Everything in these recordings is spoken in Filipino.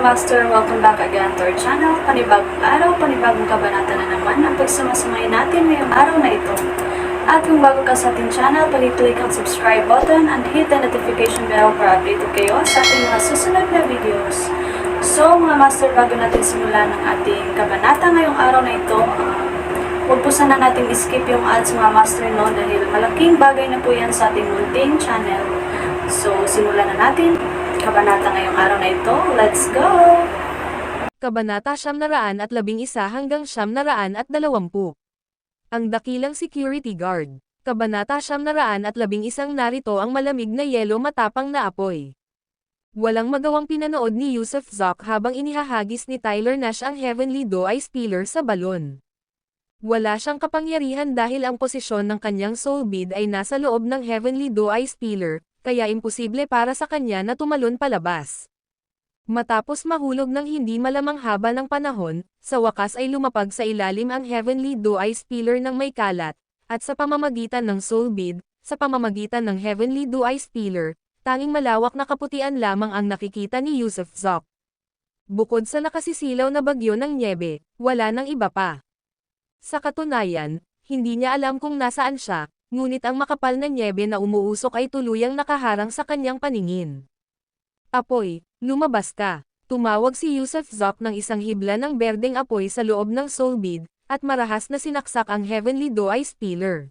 Master, welcome back again to our channel. Panibagong araw, panibagong kabanata na naman ang pagsumasamayin natin ngayong araw na ito. At kung bago ka sa ating channel, pag-click ang subscribe button and hit the notification bell para updated kayo sa ating mga susunod na videos. So mga Master, bago natin simulan ang ating kabanata ngayong araw na ito, huwag po sana natin skip yung ads mga Master, no, dahil malaking bagay na po yan sa ating munting channel. So simulan na natin kabanata ngayong araw na ito. Let's go! Kabanata 711 hanggang 720. Ang dakilang security guard. Kabanata 711 narito ang malamig na yelo matapang na apoy. Walang magawang pinanood ni Yusuf Zoc habang inihahagis ni Tyler Nash ang Heavenly Doe Spiller sa balon. Wala siyang kapangyarihan dahil ang posisyon ng kanyang soul bead ay nasa loob ng Heavenly Doe Spiller, kaya imposible para sa kanya na tumalon palabas. Matapos mahulog ng hindi malamang haba ng panahon, sa wakas ay lumapag sa ilalim ang Heavenly Doe Spiller ng may kalat, at sa pamamagitan ng soul bead, sa pamamagitan ng Heavenly Doe Spiller, tanging malawak na kaputian lamang ang nakikita ni Yusuf Zoc. Bukod sa nakasisilaw na bagyo ng nyebe, wala nang iba pa. Sa katunayan, hindi niya alam kung nasaan siya, ngunit ang makapal na nyebe na umuusok ay tuluyang nakaharang sa kanyang paningin. Apoy, lumabas ka! Tumawag si Yusuf Zoc ng isang hibla ng berdeng apoy sa loob ng soul bead, at marahas na sinaksak ang Heavenly Doe Spiller.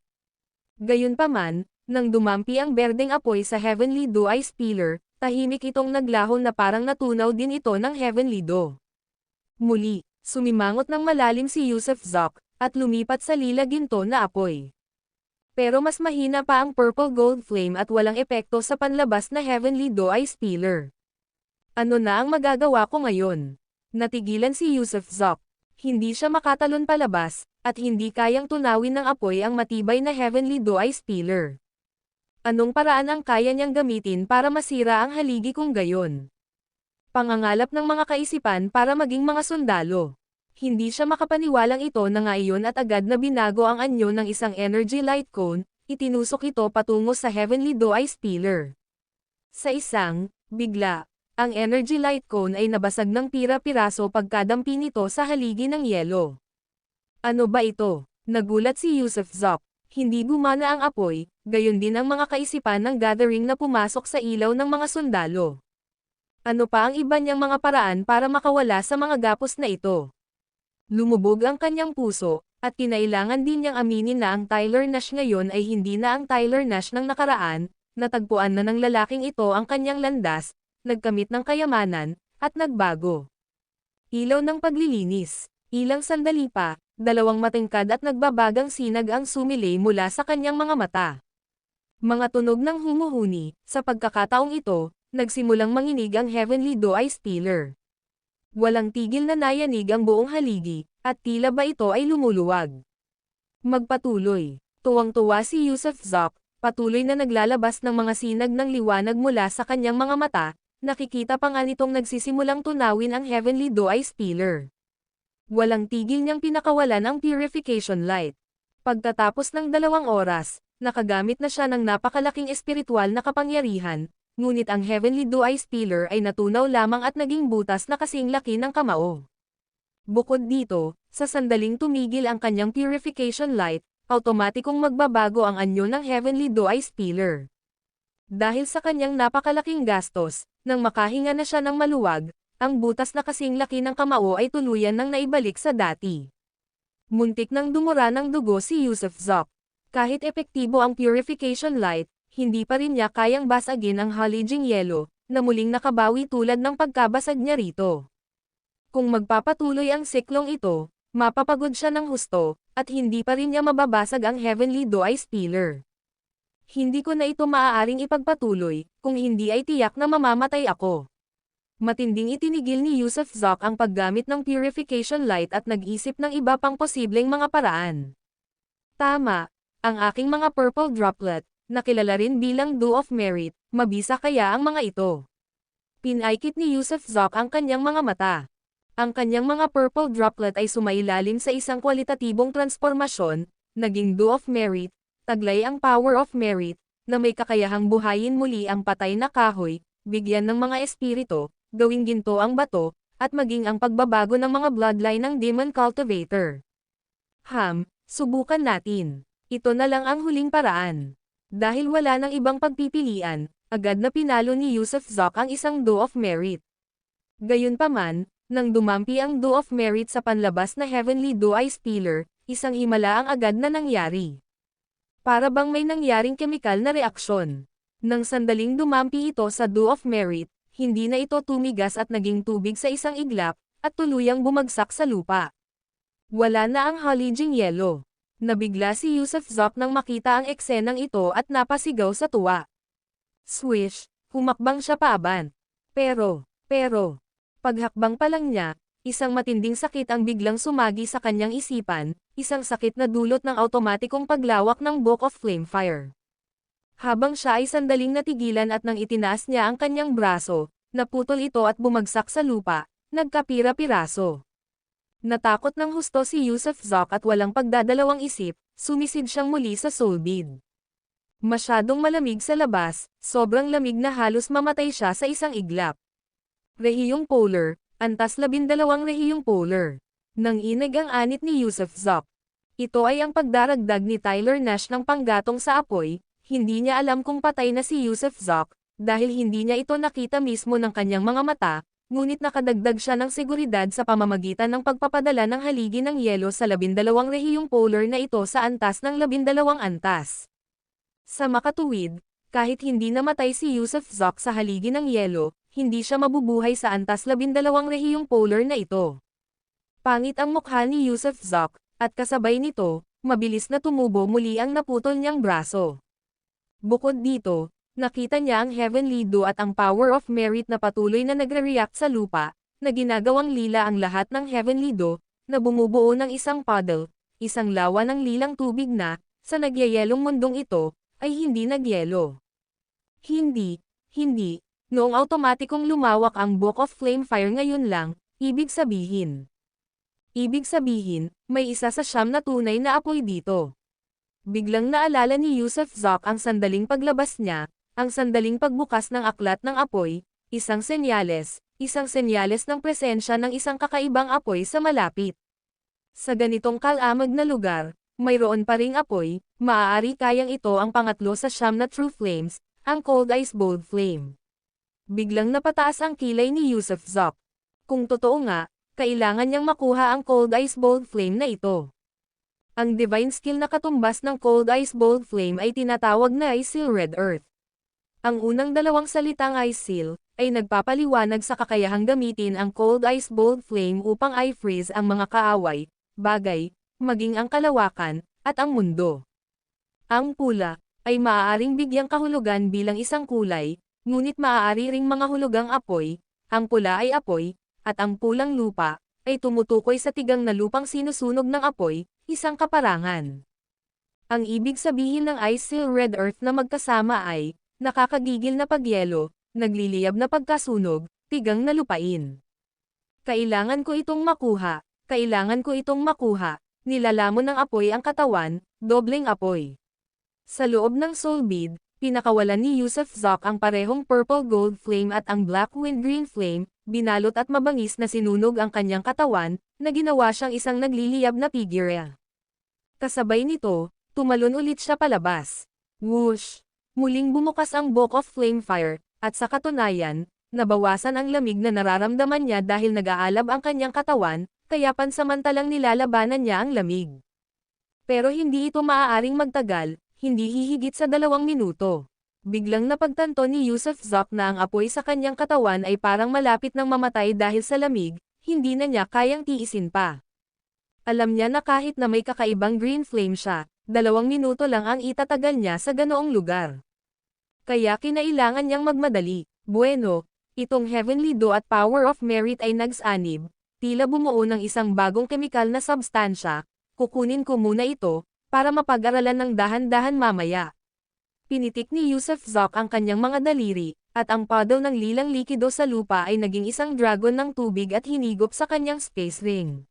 Gayunpaman, nang dumampi ang berdeng apoy sa Heavenly Doe Spiller, tahimik itong naglaho na parang natunaw din ito ng Heavenly Doe. Muli, sumimangot ng malalim si Yusuf Zoc, at lumipat sa lila ginto na apoy. Pero mas mahina pa ang purple gold flame at walang epekto sa panlabas na Heavenly Doe Spiller. Ano na ang magagawa ko ngayon? Natigilan si Yusuf Zoc. Hindi siya makatalon palabas, at hindi kayang tunawin ng apoy ang matibay na Heavenly Doe Spiller. Anong paraan ang kaya niyang gamitin para masira ang haligi kung gayon? Pangangalap ng mga kaisipan para maging mga sundalo. Hindi siya makapaniwalang ito na ngayon at agad na binago ang anyo ng isang energy light cone, itinusok ito patungo sa Heavenly Doe Spiller. Sa isang bigla, ang energy light cone ay nabasag ng pira-piraso pagkadampi nito sa haligi ng yelo. Ano ba ito? Nagulat si Yusuf Zoc. Hindi gumana ang apoy, gayon din ang mga kaisipan ng gathering na pumasok sa ilaw ng mga sundalo. Ano pa ang iba niyang mga paraan para makawala sa mga gapos na ito? Lumubog ang kanyang puso, at kinailangan din niyang aminin na ang Tyler Nash ngayon ay hindi na ang Tyler Nash ng nakaraan, natagpuan na ng lalaking ito ang kanyang landas, nagkamit ng kayamanan, at nagbago. Ilaw ng paglilinis. Ilang sandali pa, dalawang matingkad at nagbabagang sinag ang sumilay mula sa kanyang mga mata. Mga tunog ng humuhuni, sa pagkakataong ito, nagsimulang manginig ang Heavenly Doe Spiller. Walang tigil na nayanig ang buong haligi, at tila ba ito ay lumuluwag. Magpatuloy. Tuwang-tuwa si Yusuf Zoc, patuloy na naglalabas ng mga sinag ng liwanag mula sa kanyang mga mata, nakikita pa nga nitong nagsisimulang tunawin ang Heavenly Doe Spiller. Walang tigil niyang pinakawalan ang purification light. Pagkatapos ng 2 oras, nakagamit na siya ng napakalaking espiritual na kapangyarihan, ngunit ang Heavenly Doe Spiller ay natunaw lamang at naging butas na kasing laki ng kamao. Bukod dito, sa sandaling tumigil ang kanyang purification light, automatikong magbabago ang anyo ng Heavenly Doe Spiller. Dahil sa kanyang napakalaking gastos, nang makahinga na siya ng maluwag, ang butas na kasing laki ng kamao ay tuluyan nang naibalik sa dati. Muntik nang dumura ng dugo si Yusuf Zoc. Kahit epektibo ang purification light, hindi pa rin niya kayang basagin ang haliging yelo, na muling nakabawi tulad ng pagkabasag niya rito. Kung magpapatuloy ang siklong ito, mapapagod siya ng husto, at hindi pa rin niya mababasag ang Heavenly Doe Spiller. Hindi ko na ito maaaring ipagpatuloy, kung hindi ay tiyak na mamamatay ako. Matinding itinigil ni Yusuf Zoc ang paggamit ng purification light at nag-isip ng iba pang posibleng mga paraan. Tama, ang aking mga purple droplet, na kilala rin bilang Dew of Merit, mabisa kaya ang mga ito. Pinaikit ni Yusuf Zoc ang kanyang mga mata. Ang kanyang mga purple droplet ay sumailalim sa isang kwalitatibong transformasyon, naging Dew of Merit, taglay ang Power of Merit, na may kakayahang buhayin muli ang patay na kahoy, bigyan ng mga espiritu, gawing ginto ang bato, at maging ang pagbabago ng mga bloodline ng Demon Cultivator. Subukan natin. Ito na lang ang huling paraan. Dahil wala nang ibang pagpipilian, agad na pinalo ni Yusuf Zok ang isang Duo of Merit. Gayunpaman, nang dumampi ang Duo of Merit sa panlabas na Heavenly Duo Ice Pillar, isang himala ang agad na nangyari. Para bang may nangyaring kemikal na reaksyon. Nang sandaling dumampi ito sa Duo of Merit, hindi na ito tumigas at naging tubig sa isang iglap, at tuluyang bumagsak sa lupa. Wala na ang haliging yelo. Nabigla si Yusuf Zok nang makita ang eksenang ito at napasigaw sa tuwa. Swish, humakbang siya paaban. Pero, paghakbang pa lang niya, isang matinding sakit ang biglang sumagi sa kanyang isipan, isang sakit na dulot ng automatikong paglawak ng Book of Flame Fire. Habang siya ay sandaling natigilan at nang itinaas niya ang kanyang braso, naputol ito at bumagsak sa lupa, nagkapira-piraso. Natakot ng husto si Yusuf Zok at walang pagdadalawang isip, sumisid siyang muli sa soul bead. Masyadong malamig sa labas, sobrang lamig na halos mamatay siya sa isang iglap. Rehiyong polar, antas 12 rehiyong polar. Nang inig ang anit ni Yusuf Zok. Ito ay ang pagdaragdag ni Tyler Nash ng panggatong sa apoy, hindi niya alam kung patay na si Yusuf Zok, dahil hindi niya ito nakita mismo ng kanyang mga mata, ngunit nakadagdag siya ng seguridad sa pamamagitan ng pagpapadala ng haligi ng yelo sa 12 rehiyong polar na ito sa antas ng 12 antas. Sa makatuwid, kahit hindi namatay si Yusuf Zok sa haligi ng yelo, hindi siya mabubuhay sa antas 12 rehiyong polar na ito. Pangit ang mukha ni Yusuf Zok, at kasabay nito, mabilis na tumubo muli ang naputol niyang braso. Bukod dito, nakita niya ang Heavenly Dew at ang Power of Merit na patuloy na nagre-react sa lupa, na ginagawang lila ang lahat ng Heavenly Dew, na bumubuo ng isang puddle, isang lawa ng lilang tubig na, sa nagyayelong mundong ito, ay hindi nagyelo. Hindi, noong automatikong lumawak ang Book of Flame Fire ngayon lang, ibig sabihin, may isa sa 9 na tunay na apoy dito. Biglang naalala ni Yusuf Zok ang sandaling paglabas niya, ang sandaling pagbukas ng aklat ng apoy, isang senyales ng presensya ng isang kakaibang apoy sa malapit. Sa ganitong kalamag na lugar, mayroon pa ring apoy, maaari kayang ito ang pangatlo sa 9 na true flames, ang Cold Ice Bold Flame. Biglang napataas ang kilay ni Yusuf Zok. Kung totoo nga, kailangan niyang makuha ang Cold Ice Bold Flame na ito. Ang divine skill na katumbas ng Cold Ice Bold Flame ay tinatawag na Ice Seal Red Earth. Ang unang dalawang salitang Ice Seal, ay nagpapaliwanag sa kakayahang gamitin ang Cold Ice Bold Flame upang i-freeze ang mga kaaway, bagay, maging ang kalawakan, at ang mundo. Ang pula, ay maaaring bigyang kahulugan bilang isang kulay, ngunit maaari ring mga hulugang apoy, ang pula ay apoy, at ang pulang lupa, ay tumutukoy sa tigang na lupang sinusunog ng apoy, isang kaparangan. Ang ibig sabihin ng Ice Seal Red Earth na magkasama ay, nakakagigil na pagyelo, nagliliyab na pagkasunog, tigang na lupain. Kailangan ko itong makuha, nilalamon ng apoy ang katawan, dobleng apoy. Sa loob ng soul bead, pinakawalan ni Yusuf Zok ang parehong purple gold flame at ang black wind green flame, binalot at mabangis na sinunog ang kanyang katawan, na ginawa siyang isang nagliliyab na figure. Kasabay nito, tumalon ulit siya palabas. Whoosh! Muling bumukas ang Book of Flame Fire, at sa katunayan, nabawasan ang lamig na nararamdaman niya dahil nag-aalab ang kanyang katawan, kaya pansamantalang nilalabanan niya ang lamig. Pero hindi ito maaaring magtagal, hindi hihigit sa 2 minuto. Biglang napagtanto ni Yusuf Zok na ang apoy sa kanyang katawan ay parang malapit ng mamatay dahil sa lamig, hindi na niya kayang tiisin pa. Alam niya na kahit na may kakaibang green flame siya, 2 minuto lang ang itatagal niya sa ganoong lugar. Kaya kinailangan niyang magmadali. Bueno, itong Heavenly Dew at Power of Merit ay nagsanib, tila bumuo ng isang bagong kemikal na substansya, kukunin ko muna ito, para mapag-aralan ng dahan-dahan mamaya. Pinitik ni Yusuf Zok ang kanyang mga daliri, at ang puddle ng lilang likido sa lupa ay naging isang dragon ng tubig at hinigop sa kanyang space ring.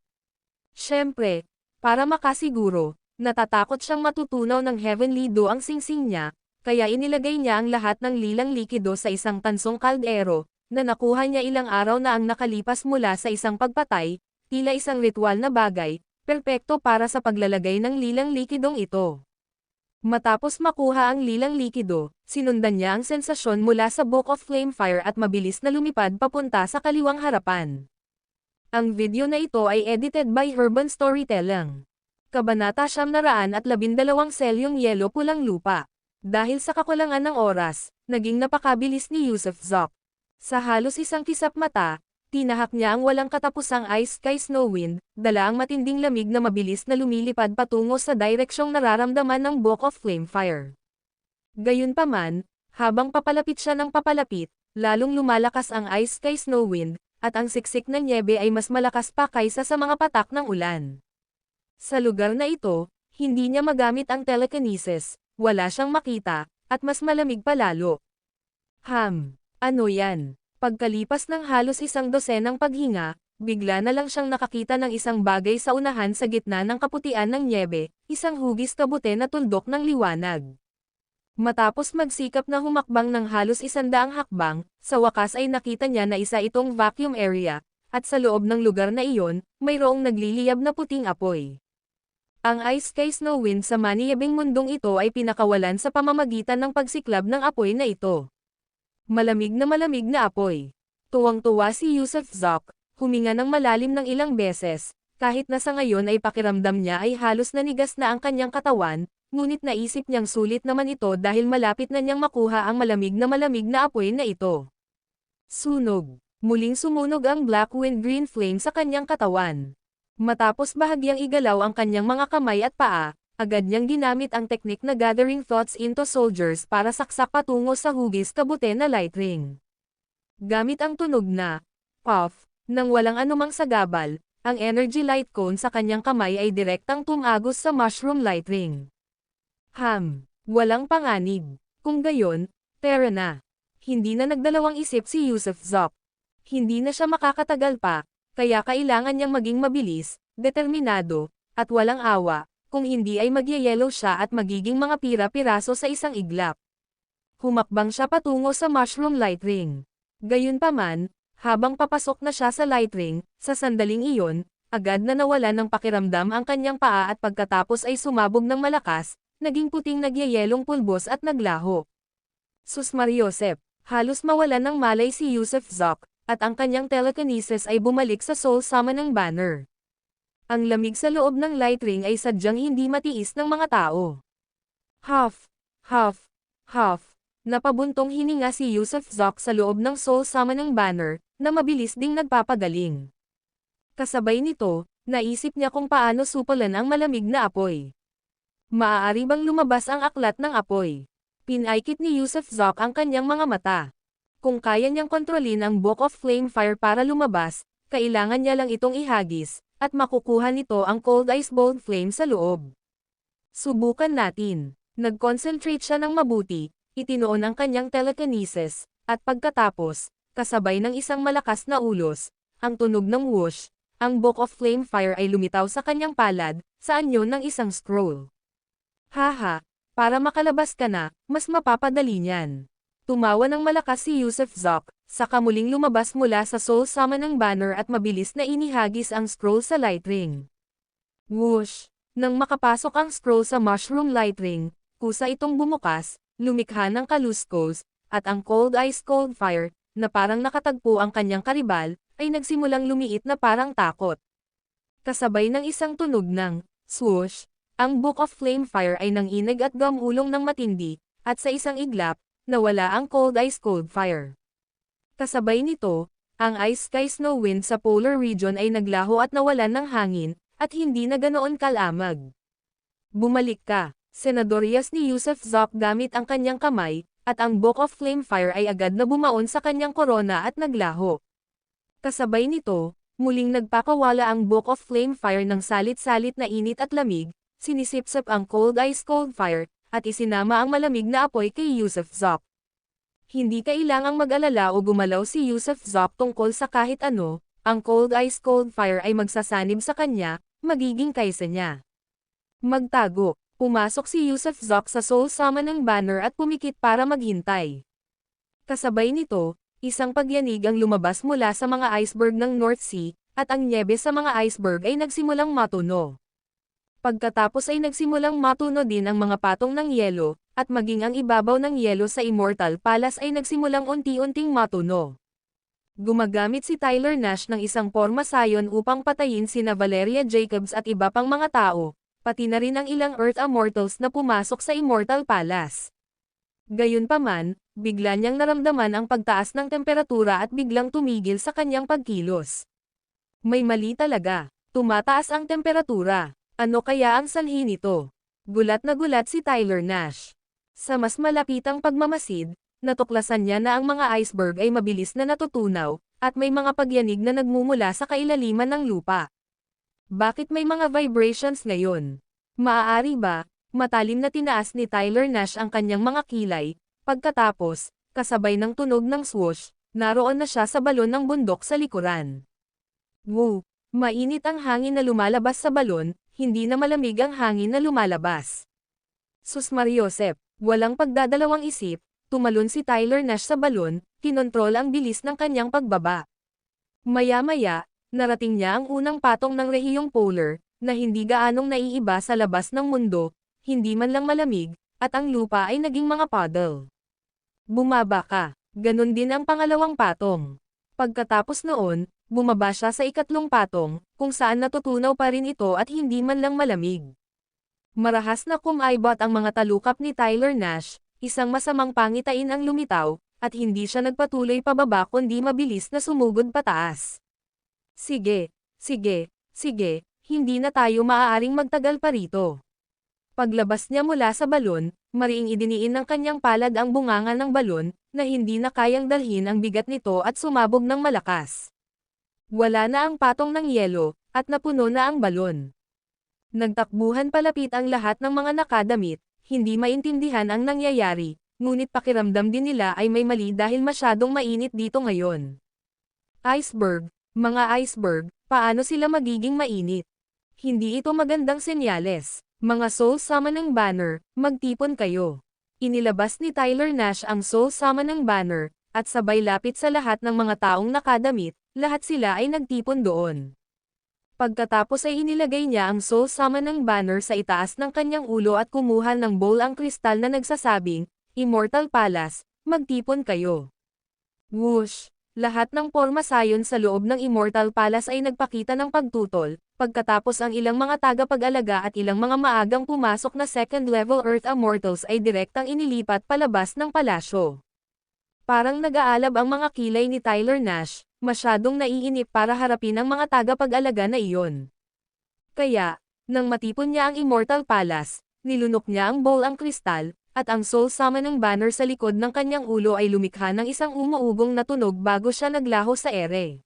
Siyempre, para makasiguro, natatakot siyang matutunaw ng Heavenly Dew ang singsing niya, kaya inilagay niya ang lahat ng lilang likido sa isang tansong kaldero, na nakuha niya ilang araw na ang nakalipas mula sa isang pagpatay, tila isang ritual na bagay, perpekto para sa paglalagay ng lilang likidong ito. Matapos makuha ang lilang likido, sinundan niya ang sensasyon mula sa Book of Flame Fire at mabilis na lumipad papunta sa kaliwang harapan. Ang video na ito ay edited by Urban Storytelling. Kabanata 912 Selyong Yelo Pulang Lupa. Dahil sa kakulangan ng oras, naging napakabilis ni Yusuf Zok. Sa halos isang kisap mata, tinahak niya ang walang katapusang Ice Sky Snow Wind, dala ang matinding lamig na mabilis na lumilipad patungo sa direksyong nararamdaman ng Book of Flame Fire. Gayunpaman, habang papalapit siya ng papalapit, lalong lumalakas ang Ice Sky Snow Wind, at ang siksik ng nyebe ay mas malakas pa kaysa sa mga patak ng ulan. Sa lugar na ito, hindi niya magamit ang telekinesis, wala siyang makita, at mas malamig pa lalo. Ano yan? Pagkalipas ng halos isang dosenang paghinga, bigla na lang siyang nakakita ng isang bagay sa unahan sa gitna ng kaputian ng nyebe, isang hugis kabute na tuldok ng liwanag. Matapos magsikap na humakbang ng halos 100 hakbang, sa wakas ay nakita niya na isa itong vacuum area, at sa loob ng lugar na iyon, mayroong nagliliyab na puting apoy. Ang Ice Sky Snow Wind sa maniyabing mundong ito ay pinakawalan sa pamamagitan ng pagsiklab ng apoy na ito. Malamig na apoy. Tuwang-tuwa si Yusuf Zok, huminga ng malalim ng ilang beses, kahit na sa ngayon ay pakiramdam niya ay halos nanigas na ang kanyang katawan, ngunit naisip niyang sulit naman ito dahil malapit na niyang makuha ang malamig na apoy na ito. Sunog. Muling sumunog ang Black Wind Green Flame sa kanyang katawan. Matapos bahagyang igalaw ang kanyang mga kamay at paa, agad niyang ginamit ang teknik na Gathering Thoughts into Soldiers para saksak patungo sa hugis kabute na light ring. Gamit ang tunog na puff, nang walang anumang sagabal, ang energy light cone sa kanyang kamay ay direktang tumagos sa mushroom light ring. Walang panganib. Kung gayon, pera na. Hindi na nagdalawang isip si Yusuf Zok. Hindi na siya makakatagal pa, kaya kailangan niyang maging mabilis, determinado, at walang awa, kung hindi ay magyayelo siya at magiging mga pira-piraso sa isang iglap. Humakbang siya patungo sa mushroom light ring. Gayunpaman, habang papasok na siya sa light ring, sa sandaling iyon, agad na nawala ng pakiramdam ang kanyang paa at pagkatapos ay sumabog ng malakas, naging puting nagyayelong pulbos at naglaho. Sus Mariosep, halos mawalan ng malay si Yusuf Zok, at ang kanyang telekinesis ay bumalik sa Soul Summoning Banner. Ang lamig sa loob ng light ring ay sadyang hindi matiis ng mga tao. Huff. Napabuntong hininga si Yusuf Zok sa loob ng Soul Summoning Banner, na mabilis ding nagpapagaling. Kasabay nito, naisip niya kung paano supalan ang malamig na apoy. Maaari bang lumabas ang aklat ng apoy? Pinaikit ni Yusuf Zok ang kanyang mga mata. Kung kaya niyang kontrolin ang Book of Flame Fire para lumabas, kailangan niya lang itong ihagis, at makukuha nito ang Cold Ice Bolt Flame sa loob. Subukan natin. Nag-concentrate siya ng mabuti, itinoon ang kanyang telekinesis, at pagkatapos, kasabay ng isang malakas na ulos, ang tunog ng whoosh, ang Book of Flame Fire ay lumitaw sa kanyang palad, sa anyo ng isang scroll. Para makalabas ka na, mas mapapadali niyan. Tumawa ng malakas si Yusuf Zok, saka muling lumabas mula sa Soul Summoning Banner at mabilis na inihagis ang scroll sa light ring. Whoosh! Nang makapasok ang scroll sa mushroom light ring, kusa itong bumukas, lumikha ng kaluskos, at ang Cold Ice Cold Fire, na parang nakatagpo ang kanyang karibal, ay nagsimulang lumiit na parang takot. Kasabay ng isang tunog ng swoosh, ang Book of Flame Fire ay nanginig at gumulong ng matindi, at sa isang iglap, nawala ang Cold Ice Cold Fire. Kasabay nito, ang Ice Sky Snow Wind sa polar region ay naglaho at nawalan ng hangin, at hindi na ganoon kalamag. Bumalik ka, Senadorias ni Yusuf Zok gamit ang kanyang kamay, at ang Book of Flame Fire ay agad na bumaon sa kanyang korona at naglaho. Kasabay nito, muling nagpakawala ang Book of Flame Fire ng salit-salit na init at lamig, sinisipsip ang Cold Ice Cold Fire, at isinama ang malamig na apoy kay Yusuf Zok. Hindi kailangang mag-alala o gumalaw si Yusuf Zok tungkol sa kahit ano, ang Cold Ice Cold Fire ay magsasanib sa kanya, magiging kaysa niya. Magtago, pumasok si Yusuf Zok sa Soul Summoning Banner at pumikit para maghintay. Kasabay nito, Isang pagyanig ang lumabas mula sa mga iceberg ng North Sea, at ang nyebe sa mga iceberg ay nagsimulang matuno. Pagkatapos ay nagsimulang matuno din ang mga patong ng yelo, at maging ang ibabaw ng yelo sa Immortal Palace ay nagsimulang unti-unting matuno. Gumagamit si Tyler Nash ng isang porma sayon upang patayin sina Valeria Jacobs at iba pang mga tao, pati na rin ang ilang Earth Immortals na pumasok sa Immortal Palace. Gayunpaman, bigla niyang naramdaman ang pagtaas ng temperatura at biglang tumigil sa kanyang pagkilos. May mali talaga. Tumataas ang temperatura. Ano kaya ang sanhi nito? Gulat na gulat si Tyler Nash. Sa mas malapitang pagmamasid, natuklasan niya na ang mga iceberg ay mabilis na natutunaw, at may mga pagyanig na nagmumula sa kailaliman ng lupa. Bakit may mga vibrations ngayon? Maaari ba, matalim na tinaas ni Tyler Nash ang kanyang mga kilay, pagkatapos, kasabay ng tunog ng swoosh, naroon na siya sa balon ng bundok sa likuran. Woo! Mainit ang hangin na lumalabas sa balon, hindi na malamig ang hangin na lumalabas. Sus Mariosep, walang pagdadalawang isip, tumalon si Tyler Nash sa balon, kinontrol ang bilis ng kanyang pagbaba. Maya-maya, narating niya ang unang patong ng rehiyong polar, na hindi gaanong naiiba sa labas ng mundo, hindi man lang malamig, at ang lupa ay naging mga puddle. Bumaba ka. Ganon din ang pangalawang patong. Pagkatapos noon, bumaba siya sa ikatlong patong, kung saan natutunaw pa rin ito at hindi man lang malamig. Marahas na kumaibot ang mga talukap ni Tyler Nash, isang masamang pangitain ang lumitaw, at hindi siya nagpatuloy pababa kundi mabilis na sumugod pataas. Sige, sige, sige, hindi na tayo maaaring magtagal pa rito. Paglabas niya mula sa balon, mariing idiniin ng kanyang palad ang bunganga ng balon, na hindi na kayang dalhin ang bigat nito at sumabog ng malakas. Wala na ang patong ng yelo, at napuno na ang balon. Nagtakbuhan palapit ang lahat ng mga nakadamit, hindi maintindihan ang nangyayari, ngunit pakiramdam din nila ay may mali dahil masyadong mainit dito ngayon. Iceberg, mga iceberg, paano sila magiging mainit? Hindi ito magandang senyales. Mga Soul Summoning Banner, magtipon kayo. Inilabas ni Tyler Nash ang Soul Summoning Banner, at sabay lapit sa lahat ng mga taong nakadamit, lahat sila ay nagtipon doon. Pagkatapos ay inilagay niya ang Soul Summoning Banner sa itaas ng kanyang ulo at kumuha ng bowl ang kristal na nagsasabing, Immortal Palace, magtipon kayo. Whoosh! Lahat ng porma sayon sa loob ng Immortal Palace ay nagpakita ng pagtutol, pagkatapos ang ilang mga tagapag-alaga at ilang mga maagang pumasok na second-level Earth Immortals ay direktang inilipat palabas ng palasyo. Parang nag-aalab ang mga kilay ni Tyler Nash, masyadong naiinip para harapin ang mga tagapag-alaga na iyon. Kaya, nang matipon niya ang Immortal Palace, nilunok niya ang bowl ang kristal, at ang Soul Summoning Banner sa likod ng kanyang ulo ay lumikha ng isang umuugong na tunog bago siya naglaho sa ere.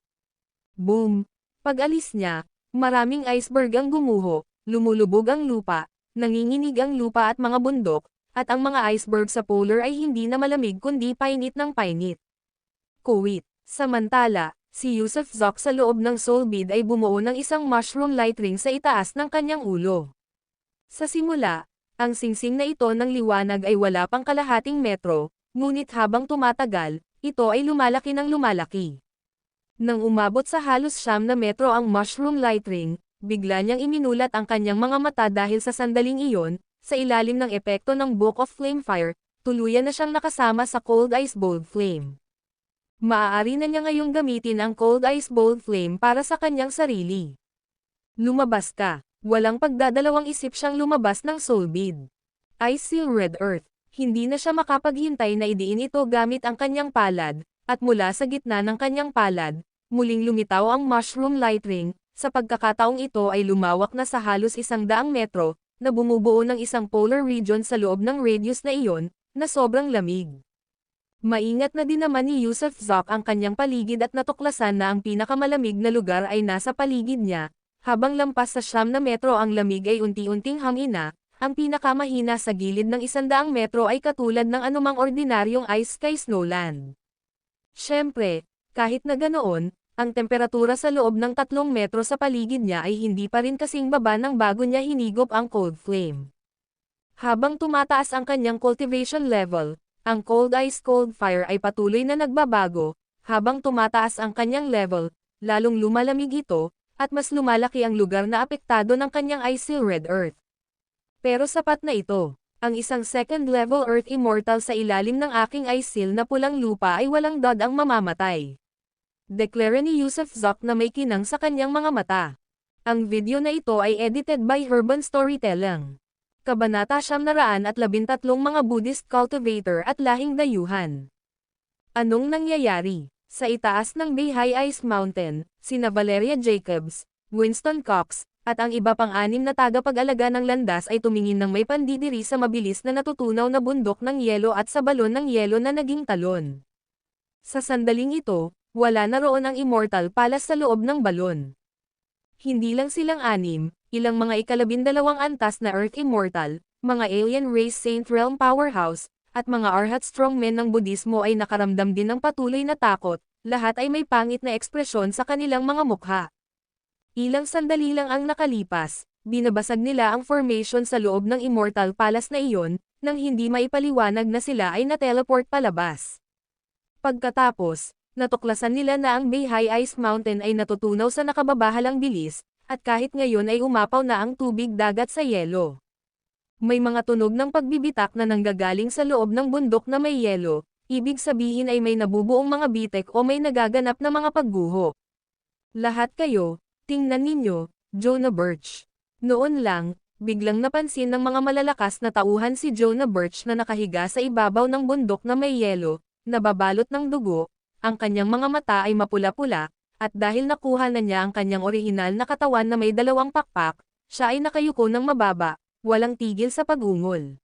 Boom! Pag-alis niya, maraming iceberg ang gumuho, lumulubog ang lupa, nanginginig ang lupa at mga bundok, at ang mga iceberg sa polar ay hindi na malamig kundi painit ng painit. Kuwit. Samantala, si Yusuf Zok sa loob ng Soul Bead ay bumuo ng isang mushroom light ring sa itaas ng kanyang ulo. Sa simula, ang singsing na ito ng liwanag ay wala pang kalahating metro, ngunit habang tumatagal, ito ay lumalaki ng lumalaki. Nang umabot sa halos 9 na metro ang mushroom light ring, bigla niyang iminulat ang kanyang mga mata dahil sa sandaling iyon, sa ilalim ng epekto ng Book of Flame Fire, tuluyan na siyang nakasama sa Cold Ice Bold Flame. Maaari na niya ngayong gamitin ang Cold Ice Bold Flame para sa kanyang sarili. Lumabas ka. Walang pagdadalawang isip siyang lumabas ng Soul Bead. Ice Seal Red Earth. Hindi na siya makapaghintay na idiin ito gamit ang kanyang palad, at mula sa gitna ng kanyang palad, muling lumitaw ang Mushroom Light Ring, sa pagkakataong ito ay lumawak na sa halos 100 metro, na bumubuo ng isang polar region sa loob ng radius na iyon, na sobrang lamig. Maingat na din naman ni Yusuf Zok ang kanyang paligid at natuklasan na ang pinakamalamig na lugar ay nasa paligid niya. Habang lampas sa 9 na metro ang lamig ay unti-unting hamina, ang pinakamahina sa gilid ng 100 metro ay katulad ng anumang ordinaryong ice sky snowland. Siyempre, kahit na ganoon, ang temperatura sa loob ng 3 metro sa paligid niya ay hindi pa rin kasing baba ng bago niya hinigop ang cold flame. Habang tumataas ang kanyang cultivation level, ang cold ice cold fire ay patuloy na nagbabago, Habang tumataas ang kanyang level, lalong lumalamig ito, at mas lumalaki ang lugar na apektado ng kanyang ice seal red earth. Pero sapat na ito. Ang isang second level earth immortal sa ilalim ng aking ice seal na pulang lupa ay walang dod ang mamamatay. Deklara ni Yusuf Zok na may kinang sa kanyang mga mata. Ang video na ito ay edited by Urban Storytelling. Kabanata 913 mga Buddhist cultivator at lahing dayuhan. Anong nangyayari? Sa itaas ng Beihai Ice Mountain, sina Valeria Jacobs, Winston Cox, at ang iba pang 6 na tagapag-alaga ng landas ay tumingin ng may pandidiri sa mabilis na natutunaw na bundok ng yelo at sa balon ng yelo na naging talon. Sa sandaling ito, wala na roon ang Immortal Palace sa loob ng balon. Hindi lang silang 6, ilang mga ikalabindalawang antas na Earth Immortal, mga alien race Saint Realm Powerhouse, at mga Arhat Strongmen ng Budismo ay nakaramdam din ng patuloy na takot, lahat ay may pangit na ekspresyon sa kanilang mga mukha. Ilang sandali lang ang nakalipas, binabasag nila ang formation sa loob ng Immortal Palace na iyon, nang hindi maipaliwanag na sila ay na-teleport palabas. Pagkatapos, natuklasan nila na ang Beihai Ice Mountain ay natutunaw sa nakababahalang bilis, at kahit ngayon ay umapaw na ang tubig dagat sa yelo. May mga tunog ng pagbibitak na nanggagaling sa loob ng bundok na may yelo, ibig sabihin ay may nabubuong mga bitek o may nagaganap na mga pagguho. Lahat kayo, tingnan ninyo, Jonah Birch. Noon lang, biglang napansin ng mga malalakas na tauhan si Jonah Birch na nakahiga sa ibabaw ng bundok na may yelo, nababalot ng dugo, ang kanyang mga mata ay mapula-pula, at dahil nakuha na niya ang kanyang orihinal na katawan na may 2 pakpak, siya ay nakayuko ng mababa, walang tigil sa pag-ungol.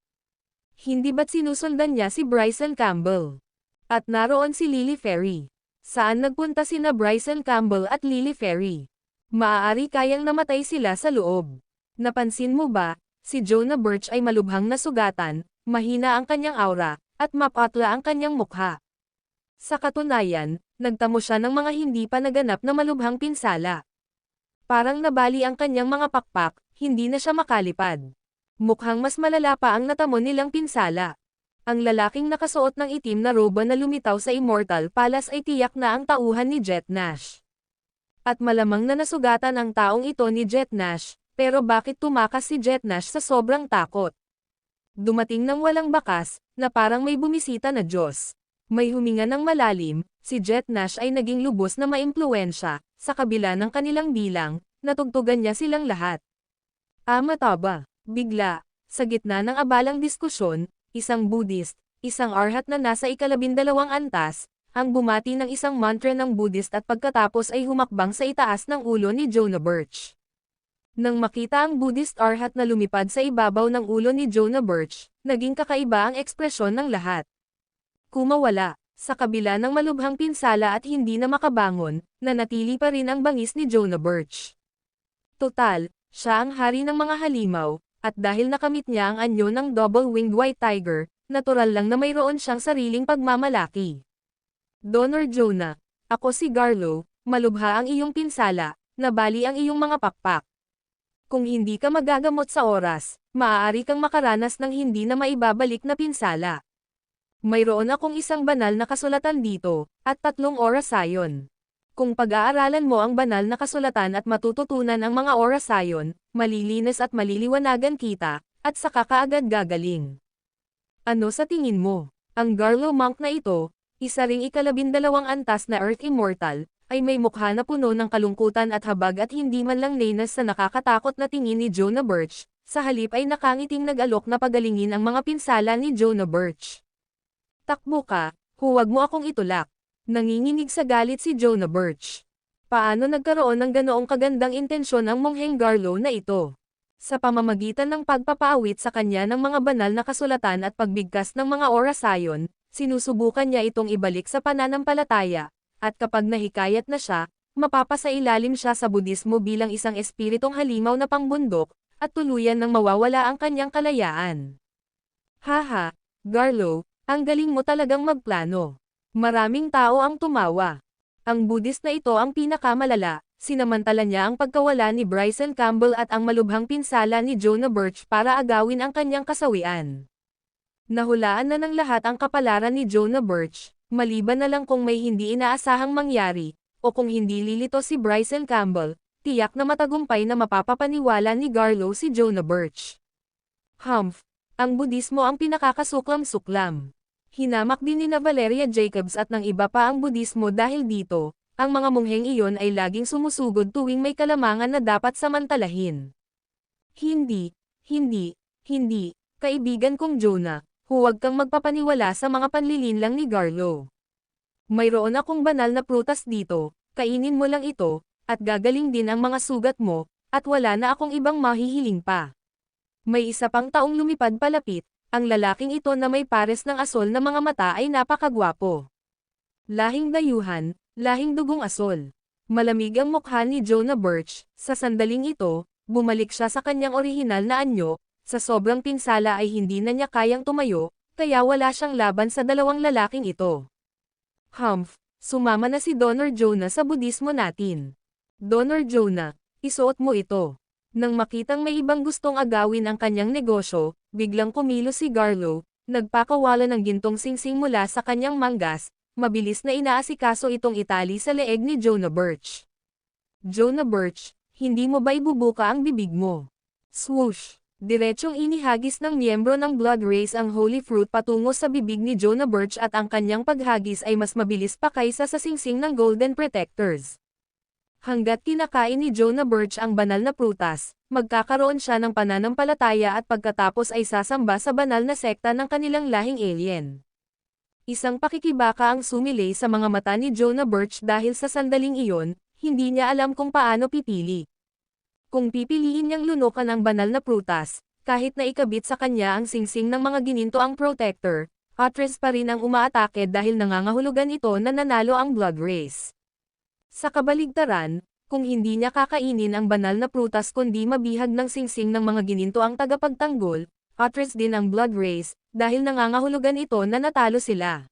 Hindi ba't sinusundan niya si Bryson Campbell? At naroon si Lily Ferry. Saan nagpunta sina Bryson Campbell at Lily Ferry? Maaari kayang namatay sila sa loob. Napansin mo ba, si Jonah Birch ay malubhang nasugatan, mahina ang kanyang aura, at mapatla ang kanyang mukha. Sa katunayan, nagtamo siya ng mga hindi pa naganap na malubhang pinsala. Parang nabali ang kanyang mga pakpak, hindi na siya makalipad. Mukhang mas malala pa ang natamo nilang pinsala. Ang lalaking nakasuot ng itim na roba na lumitaw sa Immortal Palace ay tiyak na ang tauhan ni Jet Nash. At malamang na nasugatan ang taong ito ni Jet Nash, pero bakit tumakas si Jet Nash sa sobrang takot? Dumating ng walang bakas, na parang may bumisita na Diyos. May huminga ng malalim, si Jet Nash ay naging lubos na maimpluwensya, sa kabila ng kanilang bilang, natugtugan niya silang lahat. Mataba, bigla, sa gitna ng abalang diskusyon, isang Buddhist, isang Arhat na nasa ikalabindalawang antas, ang bumati ng isang mantra ng Buddhist at pagkatapos ay humakbang sa itaas ng ulo ni Jonah Birch. Nang makita ang Buddhist Arhat na lumipad sa ibabaw ng ulo ni Jonah Birch, naging kakaiba ang ekspresyon ng lahat. Kumawala, sa kabila ng malubhang pinsala at hindi na makabangon, nanatili pa rin ang bangis ni Jonah Birch. Total, siya ang hari ng mga halimaw, at dahil nakamit niya ang anyo ng double-winged white tiger, natural lang na mayroon siyang sariling pagmamalaki. Donor Jonah, ako si Garlo, malubha ang iyong pinsala, nabali ang iyong mga pakpak. Kung hindi ka magagamot sa oras, maaari kang makaranas ng hindi na maibabalik na pinsala. Mayroon akong isang banal na kasulatan dito, at 3 orasayon. Kung pag-aaralan mo ang banal na kasulatan at matututunan ang mga orasayon, malilinis at maliliwanagan kita, at saka kaagad gagaling. Ano sa tingin mo? Ang Garlo monk na ito, isa ring ikalabindalawang antas na Earth Immortal, ay may mukha na puno ng kalungkutan at habag at hindi man lang linas sa nakakatakot na tingin ni Jonah Birch, sa halip ay nakangiting nag-alok na pagalingin ang mga pinsala ni Jonah Birch. Takbo ka, huwag mo akong itulak. Nanginginig sa galit si Jonah Birch. Paano nagkaroon ng ganoong kagandang intensyon ang mongheng Garlo na ito? Sa pamamagitan ng pagpapaawit sa kanya ng mga banal na kasulatan at pagbigkas ng mga orasayon, sinusubukan niya itong ibalik sa pananampalataya, at kapag nahikayat na siya, mapapasailalim siya sa Budismo bilang isang espiritong halimaw na pangbundok, at tuluyan nang mawawala ang kanyang kalayaan. Haha, Garlo, ang galing mo talagang magplano. Maraming tao ang tumawa. Ang Buddhist na ito ang pinakamalala, sinamantala niya ang pagkawala ni Bryson Campbell at ang malubhang pinsala ni Jonah Birch para agawin ang kanyang kasawian. Nahulaan na ng lahat ang kapalaran ni Jonah Birch, Maliban na lang kung may hindi inaasahang mangyari, o kung hindi lilito si Bryson Campbell, tiyak na matagumpay na mapapapaniwala ni Garlo si Jonah Birch. Humph! Ang Budismo ang pinakakasuklam-suklam. Hinamak din ni na Valeria Jacobs at ng iba pa ang Budismo dahil dito, ang mga mongheng iyon ay laging sumusugod tuwing may kalamangan na dapat samantalahin. Hindi, hindi, kaibigan kong Jonah, huwag kang magpapaniwala sa mga panlilinlang ni Garlo. Mayroon akong banal na prutas dito, kainin mo lang ito, at gagaling din ang mga sugat mo, at wala na akong ibang mahihiling pa. May isa pang taong lumipad palapit, ang lalaking ito na may pares ng asol na mga mata ay napakagwapo. Lahing dayuhan, lahing dugong asol. Malamig ang mukha ni Jonah Birch, sa sandaling ito, bumalik siya sa kanyang orihinal na anyo, sa sobrang pinsala ay hindi na niya kayang tumayo, kaya wala siyang laban sa dalawang lalaking ito. Humph, sumama na si Donor Jonah sa Budismo natin. Donor Jonah, isuot mo ito. Nang makitang may ibang gustong agawin ang kanyang negosyo, biglang kumilos si Garlo, nagpakawala ng gintong singsing mula sa kanyang manggas, mabilis na inaasikaso itong itali sa leeg ni Jonah Birch. Jonah Birch, hindi mo ba ibubuka ang bibig mo? Swoosh! Diretsong inihagis ng miyembro ng Blood Race ang holy fruit patungo sa bibig ni Jonah Birch at ang kanyang paghagis ay mas mabilis pa kaysa sa singsing ng Golden Protectors. Hanggat kinakain ni Jonah Birch ang banal na prutas, magkakaroon siya ng pananampalataya at pagkatapos ay sasamba sa banal na sekta ng kanilang lahing alien. Isang pakikibaka ang sumilay sa mga mata ni Jonah Birch dahil sa sandaling iyon, hindi niya alam kung paano pipili. Kung pipiliin niyang lunukan ang banal na prutas, kahit na ikabit sa kanya ang singsing ng mga gininto ang protector, Atreus pa rin ang umaatake dahil nangangahulugan ito na nanalo ang Blood Race. Sa kabaligtaran, kung hindi niya kakainin ang banal na prutas kundi mabihag ng singsing ng mga gininto ang tagapagtanggol, Atreus din ang Blood Race, dahil nangangahulugan ito na natalo sila.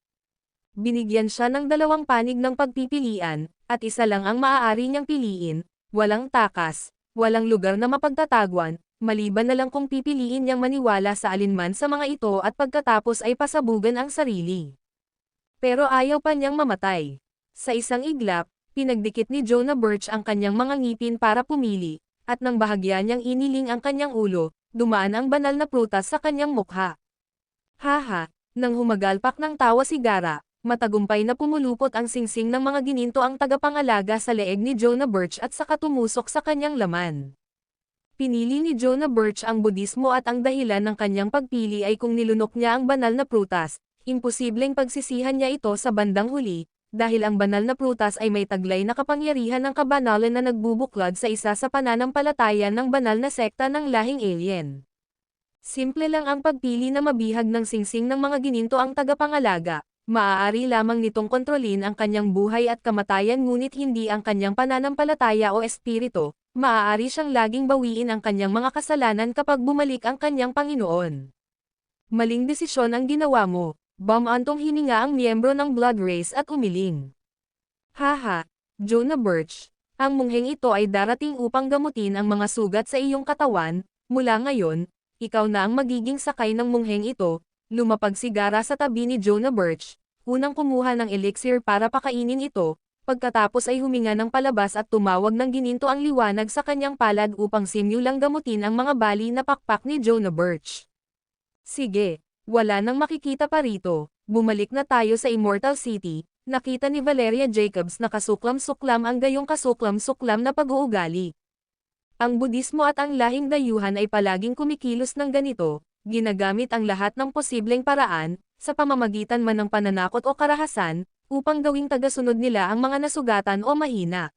Binigyan siya ng dalawang panig ng pagpipilian, at isa lang ang maaari niyang piliin, walang takas, walang lugar na mapagtatagwan, maliban na lang kung pipiliin niyang maniwala sa alinman sa mga ito at pagkatapos ay pasabugan ang sarili. Pero ayaw pa niyang mamatay. Sa isang iglap, pinagdikit ni Jonah Birch ang kanyang mga ngipin para pumili, at nang bahagya niyang iniling ang kanyang ulo, dumaan ang banal na prutas sa kanyang mukha. Haha, nang humagalpak ng tawa si Gara, matagumpay na pumulupot ang singsing ng mga gininto ang tagapangalaga sa leeg ni Jonah Birch at saka tumusok sa kanyang laman. Pinili ni Jonah Birch ang Budismo at ang dahilan ng kanyang pagpili ay kung nilunok niya ang banal na prutas, imposibleng pagsisihan niya ito sa bandang huli, dahil ang banal na prutas ay may taglay na kapangyarihan ng kabanalan na nagbubuklod sa isa sa pananampalataya ng banal na sekta ng lahing alien. Simple lang ang pagpili na mabihag ng singsing ng mga gininto ang tagapangalaga, maaari lamang nitong kontrolin ang kanyang buhay at kamatayan ngunit hindi ang kanyang pananampalataya o espiritu, maaari siyang laging bawiin ang kanyang mga kasalanan kapag bumalik ang kanyang Panginoon. Maling desisyon ang ginawa mo. Bumantong hininga ang miyembro ng Blood Race at umiling. Haha, Jonah Birch, ang mongheng ito ay darating upang gamutin ang mga sugat sa iyong katawan, mula ngayon, ikaw na ang magiging sakay ng mongheng ito, lumapag si Gara sa tabi ni Jonah Birch, unang kumuha ng elixir para pakainin ito, pagkatapos ay huminga ng palabas at tumawag ng gininto ang liwanag sa kanyang palad upang simulang gamutin ang mga bali na pakpak ni Jonah Birch. Sige. Wala nang makikita pa rito, bumalik na tayo sa Immortal City, nakita ni Valeria Jacobs na kasuklam-suklam ang gayong kasuklam-suklam na pag-uugali. Ang Budismo at ang lahing dayuhan ay palaging kumikilos ng ganito, ginagamit ang lahat ng posibleng paraan, sa pamamagitan man ng pananakot o karahasan, upang gawing tagasunod nila ang mga nasugatan o mahina.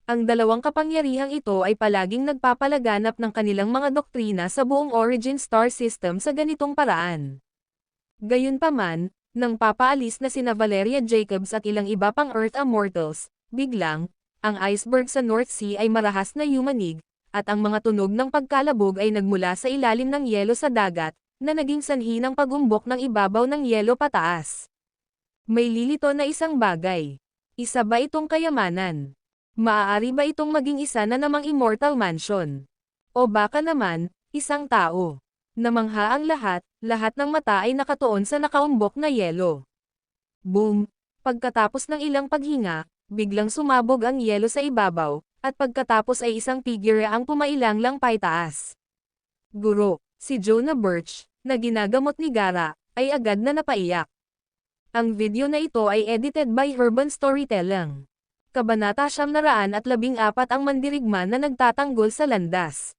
Ang dalawang kapangyarihang ito ay palaging nagpapalaganap ng kanilang mga doktrina sa buong Origin Star System sa ganitong paraan. Gayunpaman, nang papaalis na sina Valeria Jacobs at ilang iba pang Earth Immortals, biglang, ang iceberg sa North Sea ay marahas na yumanig, at ang mga tunog ng pagkalabog ay nagmula sa ilalim ng yelo sa dagat, na naging sanhi ng pagumbok ng ibabaw ng yelo pataas. May lilito na isang bagay. Isa ba itong kayamanan? Maaari ba itong maging isa na namang immortal mansion? O baka naman, isang tao. Namangha ang lahat ng mata ay nakatuon sa nakaumbok na yelo. Boom! Pagkatapos ng ilang paghinga, biglang sumabog ang yelo sa ibabaw, at pagkatapos ay isang figure ang pumailang lang paitaas. Guro, si Jonah Birch, na ginagamot ni Gara, ay agad na napaiyak. Ang video na ito ay edited by Urban Storytelling. Kabanata 914 ang mandirigma na nagtatanggol sa landas.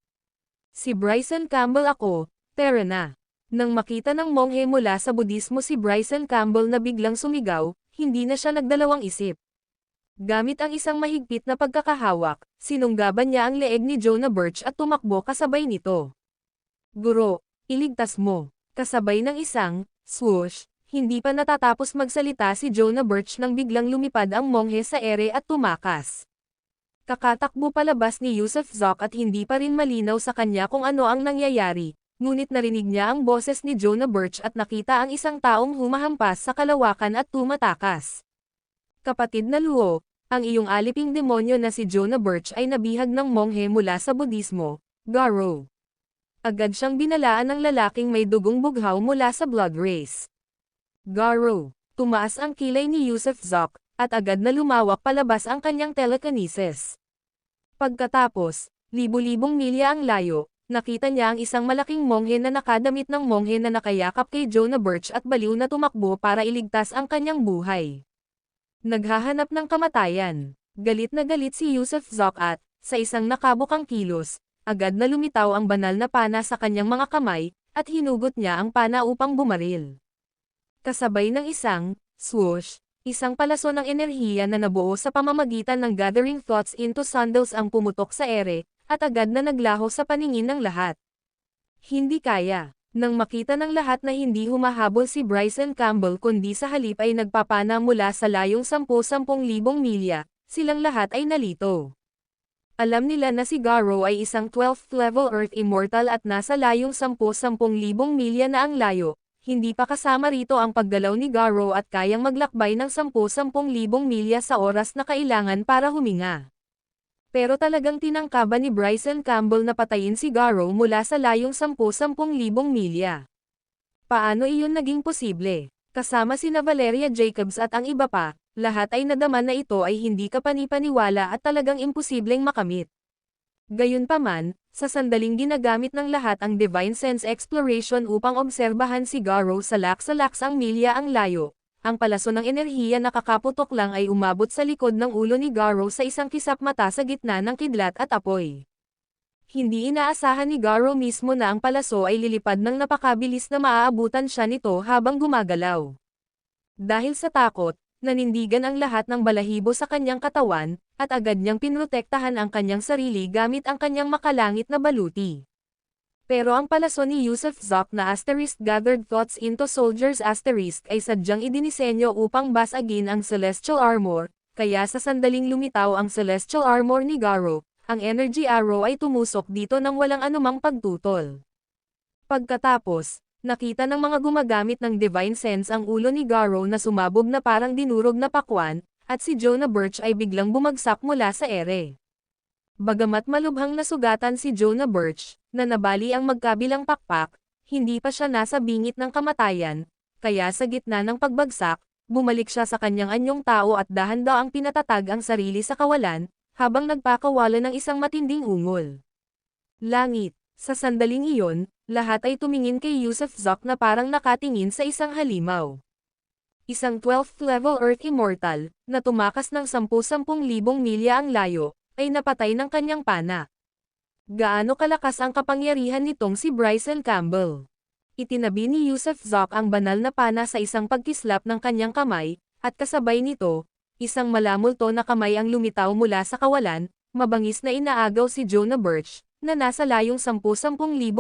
Si Bryson Campbell ako, Tara na. Nang makita ng monghe mula sa budismo si Bryson Campbell na biglang sumigaw, hindi na siya nagdalawang isip. Gamit ang isang mahigpit na pagkakahawak, sinunggaban niya ang leeg ni Jonah Birch at tumakbo kasabay nito. Guro, iligtas mo. Kasabay ng isang swoosh, hindi pa natatapos magsalita si Jonah Birch nang biglang lumipad ang monghe sa ere at tumakas. Kakatakbo palabas ni Yusuf Zok at hindi pa rin malinaw sa kanya kung ano ang nangyayari, ngunit narinig niya ang boses ni Jonah Birch at nakita ang isang taong humahampas sa kalawakan at tumatakas. Kapatid na Luo, ang iyong aliping demonyo na si Jonah Birch ay nabihag ng monghe mula sa budismo, Garo. Agad siyang binalaan ng lalaking may dugong bughaw mula sa blood race. Garo, tumaas ang kilay ni Yusuf Zok, at agad na lumawak palabas ang kanyang telekinesis. Pagkatapos, libu-libong milya ang layo, nakita niya ang isang malaking monghe na nakadamit ng monghe na nakayakap kay Jonah Birch at baliw na tumakbo para iligtas ang kanyang buhay. Naghahanap ng kamatayan. Galit na galit si Yusuf Zok at, sa isang nakabukang kilos, agad na lumitaw ang banal na pana sa kanyang mga kamay, at hinugot niya ang pana upang bumaril. Kasabay ng isang swoosh, isang palaso ng enerhiya na nabuo sa pamamagitan ng gathering thoughts into sandals ang pumutok sa ere, at agad na naglaho sa paningin ng lahat. Hindi kaya. Nang makita ng lahat na hindi humahabol si Bryson Campbell kundi sa halip ay nagpapana mula sa layong 10,000 milya, silang lahat ay nalito. Alam nila na si Garo ay isang 12th level Earth Immortal at nasa layong 10,000 milya na ang layo, hindi pa kasama rito ang paggalaw ni Garo at kayang maglakbay ng 10,000 milya sa oras na kailangan para huminga. Pero talagang tinangkaban ni Bryson Campbell na patayin si Garo mula sa layong 10,000 milya. Paano iyon naging posible? Kasama sina Valeria Jacobs at ang iba pa, lahat ay nadama na ito ay hindi kapanipaniwala at talagang imposibleng makamit. Gayunpaman, sa sandaling ginagamit ng lahat ang Divine Sense Exploration upang obserbahan si Garo sa laksang milya ang layo, ang palaso ng enerhiya na kakaputok lang ay umabot sa likod ng ulo ni Garo sa isang kisap mata sa gitna ng kidlat at apoy. Hindi inaasahan ni Garo mismo na ang palaso ay lilipad ng napakabilis na maaabutan siya nito habang gumagalaw. Dahil sa takot, nanindigan ang lahat ng balahibo sa kanyang katawan, at agad niyang pinrotektahan ang kanyang sarili gamit ang kanyang makalangit na baluti. Pero ang palaso ni Yusuf Zok na asterisk gathered thoughts into soldiers asterisk ay sadyang idinisenyo upang basagin ang celestial armor, kaya sa sandaling lumitaw ang celestial armor ni Garo, ang energy arrow ay tumusok dito nang walang anumang pagtutol. Pagkatapos, nakita ng mga gumagamit ng Divine Sense ang ulo ni Garo na sumabog na parang dinurog na pakwan, at si Jonah Birch ay biglang bumagsak mula sa ere. Bagamat malubhang nasugatan si Jonah Birch, na nabali ang magkabilang pakpak, hindi pa siya nasa bingit ng kamatayan, kaya sa gitna ng pagbagsak, bumalik siya sa kanyang anyong tao at dahan-daang pinatatag ang sarili sa kawalan, habang nagpakawala ng isang matinding ungol. Langit, sa sandaling iyon, lahat ay tumingin kay Yusuf Zok na parang nakatingin sa isang halimaw. Isang 12th level Earth Immortal, na tumakas ng 10,000 milya ang layo, ay napatay ng kanyang pana. Gaano kalakas ang kapangyarihan nitong si Bryson Campbell? Itinabi ni Yusuf Zok ang banal na pana sa isang pagkislap ng kanyang kamay, at kasabay nito, isang malamulto na kamay ang lumitaw mula sa kawalan, mabangis na inaagaw si Jonah Birch, na nasa layong 10,000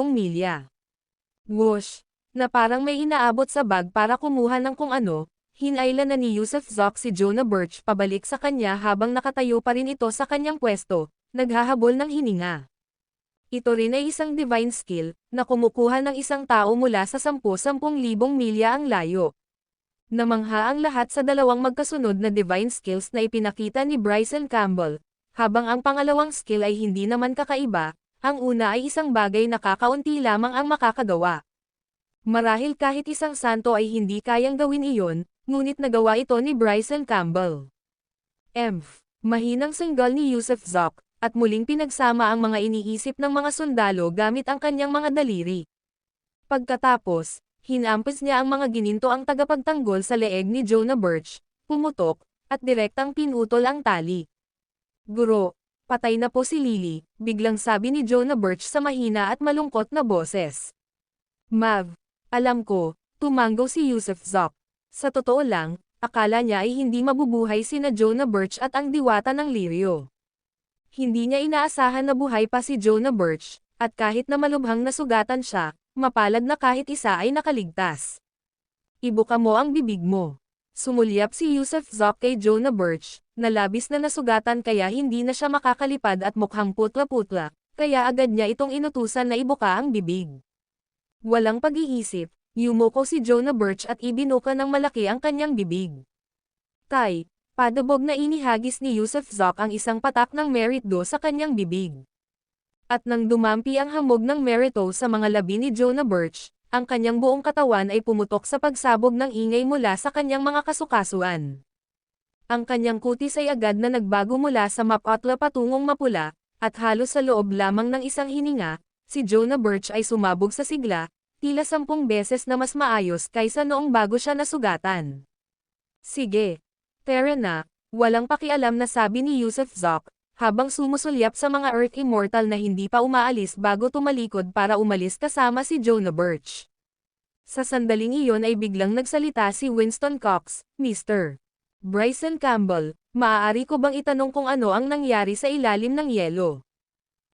milya. Whoosh! Na parang may inaabot sa bag para kumuha ng kung ano, hinailan na ni Yusuf Zok si Jonah Birch pabalik sa kanya habang nakatayo pa rin ito sa kanyang pwesto, naghahabol ng hininga. Ito rin ay isang divine skill, na kumukuha ng isang tao mula sa 10,000 milya ang layo. Namangha ang lahat sa dalawang magkasunod na divine skills na ipinakita ni Bryson Campbell, habang ang pangalawang skill ay hindi naman kakaiba, ang una ay isang bagay na kakaunti lamang ang makakagawa. Marahil kahit isang santo ay hindi kayang gawin iyon, ngunit nagawa ito ni Bryson Campbell. Mahinang sanggal ni Yusuf Zoc, at muling pinagsama ang mga iniisip ng mga sundalo gamit ang kanyang mga daliri. Pagkatapos, hinampas niya ang mga gininto ang tagapagtanggol sa leeg ni Jonah Birch, pumutok, at direktang pinutol ang tali. "Guro, patay na po si Lily," biglang sabi ni Jonah Birch sa mahina at malungkot na boses. "Mav, alam ko," tumanggaw si Yusuf Zoc. Sa totoo lang, akala niya ay hindi mabubuhay sina Jonah Birch at ang diwata ng Lirio. Hindi niya inaasahan na buhay pa si Jonah Birch, at kahit na malubhang nasugatan siya, mapalad na kahit isa ay nakaligtas. "Ibuka mo ang bibig mo." Sumulyap si Yusuf Zoc kay Jonah Birch, na labis na nasugatan kaya hindi na siya makakalipad at mukhang putla-putla, kaya agad niya itong inutusan na ibuka ang bibig. Walang pag-iisip, yumuko si Jonah Birch at ibinuka ng malaki ang kanyang bibig. Padabog na inihagis ni Yusuf Zoc ang isang patak ng Meritdo sa kanyang bibig. At nang dumampi ang hamog ng Merito sa mga labi ni Jonah Birch, ang kanyang buong katawan ay pumutok sa pagsabog ng ingay mula sa kanyang mga kasukasuan. Ang kanyang kutis ay agad na nagbago mula sa mapatla patungong mapula, at halos sa loob lamang ng isang hininga, si Jonah Birch ay sumabog sa sigla, tila 10 beses na mas maayos kaysa noong bago siya nasugatan. "Sige. Tara na," walang pakialam na sabi ni Yusuf Zoc, habang sumusulyap sa mga Earth Immortal na hindi pa umaalis bago tumalikod para umalis kasama si Jonah Birch. Sa sandaling iyon ay biglang nagsalita si Winston Cox, "Mr. Bryson Campbell, maaari ko bang itanong kung ano ang nangyari sa ilalim ng yelo?"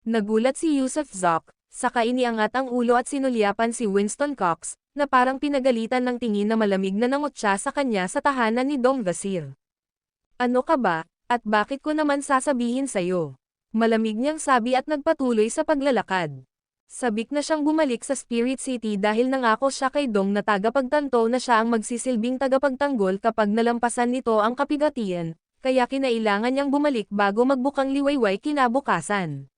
Nagulat si Yusuf Zoc, saka iniangat ang ulo at sinulyapan si Winston Cox, na parang pinagalitan ng tingin na malamig na nangutya sa kanya sa tahanan ni Dong Vasir. "Ano ka ba, at bakit ko naman sasabihin sa'yo?" Malamig niyang sabi at nagpatuloy sa paglalakad. Sabik na siyang bumalik sa Spirit City dahil nangako siya kay Dong na tagapagtanto na siya ang magsisilbing tagapagtanggol kapag nalampasan nito ang kapigatian, kaya kinailangan niyang bumalik bago magbukang liwayway kinabukasan.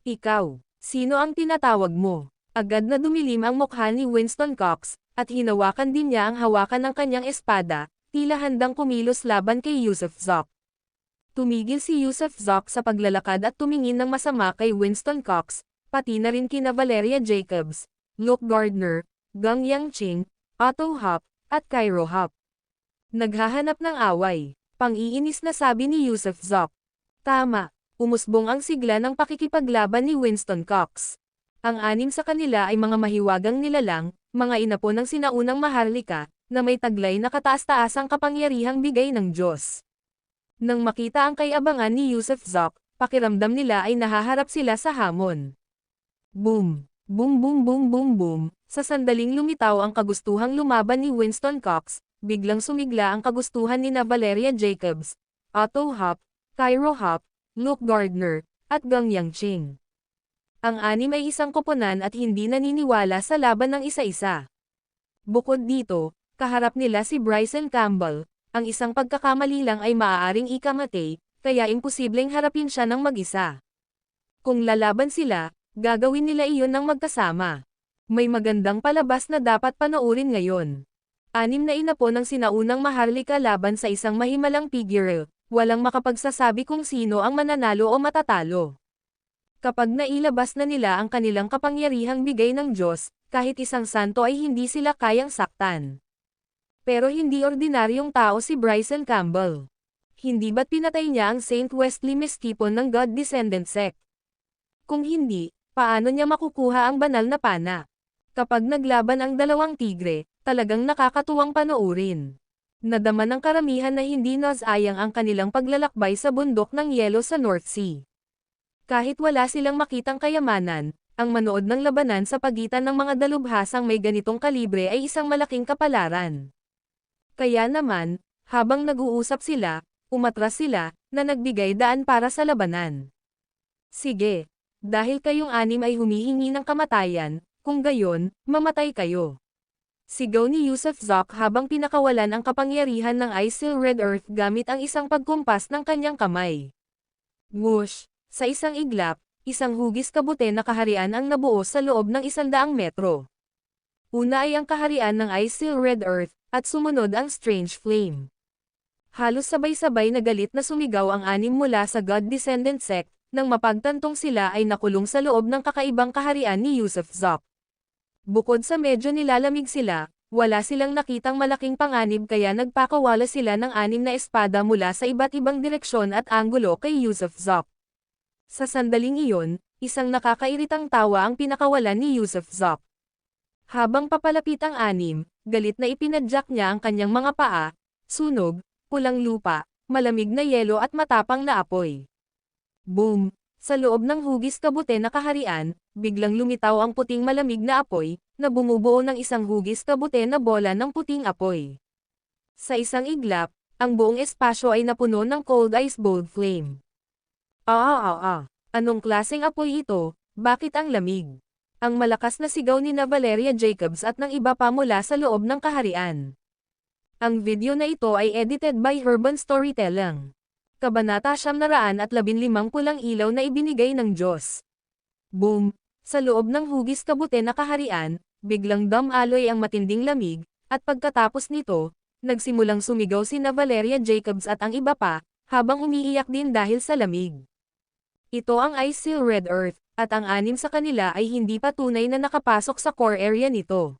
"Ikaw, sino ang tinatawag mo?" Agad na dumilim ang mukha ni Winston Cox, at hinawakan din niya ang hawakan ng kanyang espada, tila handang kumilos laban kay Yusuf Zoc. Tumigil si Yusuf Zoc sa paglalakad at tumingin ng masama kay Winston Cox, pati na rin kina Valeria Jacobs, Luke Gardner, Gang Yangqing, Otto Hop, at Cairo Hop. "Naghahanap ng away," pang-iinis na sabi ni Yusuf Zoc. Tama, umusbong ang sigla ng pakikipaglaban ni Winston Cox. Ang 6 sa kanila ay mga mahiwagang nilalang, mga inapo ng sinaunang Maharlika, na may taglay na kataas-taasang kapangyarihang bigay ng Diyos. Nang makita ang kayabangan ni Yusuf Zoc, pakiramdam nila ay nahaharap sila sa hamon. Boom! Boom boom boom boom boom! Sa sandaling lumitaw ang kagustuhang lumaban ni Winston Cox, biglang sumigla ang kagustuhan ni Valeria Jacobs, Otto Hop, Cairo Hop, Luke Gardner, at Gang Yangqing. Ang 6 ay isang koponan at hindi naniniwala sa laban ng isa-isa. Bukod dito, kaharap nila si Bryson Campbell, ang isang pagkakamali lang ay maaaring ikamatay, kaya imposibleng harapin siya ng mag-isa. Kung lalaban sila, gagawin nila iyon ng magkasama. May magandang palabas na dapat panoorin ngayon. 6 na inapo ng sinaunang Maharlika laban sa isang mahimalang figure, walang makapagsasabi kung sino ang mananalo o matatalo. Kapag nailabas na nila ang kanilang kapangyarihang bigay ng Diyos, kahit isang santo ay hindi sila kayang saktan. Pero hindi ordinaryong tao si Bryson Campbell. Hindi ba't pinatay niya ang St. Wesley Meskipon ng God Descendant Sect? Kung hindi, paano niya makukuha ang banal na pana? Kapag naglaban ang 2 tigre, talagang nakakatuwang panoorin. Nadama ng karamihan na hindi nasayang ang kanilang paglalakbay sa bundok ng yelo sa North Sea. Kahit wala silang makitang kayamanan, ang manood ng labanan sa pagitan ng mga dalubhasang may ganitong kalibre ay isang malaking kapalaran. Kaya naman, habang nag-uusap sila, umatras sila, na nagbigay daan para sa labanan. "Sige, dahil kayong 6 ay humihingi ng kamatayan, kung gayon, mamatay kayo." Sigaw ni Yusuf Zoc habang pinakawalan ang kapangyarihan ng Isil Red Earth gamit ang isang pagkumpas ng kanyang kamay. Whoosh! Sa isang iglap, isang hugis kabute na kaharian ang nabuo sa loob ng 100 metro. Una ay ang kaharian ng Isil Red Earth, at sumunod ang strange flame. Halos sabay-sabay na galit na sumigaw ang anim mula sa God-descendant sect, nang mapagtantong sila ay nakulong sa loob ng kakaibang kaharian ni Yusuf Zop. Bukod sa medyo nilalamig sila, wala silang nakitang malaking panganib kaya nagpakawala sila ng anim na espada mula sa iba't ibang direksyon at anggulo kay Yusuf Zop. Sa sandaling iyon, isang nakakairitang tawa ang pinakawalan ni Yusuf Zop. Habang papalapit ang anim, galit na ipinadyak niya ang kanyang mga paa, sunog, pulang lupa, malamig na yelo at matapang na apoy. Boom! Sa loob ng hugis kabute na kaharian, biglang lumitaw ang puting malamig na apoy, na bumubuo ng isang hugis kabute na bola ng puting apoy. Sa isang iglap, ang buong espasyo ay napuno ng cold ice bold flame. Anong klaseng apoy ito? Bakit ang lamig? Ang malakas na sigaw ni Valeria Jacobs at ng iba pa mula sa loob ng kaharian. Ang video na ito ay edited by Urban Storytelling. Kabanata 915 pulang ilaw na ibinigay ng Diyos. Boom! Sa loob ng hugis kabute na kaharian, biglang dumaloy ang matinding lamig, at pagkatapos nito, nagsimulang sumigaw si Valeria Jacobs at ang iba pa, habang umiiyak din dahil sa lamig. Ito ang Ice Seal Red Earth, at ang anim sa kanila ay hindi pa tunay na nakapasok sa core area nito.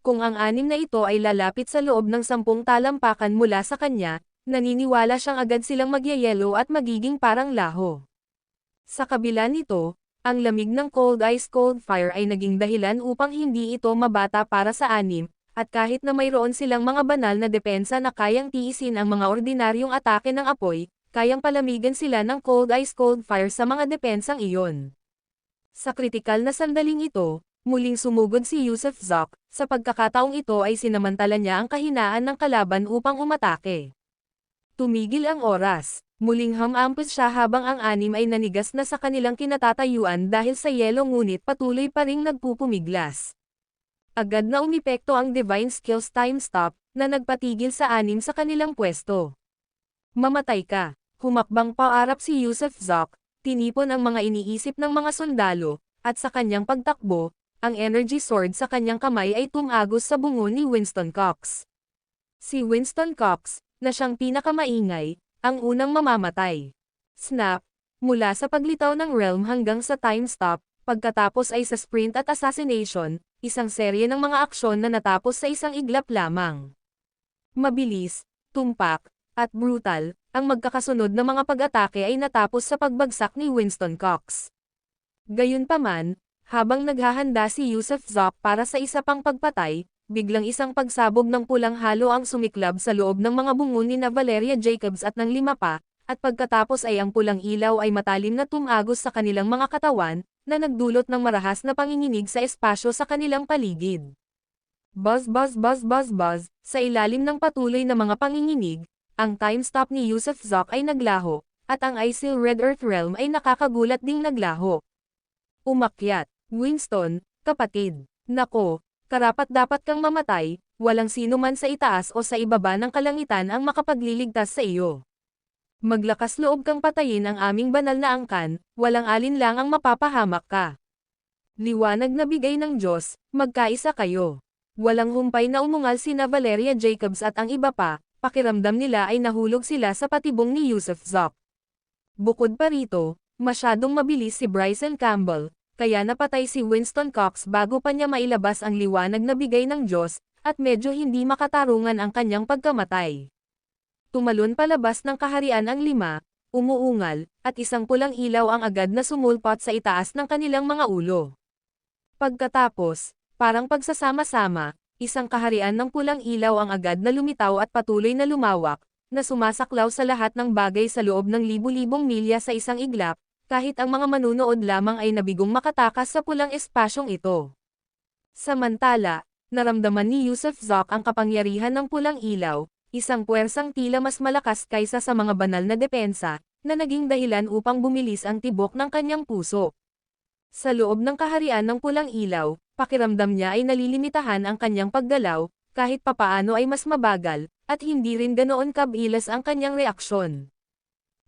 Kung ang anim na ito ay lalapit sa loob ng 10 talampakan mula sa kanya, naniniwala siyang agad silang magyayelo at magiging parang laho. Sa kabila nito, ang lamig ng cold ice cold fire ay naging dahilan upang hindi ito mabata para sa anim, at kahit na mayroon silang mga banal na depensa na kayang tiisin ang mga ordinaryong atake ng apoy, kayang palamigan sila ng cold ice cold fire sa mga depensang iyon. Sa kritikal na sandaling ito, muling sumugod si Yusuf Zop, sa pagkakataong ito ay sinamantala niya ang kahinaan ng kalaban upang umatake. Tumigil ang oras, muling hamampos siya habang ang anim ay nanigas na sa kanilang kinatatayuan dahil sa yelo ngunit patuloy pa ring nagpupumiglas. Agad na umepekto ang Divine Skills Time Stop, na nagpatigil sa anim sa kanilang pwesto. Mamatay ka, humakbang paarap si Yusuf Zop, tinipon ang mga iniisip ng mga sundalo, at sa kanyang pagtakbo, ang energy sword sa kanyang kamay ay tumagos sa bungo ni Winston Cox. Si Winston Cox, na siyang pinakamaingay, ang unang mamamatay. Snap! Mula sa paglitaw ng realm hanggang sa time stop, pagkatapos ay sa sprint at assassination, isang serye ng mga aksyon na natapos sa isang iglap lamang. Mabilis, tumpak, at brutal, ang magkakasunod na mga pag-atake ay natapos sa pagbagsak ni Winston Cox. Gayunpaman, habang naghahanda si Yusuf Zop para sa isa pang pagpatay, biglang isang pagsabog ng pulang halo ang sumiklab sa loob ng mga bungo ni Valeria Jacobs at ng 5 pa, at pagkatapos ay ang pulang ilaw ay matalim na tumagos sa kanilang mga katawan, na nagdulot ng marahas na panginginig sa espasyo sa kanilang paligid. Buzz buzz buzz buzz buzz, sa ilalim ng patuloy na mga panginginig, ang time stop ni Yusuf Zop ay naglaho, at ang Ice Seal Red Earth Realm ay nakakagulat ding naglaho. Umakyat, Winston, kapatid. Nako, karapat-dapat kang mamatay, walang sino man sa itaas o sa ibaba ng kalangitan ang makapagliligtas sa iyo. Maglakas loob kang patayin ang aming banal na angkan, walang alinlang ang mapapahamak ka. Liwanag na bigay ng Diyos, magkaisa kayo. Walang humpay na umungal si Valeria Jacobs at ang iba pa, pakiramdam nila ay nahulog sila sa patibong ni Yusuf Zop. Bukod pa rito, masyadong mabilis si Bryson Campbell, kaya napatay si Winston Cox bago pa niya mailabas ang liwanag na bigay ng Diyos, at medyo hindi makatarungan ang kanyang pagkamatay. Tumalon palabas ng kaharian ang 5, umuungal, at isang pulang ilaw ang agad na sumulpot sa itaas ng kanilang mga ulo. Pagkatapos, parang pagsasama-sama, isang kaharian ng pulang ilaw ang agad na lumitaw at patuloy na lumawak, na sumasaklaw sa lahat ng bagay sa loob ng libu-libong milya sa isang iglap, kahit ang mga manunood lamang ay nabigong makatakas sa pulang espasyong ito. Samantala, naramdaman ni Yusuf Zop ang kapangyarihan ng pulang ilaw, isang puwersang tila mas malakas kaysa sa mga banal na depensa, na naging dahilan upang bumilis ang tibok ng kanyang puso. Sa loob ng kaharian ng pulang ilaw, pakiramdam niya ay nalilimitahan ang kanyang paggalaw, kahit papaano ay mas mabagal, at hindi rin ganoon kabilis ang kanyang reaksyon.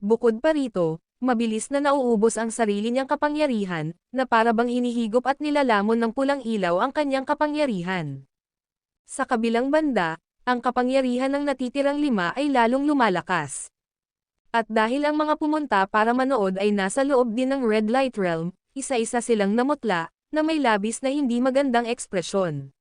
Bukod pa rito, mabilis na nauubos ang sarili niyang kapangyarihan, na para bang hinihigop at nilalamon ng pulang ilaw ang kanyang kapangyarihan. Sa kabilang banda, ang kapangyarihan ng natitirang 5 ay lalong lumalakas. At dahil ang mga pumunta para manood ay nasa loob din ng Red Light Realm, isa-isa silang namutla, na may labis na hindi magandang ekspresyon.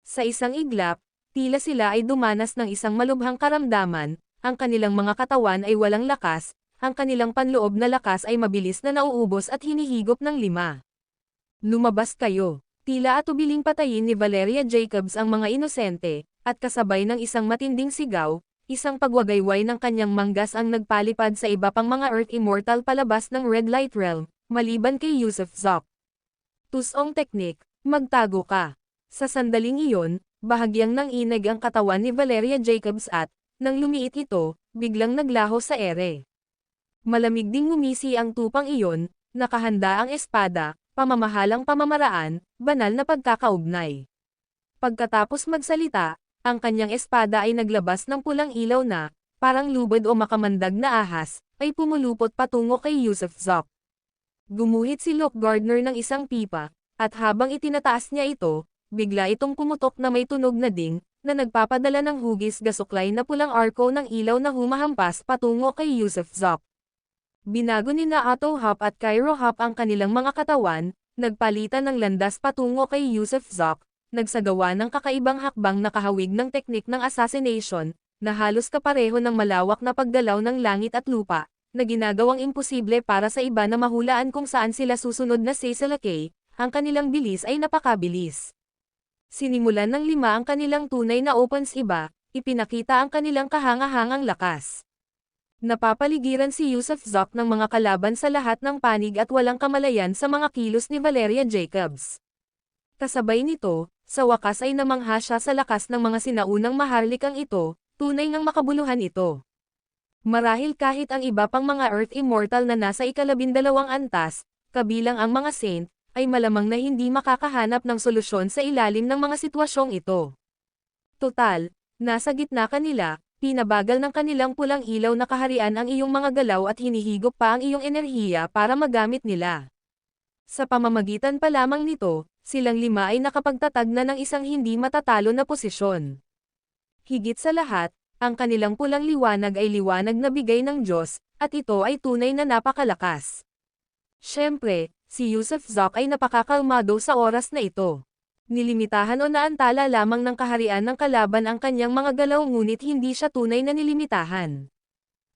Sa isang iglap, tila sila ay dumanas ng isang malubhang karamdaman, ang kanilang mga katawan ay walang lakas, ang kanilang panloob na lakas ay mabilis na nauubos at hinihigop ng 5. Lumabas kayo. Tila atubiling patayin ni Valeria Jacobs ang mga inosente, at kasabay ng isang matinding sigaw, isang pagwagayway ng kanyang manggas ang nagpalipad sa iba pang mga Earth Immortal palabas ng Red Light Realm, maliban kay Yusuf Zok. Tusong teknik, magtago ka. Sa sandaling iyon, bahagyang nanginig ang katawan ni Valeria Jacobs at, nang lumiit ito, biglang naglaho sa ere. Malamig ding ngumisi ang tupang iyon, nakahanda ang espada, pamamahalang pamamaraan, banal na pagkakaugnay. Pagkatapos magsalita, ang kanyang espada ay naglabas ng pulang ilaw na, parang lubid o makamandag na ahas, ay pumulupot patungo kay Yusuf Zok. Gumuhit si Luke Gardner ng isang pipa, at habang itinataas niya ito, bigla itong pumutok na may tunog na ding, na nagpapadala ng hugis gasuklay na pulang arko ng ilaw na humahampas patungo kay Yusuf Zok. Binago ni na Otto Hop at Cairo Hop ang kanilang mga katawan, nagpalitan ng landas patungo kay Yusuf Zok, nagsagawa ng kakaibang hakbang na kahawig ng teknik ng assassination, na halos kapareho ng malawak na paggalaw ng langit at lupa, na ginagawang imposible para sa iba na mahulaan kung saan sila susunod na sasalakay, ang kanilang bilis ay napakabilis. Sinimulan ng 5 ang kanilang tunay na opens iba, ipinakita ang kanilang kahangahangang lakas. Napapaligiran si Yusuf Zok ng mga kalaban sa lahat ng panig at walang kamalayan sa mga kilos ni Valeria Jacobs. Kasabay nito, sa wakas ay namangha siya sa lakas ng mga sinaunang maharlikang ito, tunay ngang makabuluhan ito. Marahil kahit ang iba pang mga Earth Immortal na nasa ika-12 antas, kabilang ang mga Saint, ay malamang na hindi makakahanap ng solusyon sa ilalim ng mga sitwasyong ito. Total, nasa gitna kanila, pinabagal ng kanilang pulang ilaw na kaharian ang iyong mga galaw at hinihigop pa ang iyong enerhiya para magamit nila. Sa pamamagitan pa lamang nito, silang 5 ay nakapagtatag na ng isang hindi matatalo na posisyon. Higit sa lahat, ang kanilang pulang liwanag ay liwanag na bigay ng Diyos, at ito ay tunay na napakalakas. Siyempre, si Yusuf Zok ay napakakalmado sa oras na ito. Nilimitahan o naantala lamang ng kaharian ng kalaban ang kanyang mga galaw ngunit hindi siya tunay na nilimitahan.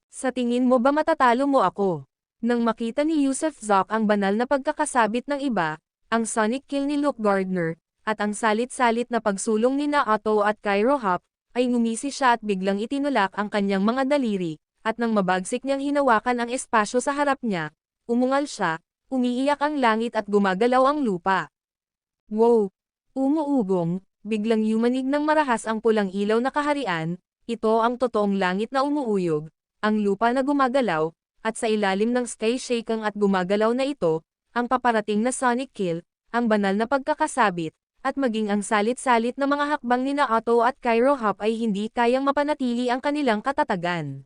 Sa tingin mo ba matatalo mo ako? Nang makita ni Yusuf Zok ang banal na pagkakasabit ng iba, ang sonic kill ni Luke Gardner, at ang salit-salit na pagsulong ni na Otto at Cairo Hop, ay ngumisi siya at biglang itinulak ang kanyang mga daliri, at nang mabagsik niyang hinawakan ang espasyo sa harap niya, umungal siya, umiiyak ang langit at gumagalaw ang lupa. Wow! Umuugong, biglang yumanig ng marahas ang pulang ilaw na kaharian, ito ang totoong langit na umuuyog, ang lupa na gumagalaw, at sa ilalim ng sky shaking at gumagalaw na ito, ang paparating na sonic kill, ang banal na pagkakasabit, at maging ang salit-salit na mga hakbang ni na Otto at Cairo Hop ay hindi kayang mapanatili ang kanilang katatagan.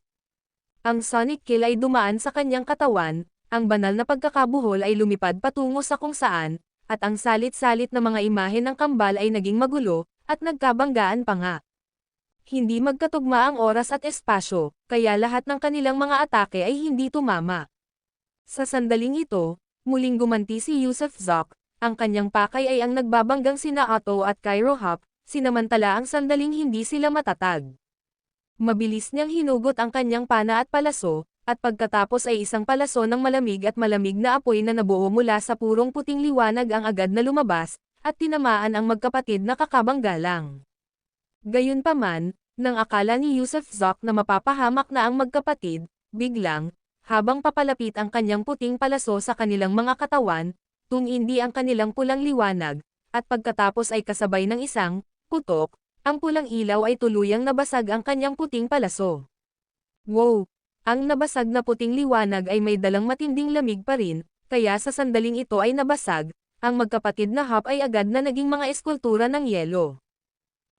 Ang sonic kill ay dumaan sa kanyang katawan, ang banal na pagkakabuhol ay lumipad patungo sa kung saan, at ang salit-salit na mga imahe ng kambal ay naging magulo, at nagkabanggaan pa nga. Hindi magkatugma ang oras at espasyo, kaya lahat ng kanilang mga atake ay hindi tumama. Sa sandaling ito, muling gumanti si Yusuf Zok, ang kanyang pakay ay ang nagbabanggang sina Otto at Cairo Hop, sinamantala ang sandaling hindi sila matatag. Mabilis niyang hinugot ang kanyang pana at palaso, at pagkatapos ay isang palaso ng malamig at malamig na apoy na nabuo mula sa purong puting liwanag ang agad na lumabas, at tinamaan ang magkapatid na kakabanggalang. Gayunpaman, nang akala ni Yusuf Zok na mapapahamak na ang magkapatid, biglang, habang papalapit ang kanyang puting palaso sa kanilang mga katawan, tumindi ang kanilang pulang liwanag, at pagkatapos ay kasabay ng isang putok, ang pulang ilaw ay tuluyang nabasag ang kanyang puting palaso. Wow! Ang nabasag na puting liwanag ay may dalang matinding lamig pa rin, kaya sa sandaling ito ay nabasag, ang magkapatid na Hop ay agad na naging mga eskultura ng yelo.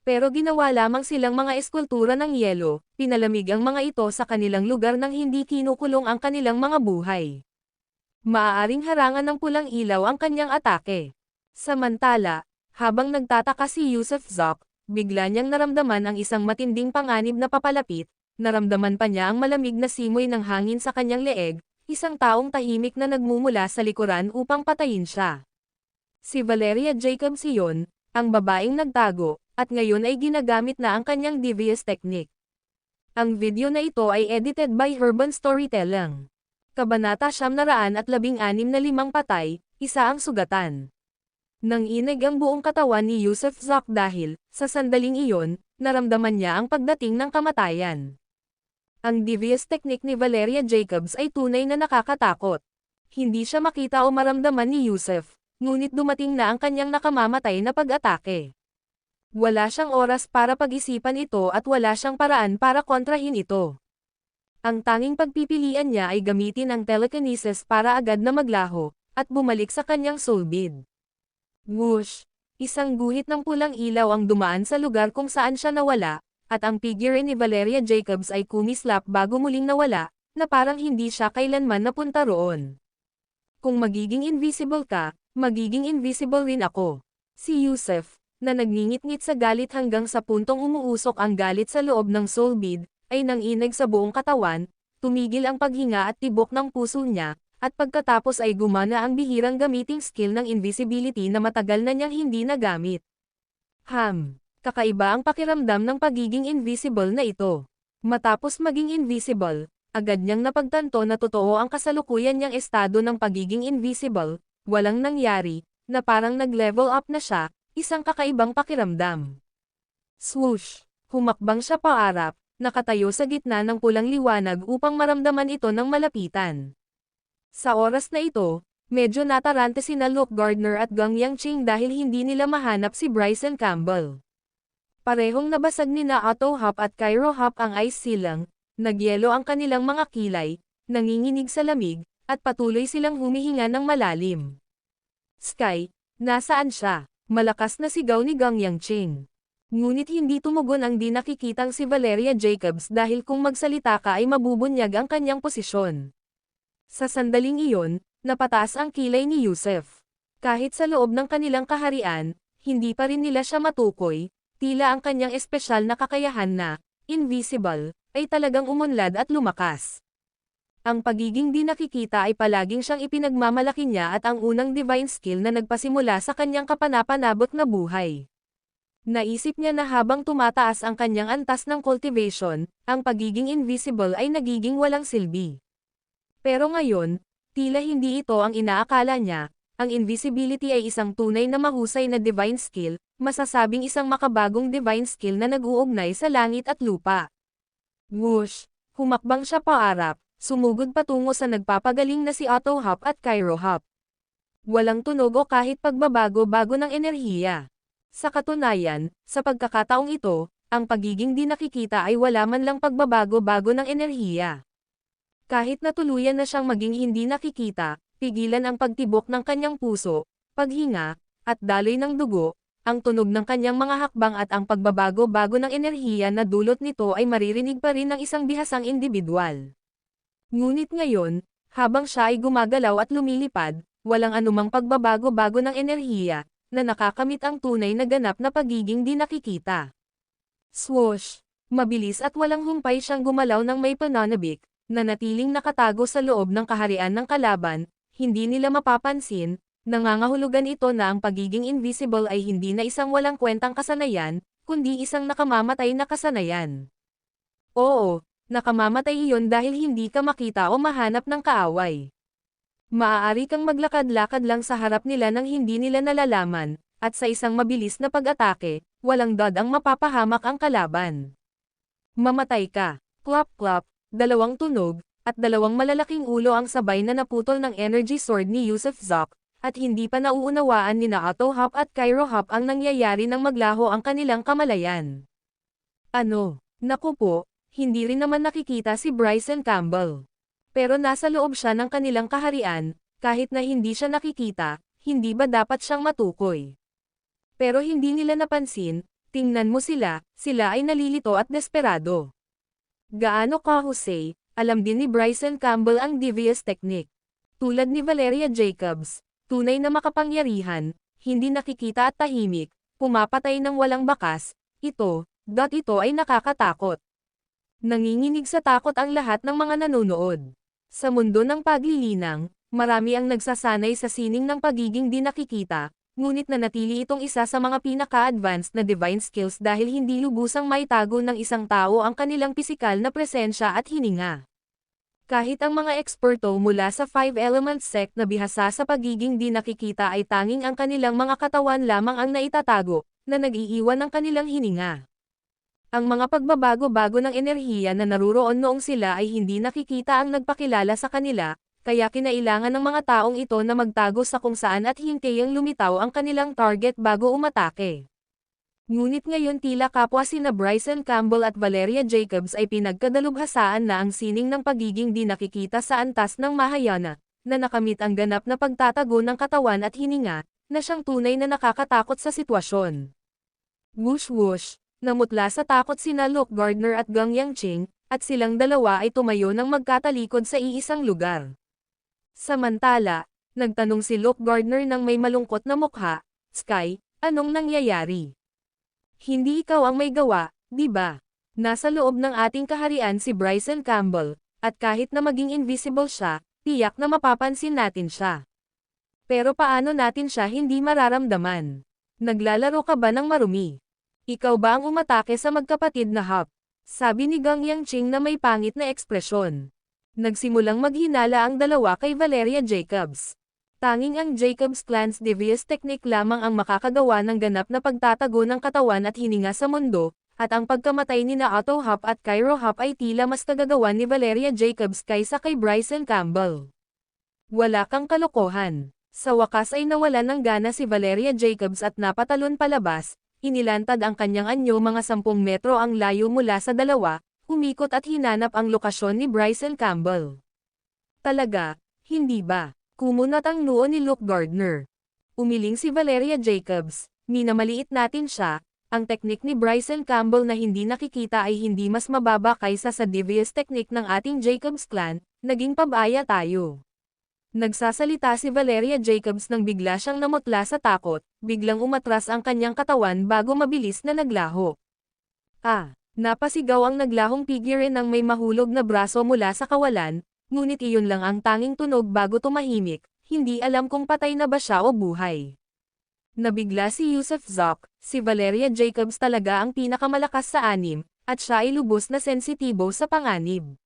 Pero ginawa lamang silang mga eskultura ng yelo, pinalamig ang mga ito sa kanilang lugar nang hindi kinukulong ang kanilang mga buhay. Maaaring harangan ng pulang ilaw ang kanyang atake. Samantala, habang nagtataka si Yusuf Zok, Bigla niyang naramdaman ang isang matinding panganib na papalapit, naramdaman pa niya ang malamig na simoy ng hangin sa kanyang leeg, isang taong tahimik na nagmumula sa likuran upang patayin siya. Si Valeria Jacobs iyon, ang babaeng nagtago, at ngayon ay ginagamit na ang kanyang devious technique. Ang video na ito ay edited by Urban Storytelling. Kabanata 916 na 5 patay, isa ang sugatan. Nanginig ang buong katawan ni Yusuf Zak dahil, sa sandaling iyon, naramdaman niya ang pagdating ng kamatayan. Ang devious technique ni Valeria Jacobs ay tunay na nakakatakot. Hindi siya makita o maramdaman ni Yusuf, ngunit dumating na ang kanyang nakamamatay na pag-atake. Wala siyang oras para pag-isipan ito at wala siyang paraan para kontrahin ito. Ang tanging pagpipilian niya ay gamitin ang telekinesis para agad na maglaho, at bumalik sa kanyang soul bead. Whoosh! Isang guhit ng pulang ilaw ang dumaan sa lugar kung saan siya nawala, at ang figure ni Valeria Jacobs ay kumislap bago muling nawala, na parang hindi siya kailanman napunta roon. Kung magiging invisible ka, magiging invisible rin ako. Si Yusuf, na nagngingit-ngit sa galit hanggang sa puntong umuusok ang galit sa loob ng soul bead, ay nanginig sa buong katawan, tumigil ang paghinga at tibok ng puso niya, at pagkatapos ay gumana ang bihirang gamiting skill ng invisibility na matagal na niyang hindi nagamit. Kakaiba ang pakiramdam ng pagiging invisible na ito. Matapos maging invisible, agad niyang napagtanto na totoo ang kasalukuyan niyang estado ng pagiging invisible, walang nangyari, na parang nag-level up na siya, isang kakaibang pakiramdam. Swoosh! Humakbang siya paarap, nakatayo sa gitna ng pulang liwanag upang maramdaman ito ng malapitan. Sa oras na ito, medyo natarante sina Luke Gardner at Gang Yangching dahil hindi nila mahanap si Bryson Campbell. Parehong nabasag nina Otto Hop at Cairo Hop ang ice silang, nagyelo ang kanilang mga kilay, nanginginig sa lamig, at patuloy silang humihinga ng malalim. Sky, nasaan siya? Malakas na sigaw ni Gang Yangching. Ngunit hindi tumugon ang di nakikitang si Valeria Jacobs dahil kung magsalita ka ay mabubunyag ang kanyang posisyon. Sa sandaling iyon, napataas ang kilay ni Yusuf. Kahit sa loob ng kanilang kaharian, hindi pa rin nila siya matukoy, tila ang kanyang espesyal na kakayahan na, invisible, ay talagang umunlad at lumakas. Ang pagiging di nakikita ay palaging siyang ipinagmamalaki niya at ang unang divine skill na nagpasimula sa kanyang kapanapanabot na buhay. Naisip niya na habang tumataas ang kanyang antas ng cultivation, ang pagiging invisible ay nagiging walang silbi. Pero ngayon, tila hindi ito ang inaakala niya, ang invisibility ay isang tunay na mahusay na divine skill, masasabing isang makabagong divine skill na nag-uugnay sa langit at lupa. Whoosh! Humakbang siya paarap, sumugod patungo sa nagpapagaling na si Otto Hop at Cairo Hop. Walang tunog o kahit pagbabago-bago ng enerhiya. Sa katunayan, sa pagkakataong ito, ang pagiging di nakikita ay wala man lang pagbabago-bago ng enerhiya. Kahit na tuluyan na siyang maging hindi nakikita, pigilan ang pagtibok ng kanyang puso, paghinga, at daloy ng dugo, ang tunog ng kanyang mga hakbang at ang pagbabago-bago ng enerhiya na dulot nito ay maririnig pa rin ng isang bihasang individual. Ngunit ngayon, habang siya ay gumagalaw at lumilipad, walang anumang pagbabago-bago ng enerhiya, na nakakamit ang tunay na ganap na pagiging di nakikita. Swoosh! Mabilis at walang humpay siyang gumalaw ng may pananabik, na natiling nakatago sa loob ng kaharian ng kalaban, hindi nila mapapansin, nangangahulugan ito na ang pagiging invisible ay hindi na isang walang kwentang kasanayan, kundi isang nakamamatay na kasanayan. Oo, nakamamatay iyon dahil hindi ka makita o mahanap ng kaaway. Maaari kang maglakad-lakad lang sa harap nila nang hindi nila nalalaman, at sa isang mabilis na pag-atake, walang dadang mapapahamak ang kalaban. Mamatay ka. Klop-klop. Dalawang tunog, at dalawang malalaking ulo ang sabay na naputol ng energy sword ni Yusuf Zak, at hindi pa nauunawaan ni Otto Hop at Cairo Hop ang nangyayari nang maglaho ang kanilang kamalayan. Ano? Naku po, hindi rin naman nakikita si Bryson Campbell. Pero nasa loob siya ng kanilang kaharian, kahit na hindi siya nakikita, hindi ba dapat siyang matukoy? Pero hindi nila napansin, tingnan mo sila ay nalilito at desperado. Gaano ka Jose, alam din ni Bryson Campbell ang devious technique. Tulad ni Valeria Jacobs, tunay na makapangyarihan, hindi nakikita at tahimik, pumapatay ng walang bakas, ito ay nakakatakot. Nanginginig sa takot ang lahat ng mga nanonood. Sa mundo ng paglilinang, marami ang nagsasanay sa sining ng pagiging di nakikita, ngunit nanatili itong isa sa mga pinaka-advanced na divine skills dahil hindi lubusang maitago ng isang tao ang kanilang pisikal na presensya at hininga. Kahit ang mga eksperto mula sa Five Elements sect na bihasa sa pagiging di nakikita ay tanging ang kanilang mga katawan lamang ang naitatago, na nag-iiwan ng kanilang hininga. Ang mga pagbabago-bago ng enerhiya na naruroon noong sila ay hindi nakikita ang nagpakilala sa kanila, kaya kinailangan ng mga taong ito na magtago sa kung saan at hintayang lumitaw ang kanilang target bago umatake. Ngunit ngayon tila kapwa sina Bryson Campbell at Valeria Jacobs ay pinagkadalubhasaan na ang sining ng pagiging di nakikita sa antas ng Mahayana, na nakamit ang ganap na pagtatago ng katawan at hininga, na siyang tunay na nakakatakot sa sitwasyon. Whoosh whoosh! Namutla sa takot sina Luke Gardner at Gang Yangching, at silang dalawa ay tumayo ng magkatalikod sa iisang lugar. Samantala, nagtanong si Luke Gardner ng may malungkot na mukha, "Sky, anong nangyayari? Hindi ikaw ang may gawa, di ba? Nasa loob ng ating kaharian si Bryson Campbell, at kahit na maging invisible siya, tiyak na mapapansin natin siya. Pero paano natin siya hindi mararamdaman? Naglalaro ka ba ng marumi? Ikaw ba ang umatake sa magkapatid na Hap?" Sabi ni Gang Yangching na may pangit na ekspresyon. Nagsimulang maghinala ang dalawa kay Valeria Jacobs. Tanging ang Jacobs clan's devious technique lamang ang makakagawa ng ganap na pagtatago ng katawan at hininga sa mundo, at ang pagkamatay ni na Otto Hap at Cairo Hap ay tila mas kagagawan ni Valeria Jacobs kaysa kay Bryson Campbell. Wala kang kalokohan. Sa wakas ay nawalan ng gana si Valeria Jacobs at napatalon palabas. Inilantad ang kanyang anyo mga 10 metro ang layo mula sa dalawa, umikot at hinanap ang lokasyon ni Bryson Campbell. Talaga, hindi ba? Kumunat ang noo ni Luke Gardner. Umiling si Valeria Jacobs, minamaliit natin siya, ang teknik ni Bryson Campbell na hindi nakikita ay hindi mas mababa kaysa sa devious technique ng ating Jacobs clan, naging pabaya tayo. Nagsasalita si Valeria Jacobs nang bigla siyang namutla sa takot, biglang umatras ang kanyang katawan bago mabilis na naglaho. Napasigaw ang naglahong figure ng may mahulog na braso mula sa kawalan, ngunit iyon lang ang tanging tunog bago tumahimik, hindi alam kung patay na ba siya o buhay. Nabigla si Yusuf Zoc, si Valeria Jacobs talaga ang pinakamalakas sa anim, at siya ay lubos na sensitibo sa panganib.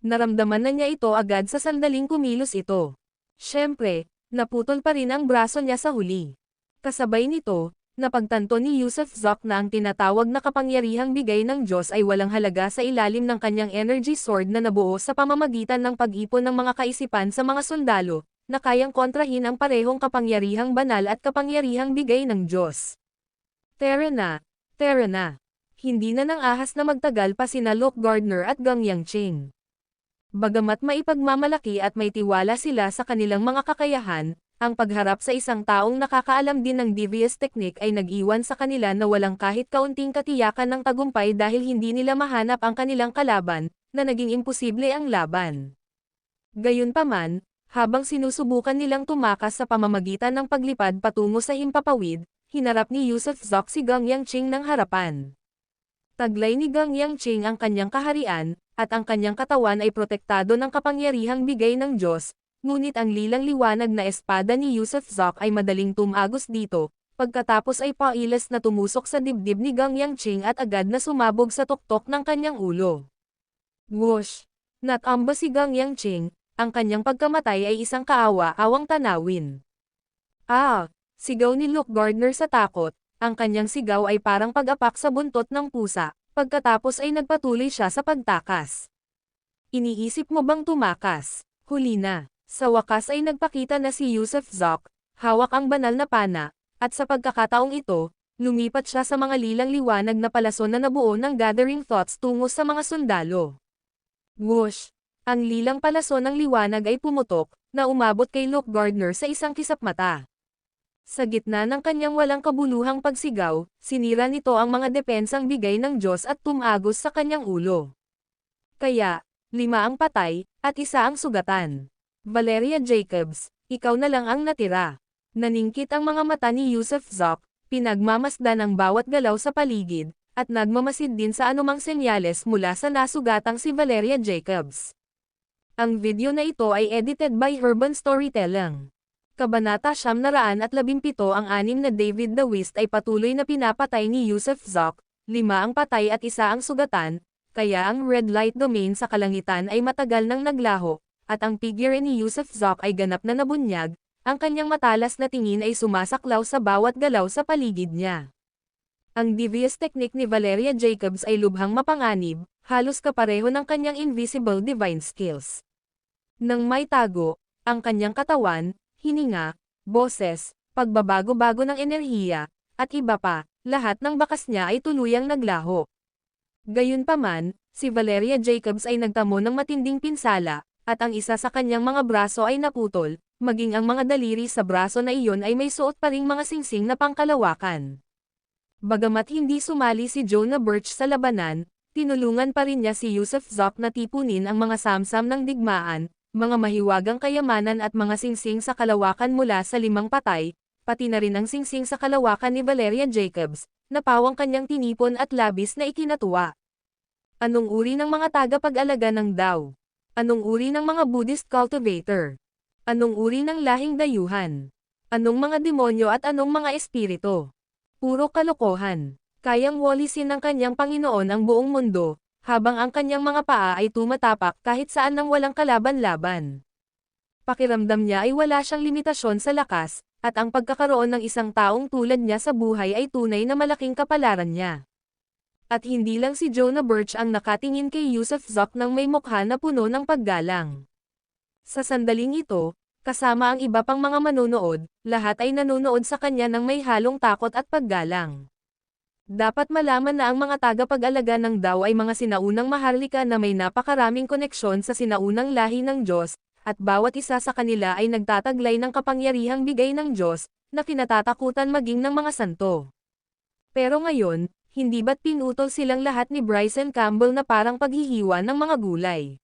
Naramdaman na niya ito agad sa sandaling kumilos ito. Siyempre, naputol pa rin ang braso niya sa huli. Kasabay nito, napagtanto ni Yusuf Zoc na ang tinatawag na kapangyarihang bigay ng Diyos ay walang halaga sa ilalim ng kanyang energy sword na nabuo sa pamamagitan ng pag-ipon ng mga kaisipan sa mga sundalo, na kayang kontrahin ang parehong kapangyarihang banal at kapangyarihang bigay ng Diyos. Tara na. Hindi na nang ahas na magtagal pa sina Luke Gardner at Gang Yangching. Bagamat maipagmamalaki at may tiwala sila sa kanilang mga kakayahan, ang pagharap sa isang taong nakakaalam din ng devious technique ay nag-iwan sa kanila na walang kahit kaunting katiyakan ng tagumpay dahil hindi nila mahanap ang kanilang kalaban, na naging imposible ang laban. Gayunpaman, habang sinusubukan nilang tumakas sa pamamagitan ng paglipad patungo sa himpapawid, hinarap ni Yusuf Zoc si Gang Yangching ng harapan. Taglay ni Gang Yangching ang kanyang kaharian, at ang kanyang katawan ay protektado ng kapangyarihang bigay ng Diyos, ngunit ang lilang liwanag na espada ni Yusuf Zoc ay madaling tumagos dito, pagkatapos ay pailas na tumusok sa dibdib ni Gang Yangching at agad na sumabog sa tuktok ng kanyang ulo. Whoosh! Natamba si Gang Yangching, ang kanyang pagkamatay ay isang kaawa-awang tanawin. Sigaw ni Luke Gardner sa takot, ang kanyang sigaw ay parang pag-apak sa buntot ng pusa. Pagkatapos ay nagpatuloy siya sa pagtakas. Iniisip mo bang tumakas? Huli na. Sa wakas ay nagpakita na si Yusuf Zoc, hawak ang banal na pana, at sa pagkakataong ito, lumipat siya sa mga lilang liwanag na palason na nabuo ng gathering thoughts tungo sa mga sundalo. Whoosh! Ang lilang palason ng liwanag ay pumutok, na umabot kay Luke Gardner sa isang kisap mata. Sa gitna ng kanyang walang kabuluhang pagsigaw, sinira nito ang mga depensang bigay ng Diyos at tumagos sa kanyang ulo. Kaya, 5 ang patay, at 1 ang sugatan. Valeria Jacobs, ikaw na lang ang natira. Naningkit ang mga mata ni Yusuf Zoc, pinagmamasdan ang bawat galaw sa paligid, at nagmamasid din sa anumang senyales mula sa nasugatang si Valeria Jacobs. Ang video na ito ay edited by Urban Storytelling. Kabanata 917 ang 6 na David the Wist ay patuloy na pinapatay ni Yusuf Zoc, 5 ang patay at 1 ang sugatan, kaya ang red light domain sa kalangitan ay matagal nang naglaho, at ang figure ni Yusuf Zoc ay ganap na nabunyag, ang kanyang matalas na tingin ay sumasaklaw sa bawat galaw sa paligid niya. Ang devious technique ni Valeria Jacobs ay lubhang mapanganib, halos kapareho ng kanyang invisible divine skills. Nang may tago, ang kanyang katawan, hininga, boses, pagbabago-bago ng enerhiya, at iba pa, lahat ng bakas niya ay tuluyang naglaho. Gayunpaman, si Valeria Jacobs ay nagtamo ng matinding pinsala, at ang isa sa kanyang mga braso ay naputol, maging ang mga daliri sa braso na iyon ay may suot pa ring mga singsing na pangkalawakan. Bagamat hindi sumali si Jonah Birch sa labanan, tinulungan pa rin niya si Yusuf Zoc na tipunin ang mga samsam ng digmaan, mga mahiwagang kayamanan at mga singsing sa kalawakan mula sa 5 patay, pati na rin ang singsing sa kalawakan ni Valeria Jacobs, na pawang kanyang tinipon at labis na ikinatuwa. Anong uri ng mga tagapag-alaga ng Dao? Anong uri ng mga Buddhist cultivator? Anong uri ng lahing dayuhan? Anong mga demonyo at anong mga espiritu? Puro kalokohan. Kayang walisin ng kanyang Panginoon ang buong mundo, habang ang kanyang mga paa ay tumatapak kahit saan nang walang kalaban-laban. Pakiramdam niya ay wala siyang limitasyon sa lakas, at ang pagkakaroon ng isang taong tulad niya sa buhay ay tunay na malaking kapalaran niya. At hindi lang si Jonah Birch ang nakatingin kay Yusuf Zoc nang may mukha na puno ng paggalang. Sa sandaling ito, kasama ang iba pang mga manonood, lahat ay nanonood sa kanya ng may halong takot at paggalang. Dapat malaman na ang mga tagapag-alaga ng Dao ay mga sinaunang maharlika na may napakaraming koneksyon sa sinaunang lahi ng Diyos, at bawat isa sa kanila ay nagtataglay ng kapangyarihang bigay ng Diyos, na kinatatakutan maging ng mga santo. Pero ngayon, hindi ba't pinutol silang lahat ni Bryson Campbell na parang paghihiwa ng mga gulay?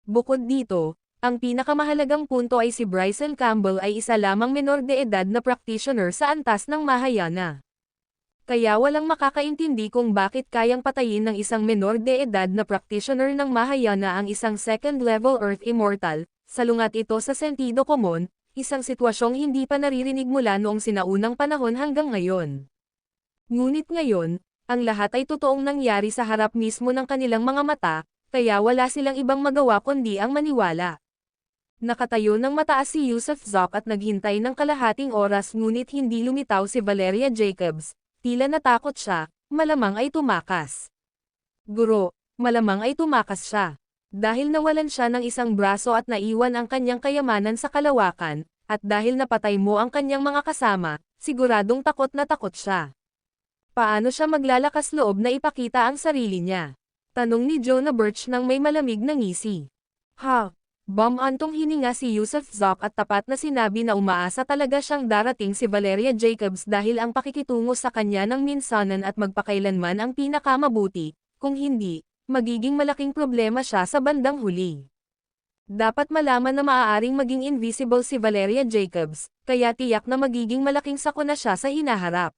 Bukod dito, ang pinakamahalagang punto ay si Bryson Campbell ay isa lamang menor de edad na practitioner sa antas ng Mahayana. Kaya walang makakaintindi kung bakit kayang patayin ng isang menor de edad na practitioner ng Mahayana ang isang second-level Earth Immortal, salungat ito sa sentido komon, isang sitwasyong hindi pa naririnig mula noong sinaunang panahon hanggang ngayon. Ngunit ngayon, ang lahat ay totoong nangyari sa harap mismo ng kanilang mga mata, kaya wala silang ibang magawa kundi ang maniwala. Nakatayo ng mataas si Yusuf Zoc at naghintay ng kalahating oras ngunit hindi lumitaw si Valeria Jacobs, tila natakot siya, malamang ay tumakas. Guro, malamang ay tumakas siya. Dahil nawalan siya ng isang braso at naiwan ang kanyang kayamanan sa kalawakan, at dahil napatay mo ang kanyang mga kasama, siguradong takot na takot siya. Paano siya maglalakas loob na ipakita ang sarili niya? Tanong ni Jonah Birch nang may malamig na ngisi. Ha? Antong hininga si Yusuf Zoc at tapat na sinabi na umaasa talaga siyang darating si Valeria Jacobs dahil ang pakikitungo sa kanya ng minsanan at magpakailanman ang pinakamabuti, kung hindi, magiging malaking problema siya sa bandang huli. Dapat malaman na maaaring maging invisible si Valeria Jacobs, kaya tiyak na magiging malaking sakuna siya sa hinaharap.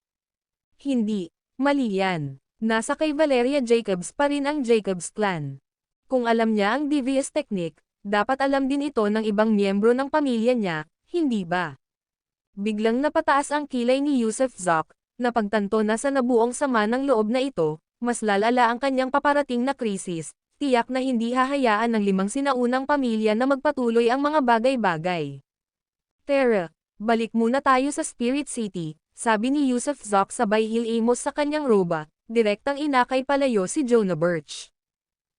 Hindi, mali yan. Nasa kay Valeria Jacobs pa rin ang Jacobs clan. Kung alam niya ang devious technique, dapat alam din ito ng ibang miyembro ng pamilya niya, hindi ba? Biglang napataas ang kilay ni Yusuf Zoc, na pagtanto na sa nabuong sama ng loob na ito, mas lalala ang kanyang paparating na krisis, tiyak na hindi hahayaan ng 5 sinaunang pamilya na magpatuloy ang mga bagay-bagay. Tara, balik muna tayo sa Spirit City, sabi ni Yusuf Zoc sabay hilamos sa kanyang roba, direktang inakay palayo si Jonah Birch.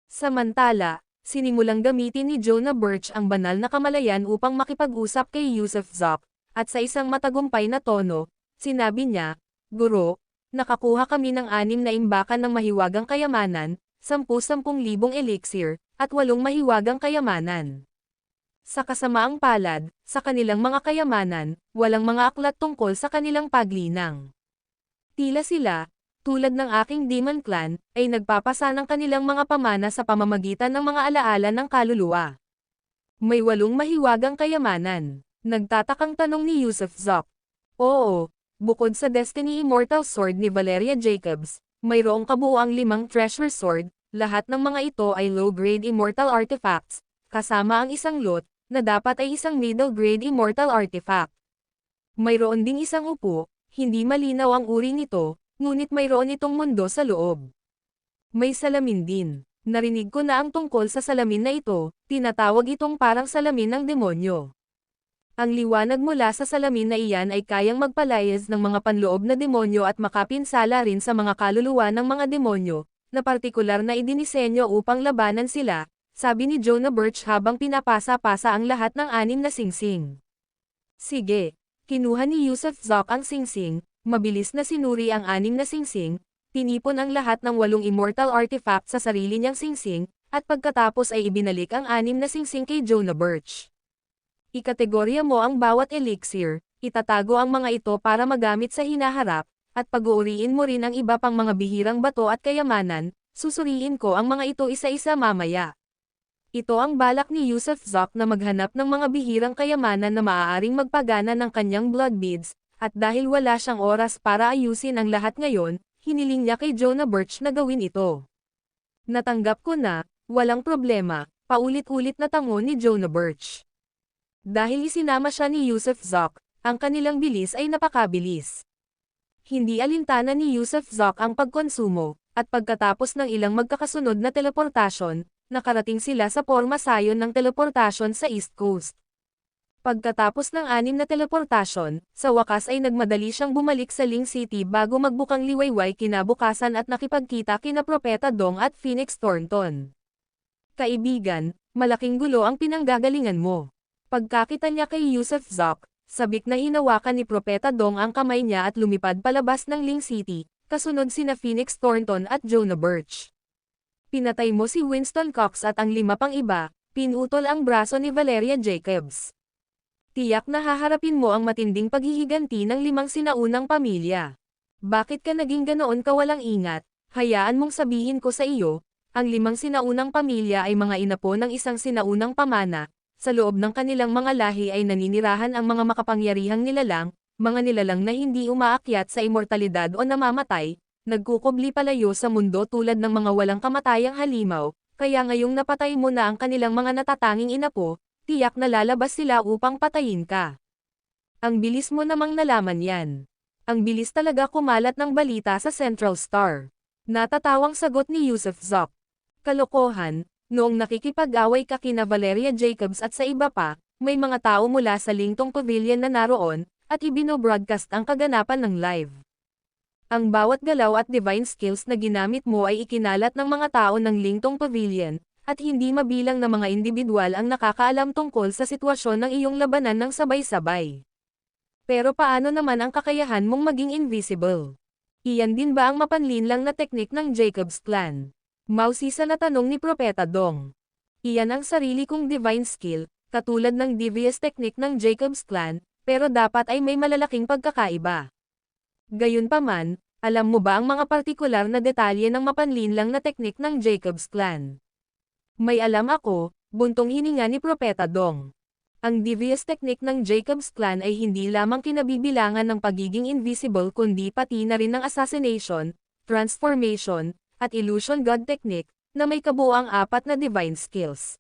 Samantala, sinimulang gamitin ni Jonah Birch ang banal na kamalayan upang makipag-usap kay Yusuf Zoc, at sa isang matagumpay na tono, sinabi niya, Guro, nakakuha kami ng 6 na imbakan ng mahiwagang kayamanan, 10,000 elixir, at 8 mahiwagang kayamanan. Sa kasamaang palad, sa kanilang mga kayamanan, walang mga aklat tungkol sa kanilang paglinang. Tila sila, tulad ng aking Demon Clan, ay nagpapasa ng kanilang mga pamana sa pamamagitan ng mga alaala ng kaluluwa. May 8 mahiwagang kayamanan. Nagtatakang tanong ni Yusuf Zoc. Oo, Bukod sa Destiny Immortal Sword ni Valeria Jacobs, mayroong kabuuang 5 Treasure Sword, lahat ng mga ito ay low-grade Immortal Artifacts, kasama ang isang lot, na dapat ay isang middle-grade Immortal Artifact. Mayroon ding isang upo, hindi malinaw ang uri nito, ngunit mayroon itong mundo sa loob. May salamin din. Narinig ko na ang tungkol sa salamin na ito, tinatawag itong parang salamin ng demonyo. Ang liwanag mula sa salamin na iyan ay kayang magpalayas ng mga panloob na demonyo at makapinsala rin sa mga kaluluwa ng mga demonyo, na partikular na idinisenyo upang labanan sila, sabi ni Jonah Birch habang pinapasa-pasa ang lahat ng 6 na singsing. Sige, kinuha ni Yusuf Zok ang singsing, mabilis na sinuri ang 6 na singsing, tinipon ang lahat ng 8 immortal artifact sa sarili niyang singsing, at pagkatapos ay ibinalik ang 6 na singsing kay Jonah Birch. Ikategorya mo ang bawat elixir, itatago ang mga ito para magamit sa hinaharap, at pag-uuriin mo rin ang iba pang mga bihirang bato at kayamanan, susuriin ko ang mga ito isa-isa mamaya. Ito ang balak ni Yusuf Zok na maghanap ng mga bihirang kayamanan na maaaring magpagana ng kanyang blood beads, at dahil wala siyang oras para ayusin ang lahat ngayon, hiniling niya kay Jonah Birch na gawin ito. Natanggap ko na, walang problema, paulit-ulit na tango ni Jonah Birch. Dahil isinama siya ni Yusuf Zok, ang kanilang bilis ay napakabilis. Hindi alintana ni Yusuf Zok ang pagkonsumo, at pagkatapos ng ilang magkakasunod na teleportasyon, nakarating sila sa porma sayon ng teleportasyon sa East Coast. Pagkatapos ng 6 na teleportasyon, sa wakas ay nagmadali siyang bumalik sa Ling City bago magbukang liwayway kinabukasan at nakipagkita kina Propeta Dong at Phoenix Thornton. Kaibigan, malaking gulo ang pinanggagalingan mo. Pagkakita niya kay Yusuf Zok, sabik na hinawakan ni Propeta Dong ang kamay niya at lumipad palabas ng Ling City, kasunod sina Phoenix Thornton at Jonah Birch. Pinatay mo si Winston Cox at ang 5 pang iba, pinutol ang braso ni Valeria Jacobs. Tiyak na haharapin mo ang matinding paghihiganti ng 5 sinaunang pamilya. Bakit ka naging ganoon kawalang ingat? Hayaan mong sabihin ko sa iyo, ang 5 sinaunang pamilya ay mga inapo ng isang sinaunang pamana, sa loob ng kanilang mga lahi ay naninirahan ang mga makapangyarihang nilalang, mga nilalang na hindi umaakyat sa immortalidad o namamatay, nagkukubli palayo sa mundo tulad ng mga walang kamatayang halimaw, kaya ngayong napatay mo na ang kanilang mga natatanging inapo, tiyak na lalabas sila upang patayin ka. Ang bilis mo namang nalaman yan. Ang bilis talaga kumalat ng balita sa Central Star. Natatawang sagot ni Yusuf Zok. Kalokohan, noong nakikipag-away ka kina Valeria Jacobs at sa iba pa, may mga tao mula sa Lingtong Pavilion na naroon, at ibino-broadcast ang kaganapan ng live. Ang bawat galaw at divine skills na ginamit mo ay ikinalat ng mga tao ng Lingtong Pavilion, at hindi mabilang na mga individual ang nakakaalam tungkol sa sitwasyon ng iyong labanan ng sabay-sabay. Pero paano naman ang kakayahan mong maging invisible? Iyan din ba ang mapanlinlang na teknik ng Jacobs Clan? Mausisa na tanong ni Propeta Dong. Iyan ang sarili kong divine skill, katulad ng devious technique ng Jacobs Clan, pero dapat ay may malalaking pagkakaiba. Gayunpaman, alam mo ba ang mga partikular na detalye ng mapanlinlang na teknik ng Jacobs Clan? May alam ako, buntong hininga ni Propeta Dong. Ang devious technique ng Jacobs Clan ay hindi lamang kinabibilangan ng pagiging invisible kundi pati na rin ng assassination, transformation, at illusion god technique, na may kabuuang 4 na divine skills.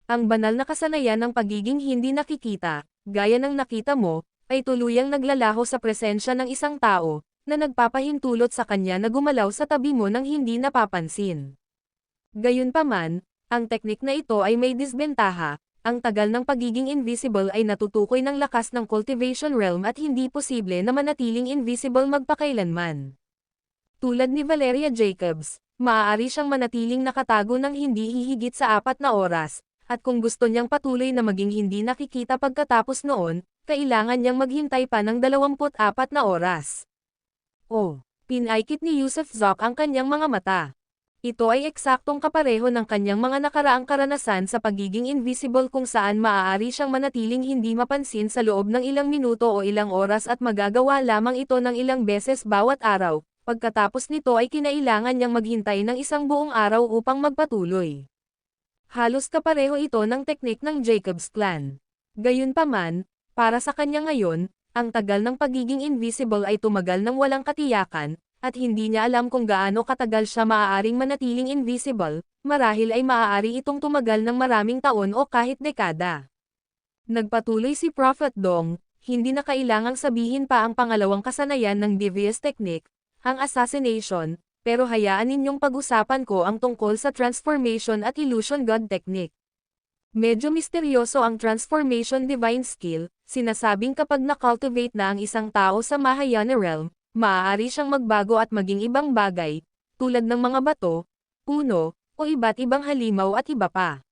Ang banal na kasanayan ng pagiging hindi nakikita, gaya ng nakita mo, ay tuluyang naglalaho sa presensya ng isang tao, na nagpapahintulot sa kanya na gumalaw sa tabi mo nang hindi napapansin. Gayunpaman, ang teknik na ito ay may disbentaha, ang tagal ng pagiging invisible ay natutukoy ng lakas ng cultivation realm at hindi posible na manatiling invisible magpakailanman. Tulad ni Valeria Jacobs, maaari siyang manatiling nakatago ng hindi hihigit sa 4 na oras, at kung gusto niyang patuloy na maging hindi nakikita pagkatapos noon, kailangan niyang maghintay pa ng 24 na oras. Pinaikit ni Yusuf Zok ang kanyang mga mata. Ito ay eksaktong kapareho ng kanyang mga nakaraang karanasan sa pagiging invisible kung saan maaari siyang manatiling hindi mapansin sa loob ng ilang minuto o ilang oras at magagawa lamang ito ng ilang beses bawat araw, pagkatapos nito ay kinailangan niyang maghintay ng isang buong araw upang magpatuloy. Halos kapareho ito ng teknik ng Jacobs Clan. Gayunpaman, para sa kanya ngayon, Ang tagal ng pagiging invisible ay tumagal ng walang katiyakan, at hindi niya alam kung gaano katagal siya maaaring manatiling invisible, marahil ay maaari itong tumagal ng maraming taon o kahit dekada. Nagpatuloy si Prophet Dong, hindi na kailangang sabihin pa ang pangalawang kasanayan ng devious technique, ang assassination, pero hayaan ninyong pag-usapan ko ang tungkol sa transformation at illusion god technique. Medyo misteryoso ang transformation divine skill, sinasabing kapag na-cultivate na ang isang tao sa Mahayana realm, maaari siyang magbago at maging ibang bagay, tulad ng mga bato, puno, o iba't ibang halimaw at iba pa.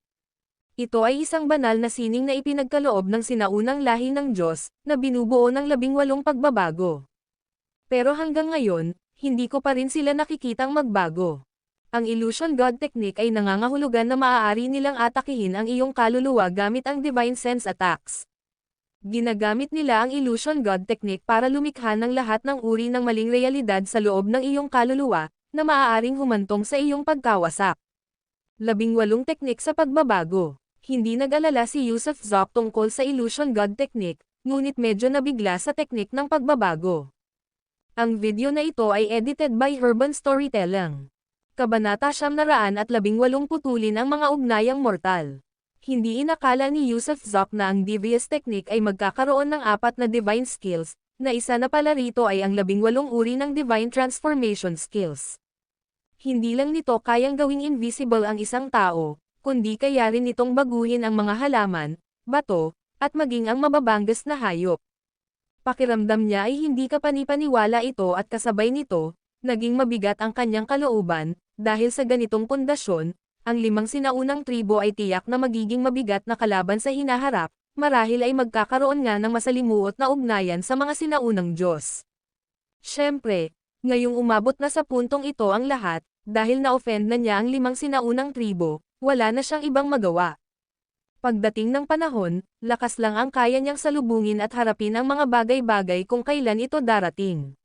Ito ay isang banal na sining na ipinagkaloob ng sinaunang lahi ng Diyos, na binubuo ng 18 pagbabago. Pero hanggang ngayon, hindi ko pa rin sila nakikitang magbago. Ang illusion god technique ay nangangahulugan na maaari nilang atakihin ang iyong kaluluwa gamit ang divine sense attacks. Ginagamit nila ang illusion god technique para lumikha ng lahat ng uri ng maling realidad sa loob ng iyong kaluluwa, na maaaring humantong sa iyong pagkawasak. 18 teknik sa pagbabago. Hindi nag-alala si Yusuf Zok tungkol sa illusion god technique, ngunit medyo nabigla sa teknik ng pagbabago. Ang video na ito ay edited by Urban Storytelling. Kabanata 918 putulin ang mga ugnayang mortal. Hindi inakala ni Yusuf Zok na ang devious technique ay magkakaroon ng 4 na divine skills, na isa na pala rito ay ang 18 uri ng divine transformation skills. Hindi lang nito kayang gawing invisible ang isang tao, kundi kaya rin nitong baguhin ang mga halaman, bato, at maging ang mababanggas na hayop. Pakiramdam niya ay hindi kapanipaniwala ito at kasabay nito, naging mabigat ang kanyang kalooban, dahil sa ganitong pundasyon, ang 5 sinaunang tribo ay tiyak na magiging mabigat na kalaban sa hinaharap, marahil ay magkakaroon nga ng masalimuot na ugnayan sa mga sinaunang Diyos. Siyempre, ngayong umabot na sa puntong ito ang lahat, dahil na-offend na niya ang 5 sinaunang tribo, wala na siyang ibang magawa. Pagdating ng panahon, lakas lang ang kaya niyang salubungin at harapin ang mga bagay-bagay kung kailan ito darating.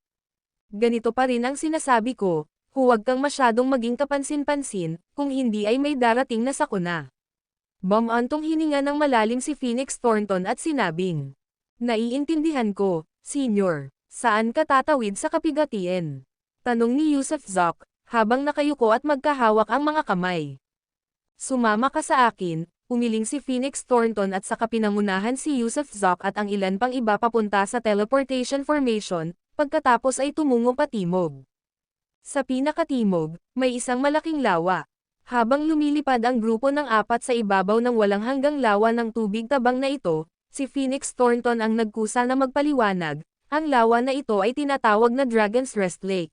Ganito pa rin ang sinasabi ko, huwag kang masyadong maging kapansin-pansin, kung hindi ay may darating na sakuna. Bumantong hininga ng malalim si Phoenix Thornton at sinabing, "Naiintindihan ko, Senior, saan ka tatawid sa kapigatian?" Tanong ni Yusuf Zok, habang nakayuko at magkahawak ang mga kamay. "Sumama ka sa akin," umiling si Phoenix Thornton at saka pinangunahan si Yusuf Zok at ang ilan pang iba papunta sa teleportation formation, pagkatapos ay tumungo patimog. Sa pinakatimog, may isang malaking lawa. Habang lumilipad ang grupo ng 4 sa ibabaw ng walang hanggang lawa ng tubig tabang na ito, si Phoenix Thornton ang nagkusa na magpaliwanag, ang lawa na ito ay tinatawag na Dragon's Rest Lake.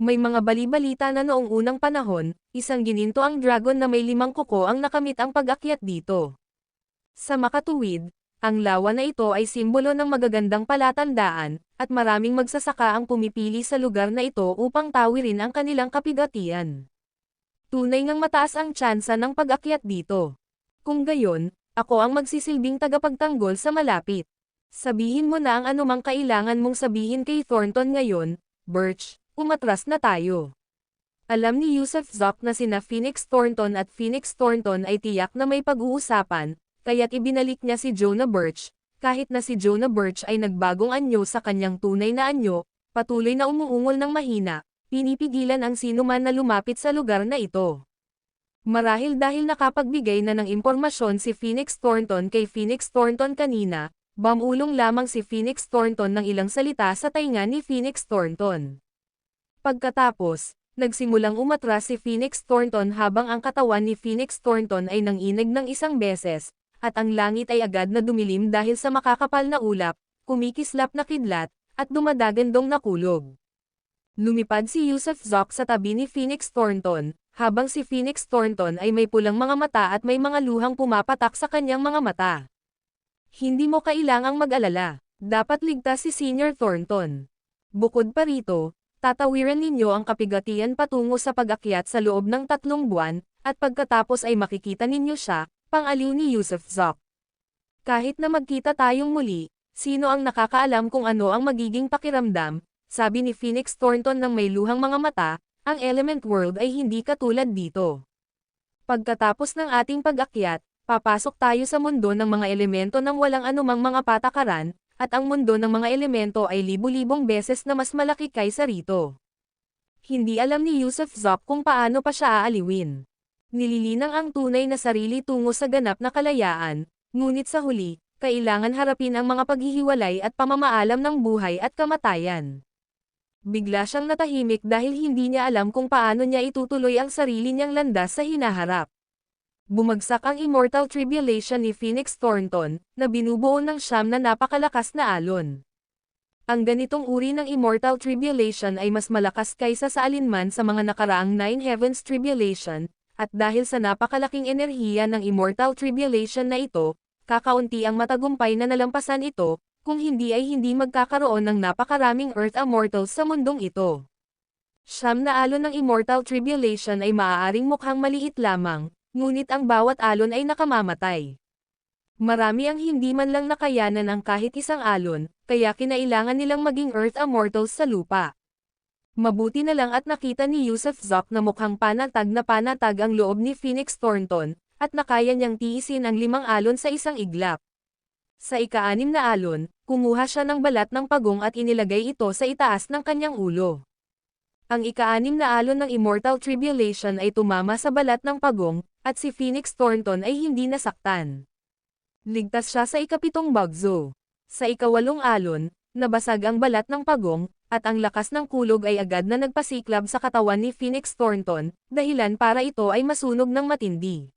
May mga bali-balita na noong unang panahon, isang gininto ang dragon na may 5 kuko ang nakamit ang pag-akyat dito. Sa makatuwid, ang lawa na ito ay simbolo ng magagandang palatandaan, at maraming magsasaka ang pumipili sa lugar na ito upang tawirin ang kanilang kapigatian. Tunay ngang mataas ang tsansa ng pag-akyat dito. Kung gayon, ako ang magsisilbing tagapagtanggol sa malapit. Sabihin mo na ang anumang kailangan mong sabihin kay Thornton ngayon, Birch, umatras na tayo. Alam ni Yusuf Zok na sina Phoenix Thornton at Phoenix Thornton ay tiyak na may pag-uusapan, kaya't ibinalik niya si Jonah Birch, kahit na si Jonah Birch ay nagbagong anyo sa kanyang tunay na anyo, patuloy na umuungol ng mahina, pinipigilan ang sinuman na lumapit sa lugar na ito. Marahil dahil nakapagbigay na ng impormasyon si Phoenix Thornton kay Phoenix Thornton kanina, bumulong lamang si Phoenix Thornton ng ilang salita sa tainga ni Phoenix Thornton. Pagkatapos, nagsimulang umatras si Phoenix Thornton habang ang katawan ni Phoenix Thornton ay nanginig ng isang beses, at ang langit ay agad na dumilim dahil sa makakapal na ulap, kumikislap na kidlat, at dumadagandong na kulog. Lumipad si Yusuf Zok sa tabi ni Phoenix Thornton, habang si Phoenix Thornton ay may pulang mga mata at may mga luhang pumapatak sa kanyang mga mata. Hindi mo kailangang mag-alala, dapat ligtas si Senior Thornton. Bukod pa rito, tatawiran ninyo ang kapigatian patungo sa pag-akyat sa loob ng 3 buwan, at pagkatapos ay makikita ninyo siya, pang-aliw ni Yusuf Zok. Kahit na magkita tayong muli, sino ang nakakaalam kung ano ang magiging pakiramdam, sabi ni Phoenix Thornton ng may luhang mga mata, ang element world ay hindi katulad dito. Pagkatapos ng ating pag-akyat, papasok tayo sa mundo ng mga elemento ng walang anumang mga patakaran, at ang mundo ng mga elemento ay libu-libong beses na mas malaki kaysa rito. Hindi alam ni Yusuf Zop kung paano pa siya aaliwin. Nililinang ang tunay na sarili tungo sa ganap na kalayaan, ngunit sa huli, kailangan harapin ang mga paghihiwalay at pamamaalam ng buhay at kamatayan. Bigla siyang natahimik dahil hindi niya alam kung paano niya itutuloy ang sarili niyang landas sa hinaharap. Bumagsak ang Immortal Tribulation ni Phoenix Thornton, na binubuo ng 9 na napakalakas na alon. Ang ganitong uri ng Immortal Tribulation ay mas malakas kaysa sa alinman sa mga nakaraang 9 Heavens Tribulation, at dahil sa napakalaking enerhiya ng Immortal Tribulation na ito, kakaunti ang matagumpay na nalampasan ito, kung hindi ay hindi magkakaroon ng napakaraming Earth Immortals sa mundong ito. 9 na alon ng Immortal Tribulation ay maaaring mukhang maliit lamang, ngunit ang bawat alon ay nakamamatay. Marami ang hindi man lang nakayanan ang kahit isang alon, kaya kinailangan nilang maging Earth Immortals sa lupa. Mabuti na lang at nakita ni Yusuf Zop na mukhang panatag ang loob ni Phoenix Thornton, at nakaya niyang tiisin ang 5 alon sa isang iglap. Sa ika-6 na alon, kumuha siya ng balat ng pagong at inilagay ito sa itaas ng kanyang ulo. Ang ika-6 na alon ng Immortal Tribulation ay tumama sa balat ng pagong, at si Phoenix Thornton ay hindi nasaktan. Ligtas siya sa ika-7 bagzo. Sa ika-8 alon, nabasag ang balat ng pagong, at ang lakas ng kulog ay agad na nagpasiklab sa katawan ni Phoenix Thornton, dahilan para ito ay masunog ng matindi.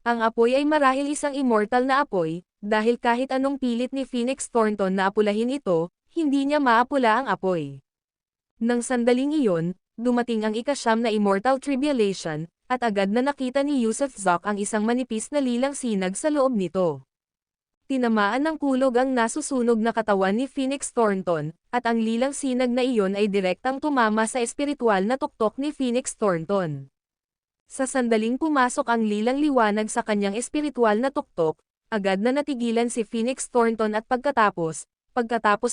Ang apoy ay marahil isang immortal na apoy, dahil kahit anong pilit ni Phoenix Thornton na apulahin ito, hindi niya maapula ang apoy. Nang sandaling iyon, dumating ang ika-9 na Immortal Tribulation, at agad na nakita ni Yusuf Zop ang isang manipis na lilang sinag sa loob nito. Tinamaan ng kulog ang nasusunog na katawan ni Phoenix Thornton, at ang lilang sinag na iyon ay direktang tumama sa espiritual na tuktok ni Phoenix Thornton. Sa sandaling pumasok ang lilang liwanag sa kanyang espiritual na tuktok, agad na natigilan si Phoenix Thornton at pagkatapos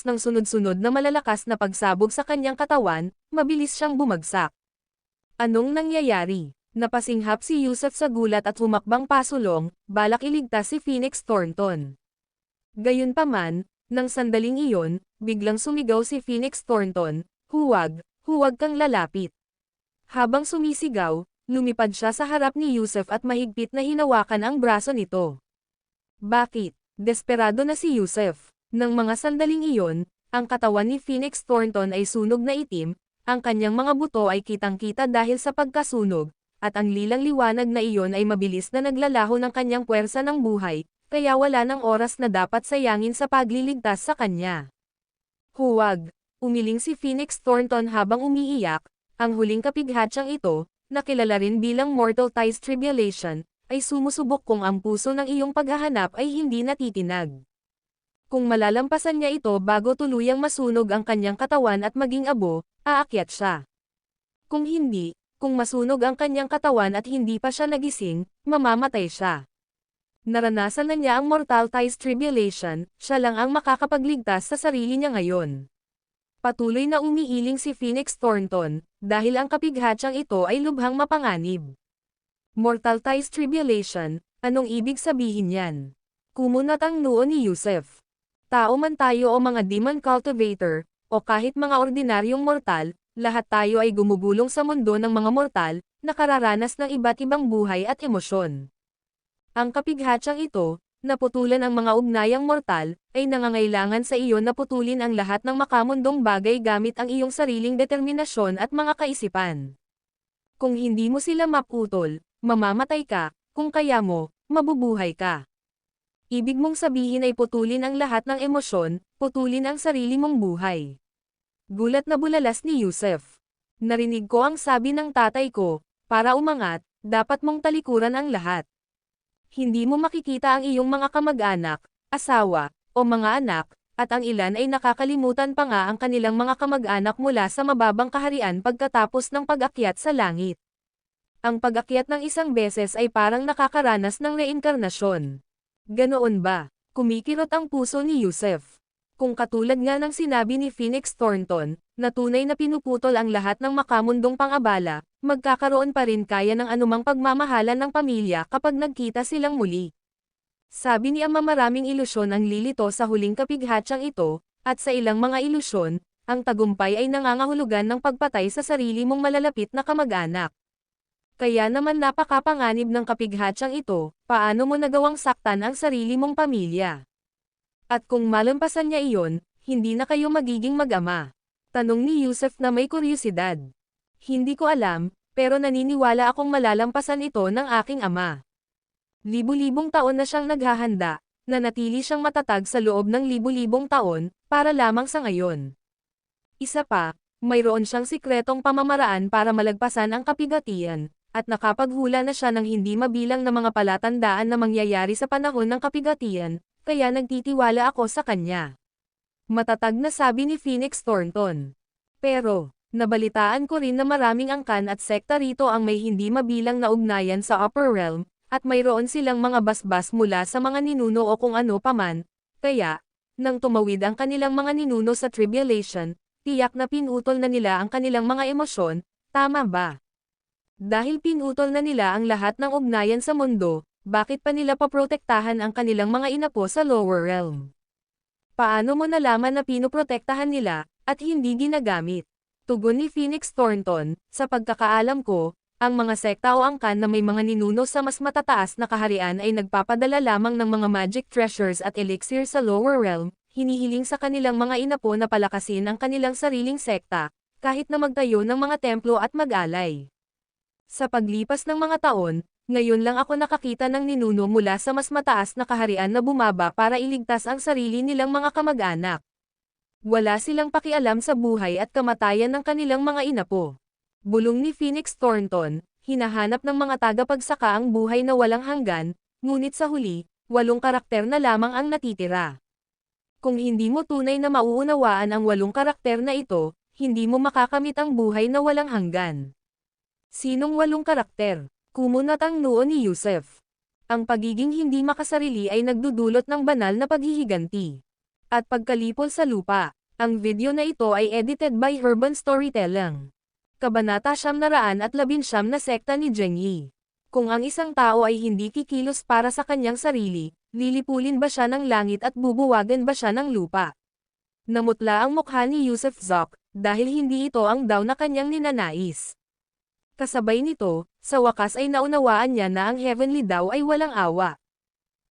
ng sunod-sunod na malalakas na pagsabog sa kanyang katawan, mabilis siyang bumagsak. Anong nangyayari? Napasinghap si Yusuf sa gulat at humakbang pasulong, balak iligtas si Phoenix Thornton. Gayunpaman, nang sandaling iyon, biglang sumigaw si Phoenix Thornton, "Huwag, huwag kang lalapit." Habang sumisigaw, lumipad siya sa harap ni Yusuf at mahigpit na hinawakan ang braso nito. Bakit? Desperado na si Yusuf. Nang mga sandaling iyon, ang katawan ni Phoenix Thornton ay sunog na itim, ang kanyang mga buto ay kitang-kita dahil sa pagkasunog, at ang lilang liwanag na iyon ay mabilis na naglalaho ng kanyang puwersa ng buhay, kaya wala ng oras na dapat sayangin sa pagliligtas sa kanya. Huwag! Umiling si Phoenix Thornton habang umiiyak, ang huling kapighatsang ito, na kilala rin bilang Mortal Ties Tribulation, ay sumusubok kung ang puso ng iyong paghahanap ay hindi natitinag. Kung malalampasan niya ito bago tuluyang masunog ang kanyang katawan at maging abo, aakyat siya. Kung hindi, kung masunog ang kanyang katawan at hindi pa siya nagising, mamamatay siya. Naranasan na niya ang Mortal Ties Tribulation, siya lang ang makakapagligtas sa sarili niya ngayon. Patuloy na umiiling si Phoenix Thornton, dahil ang kapighatsang ito ay lubhang mapanganib. Mortal Ties Tribulation, anong ibig sabihin yan? Kumunat ang noo ni Yusuf. Tao man tayo o mga demon cultivator, o kahit mga ordinaryong mortal, lahat tayo ay gumugulong sa mundo ng mga mortal, nakararanas ng iba't ibang buhay at emosyon. Ang kapighatsang ito, naputulan ang mga ugnayang mortal, ay nangangailangan sa iyo na putulin ang lahat ng makamundong bagay gamit ang iyong sariling determinasyon at mga kaisipan. Kung hindi mo sila maputol, mamamatay ka, kung kaya mo, mabubuhay ka. Ibig mong sabihin ay putulin ang lahat ng emosyon, putulin ang sarili mong buhay. Gulat na bulalas ni Yusuf. Narinig ko ang sabi ng tatay ko, para umangat, dapat mong talikuran ang lahat. Hindi mo makikita ang iyong mga kamag-anak, asawa, o mga anak, at ang ilan ay nakakalimutan pa nga ang kanilang mga kamag-anak mula sa mababang kaharian pagkatapos ng pag-akyat sa langit. Ang pag-akyat ng isang beses ay parang nakakaranas ng reinkarnasyon. Ganoon ba? Kumikirot ang puso ni Yusuf. Kung katulad nga ng sinabi ni Phoenix Thornton, na tunay na pinuputol ang lahat ng makamundong pang-abala, magkakaroon pa rin kaya ng anumang pagmamahalan ng pamilya kapag nagkita silang muli. Sabi ni Ama, maraming ilusyon ang lilito sa huling kapighatyang ito, at sa ilang mga ilusyon, ang tagumpay ay nangangahulugan ng pagpatay sa sarili mong malalapit na kamag-anak. Kaya naman napakapanganib ng kapighatyang ito, paano mo nagawang saktan ang sarili mong pamilya? At kung malampasan niya iyon, hindi na kayo magiging mag-ama. Tanong ni Yusef na may kuryosidad. Hindi ko alam, pero naniniwala akong malalampasan ito ng aking ama. Libu-libong taon na siyang naghahanda, nanatili siyang matatag sa loob ng libu-libong taon, para lamang sa ngayon. Isa pa, mayroon siyang sikretong pamamaraan para malagpasan ang kapigatian, at nakapaghula na siya ng hindi mabilang na mga palatandaan na mangyayari sa panahon ng kapigatian, kaya nagtitiwala ako sa kanya. Matatag na sabi ni Phoenix Thornton. Pero, nabalitaan ko rin na maraming angkan at sekta rito ang may hindi mabilang na ugnayan sa upper realm, at mayroon silang mga basbas mula sa mga ninuno o kung ano paman, kaya, nang tumawid ang kanilang mga ninuno sa tribulation, tiyak na pinutol na nila ang kanilang mga emosyon, tama ba? Dahil pinutol na nila ang lahat ng ugnayan sa mundo, bakit pa nila paprotektahan ang kanilang mga inapo sa lower realm? Paano mo nalaman na pinoprotektahan nila, at hindi ginagamit? Tugon ni Phoenix Thornton, sa pagkakaalam ko, ang mga sekta o angkan na may mga ninuno sa mas matataas na kaharian ay nagpapadala lamang ng mga magic treasures at elixir sa lower realm, hinihiling sa kanilang mga inapo na palakasin ang kanilang sariling sekta, kahit na magtayo ng mga templo at mag-alay. Sa paglipas ng mga taon, ngayon lang ako nakakita ng ninuno mula sa mas mataas na kaharian na bumaba para iligtas ang sarili nilang mga kamag-anak. Wala silang pakialam sa buhay at kamatayan ng kanilang mga inapo. Bulong ni Phoenix Thornton, hinahanap ng mga tagapagsaka ang buhay na walang hanggan, ngunit sa huli, 8 karakter na lamang ang natitira. Kung hindi mo tunay na mauunawaan ang 8 karakter na ito, hindi mo makakamit ang buhay na walang hanggan. Sinong 8 karakter? Kumunat ang noo ni Yusef. Ang pagiging hindi makasarili ay nagdudulot ng banal na paghihiganti. At pagkalipol sa lupa, ang video na ito ay edited by Urban Storytelling. Kabanata 919 na sekta ni Zheng Yi. Kung ang isang tao ay hindi kikilos para sa kanyang sarili, lilipulin ba siya ng langit at bubuwagan ba siya ng lupa? Namutla ang mukha ni Yusef Zok, dahil hindi ito ang daw na kanyang ninanais. Kasabay nito, sa wakas ay naunawaan niya na ang heavenly daw ay walang awa.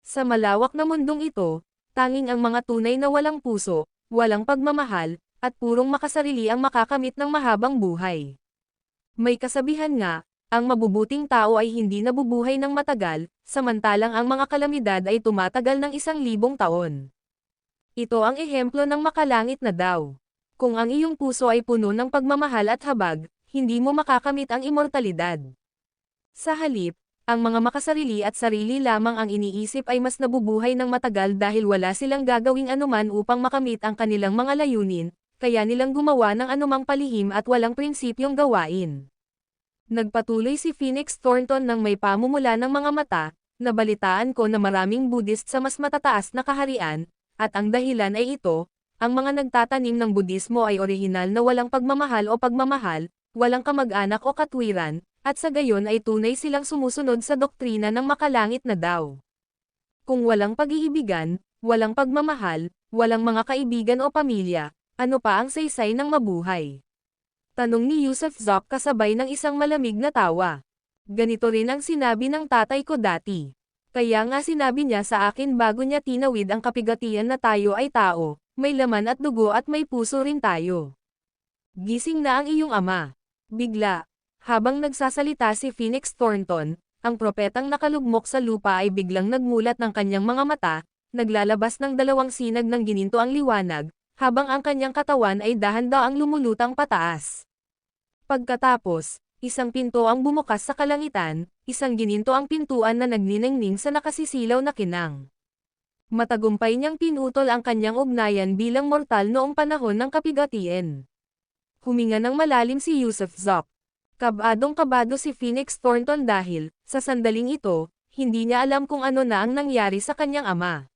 Sa malawak na mundong ito, tanging ang mga tunay na walang puso, walang pagmamahal, at purong makasarili ang makakamit ng mahabang buhay. May kasabihan nga, ang mabubuting tao ay hindi nabubuhay ng matagal, samantalang ang mga kalamidad ay tumatagal ng 1,000 taon. Ito ang ehemplo ng makalangit na daw. Kung ang iyong puso ay puno ng pagmamahal at habag, hindi mo makakamit ang immortalidad. Sa halip, ang mga makasarili at sarili lamang ang iniisip ay mas nabubuhay ng matagal dahil wala silang gagawing anuman upang makamit ang kanilang mga layunin, kaya nilang gumawa ng anumang palihim at walang prinsipyong gawain. Nagpatuloy si Phoenix Thornton nang may pamumula ng mga mata, nabalitaan ko na maraming Buddhist sa mas matataas na kaharian, at ang dahilan ay ito, ang mga nagtatanim ng Budismo ay orihinal na walang pagmamahal o pagmamahal, walang kamag-anak o katwiran, at sa gayon ay tunay silang sumusunod sa doktrina ng makalangit na daw. Kung walang pag-iibigan, walang pagmamahal, walang mga kaibigan o pamilya, ano pa ang saysay ng mabuhay? Tanong ni Yusef Zok kasabay ng isang malamig na tawa. Ganito rin ang sinabi ng tatay ko dati. Kaya nga sinabi niya sa akin bago niya tinawid ang kapigatian na tayo ay tao, may laman at dugo at may puso rin tayo. Gising na ang iyong ama. Bigla, habang nagsasalita si Phoenix Thornton, ang propetang nakalugmok sa lupa ay biglang nagmulat ng kanyang mga mata, naglalabas ng 2 sinag ng gininto ang liwanag, habang ang kanyang katawan ay dahan-daang lumulutang pataas. Pagkatapos, isang pinto ang bumukas sa kalangitan, isang gininto ang pintuan na nagniningning sa nakasisilaw na kinang. Matagumpay niyang pinutol ang kanyang ugnayan bilang mortal noong panahon ng kapigatian. Huminga ng malalim si Yusef Zok. Kabadong-kabado si Phoenix Thornton dahil, sa sandaling ito, hindi niya alam kung ano na ang nangyari sa kanyang ama.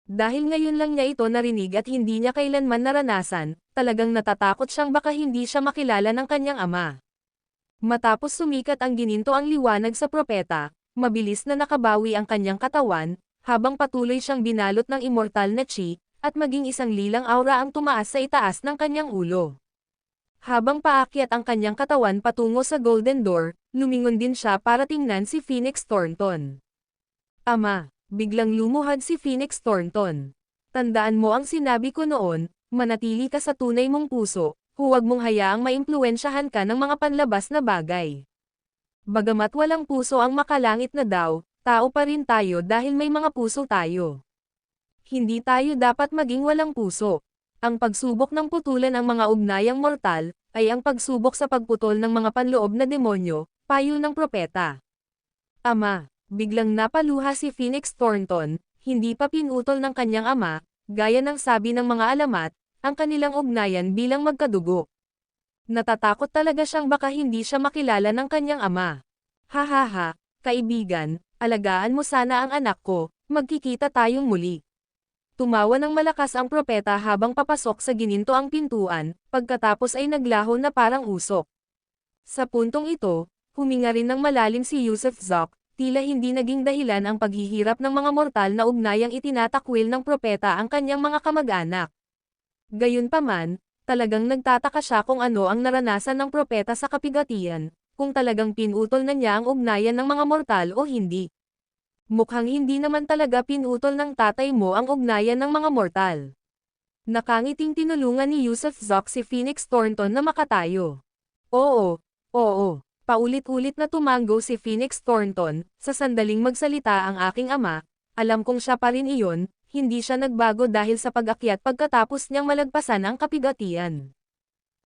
Dahil ngayon lang niya ito narinig at hindi niya kailanman naranasan, talagang natatakot siyang baka hindi siya makilala ng kanyang ama. Matapos sumikat ang gininto ang liwanag sa propeta, mabilis na nakabawi ang kanyang katawan, habang patuloy siyang binalot ng immortal na chi, at maging isang lilang aura ang tumaas sa itaas ng kanyang ulo. Habang paakyat ang kanyang katawan patungo sa Golden Door, lumingon din siya para tingnan si Phoenix Thornton. Ama, biglang lumuhad si Phoenix Thornton. Tandaan mo ang sinabi ko noon, manatili ka sa tunay mong puso, huwag mong hayaang maimpluwensyahan ka ng mga panlabas na bagay. Bagamat walang puso ang makalangit na daw, tao pa rin tayo dahil may mga puso tayo. Hindi tayo dapat maging walang puso. Ang pagsubok ng putulan ang mga ugnayang mortal, ay ang pagsubok sa pagputol ng mga panloob na demonyo, payo ng propeta. Ama, biglang napaluha si Phoenix Thornton, hindi pa pinutol ng kanyang ama, gaya ng sabi ng mga alamat, ang kanilang ugnayan bilang magkadugo. Natatakot talaga siyang baka hindi siya makilala ng kanyang ama. Hahaha, kaibigan, alagaan mo sana ang anak ko, magkikita tayong muli. Tumawa ng malakas ang propeta habang papasok sa gininto ang pintuan, pagkatapos ay naglaho na parang usok. Sa puntong ito, huminga rin ng malalim si Yusuf Zok, tila hindi naging dahilan ang paghihirap ng mga mortal na ugnayang itinatakwil ng propeta ang kanyang mga kamag-anak. Gayunpaman, talagang nagtataka siya kung ano ang naranasan ng propeta sa kapigatian, kung talagang pinutol na niya ang ugnayan ng mga mortal o hindi. Mukhang hindi naman talaga pinutol ng tatay mo ang ugnayan ng mga mortal. Nakangiting tinulungan ni Yusuf Zok si Phoenix Thornton na makatayo. Oo, paulit-ulit na tumango si Phoenix Thornton, sa sandaling magsalita ang aking ama, alam kong siya pa rin iyon, hindi siya nagbago dahil sa pag-akyat pagkatapos niyang malagpasan ang kapigatian.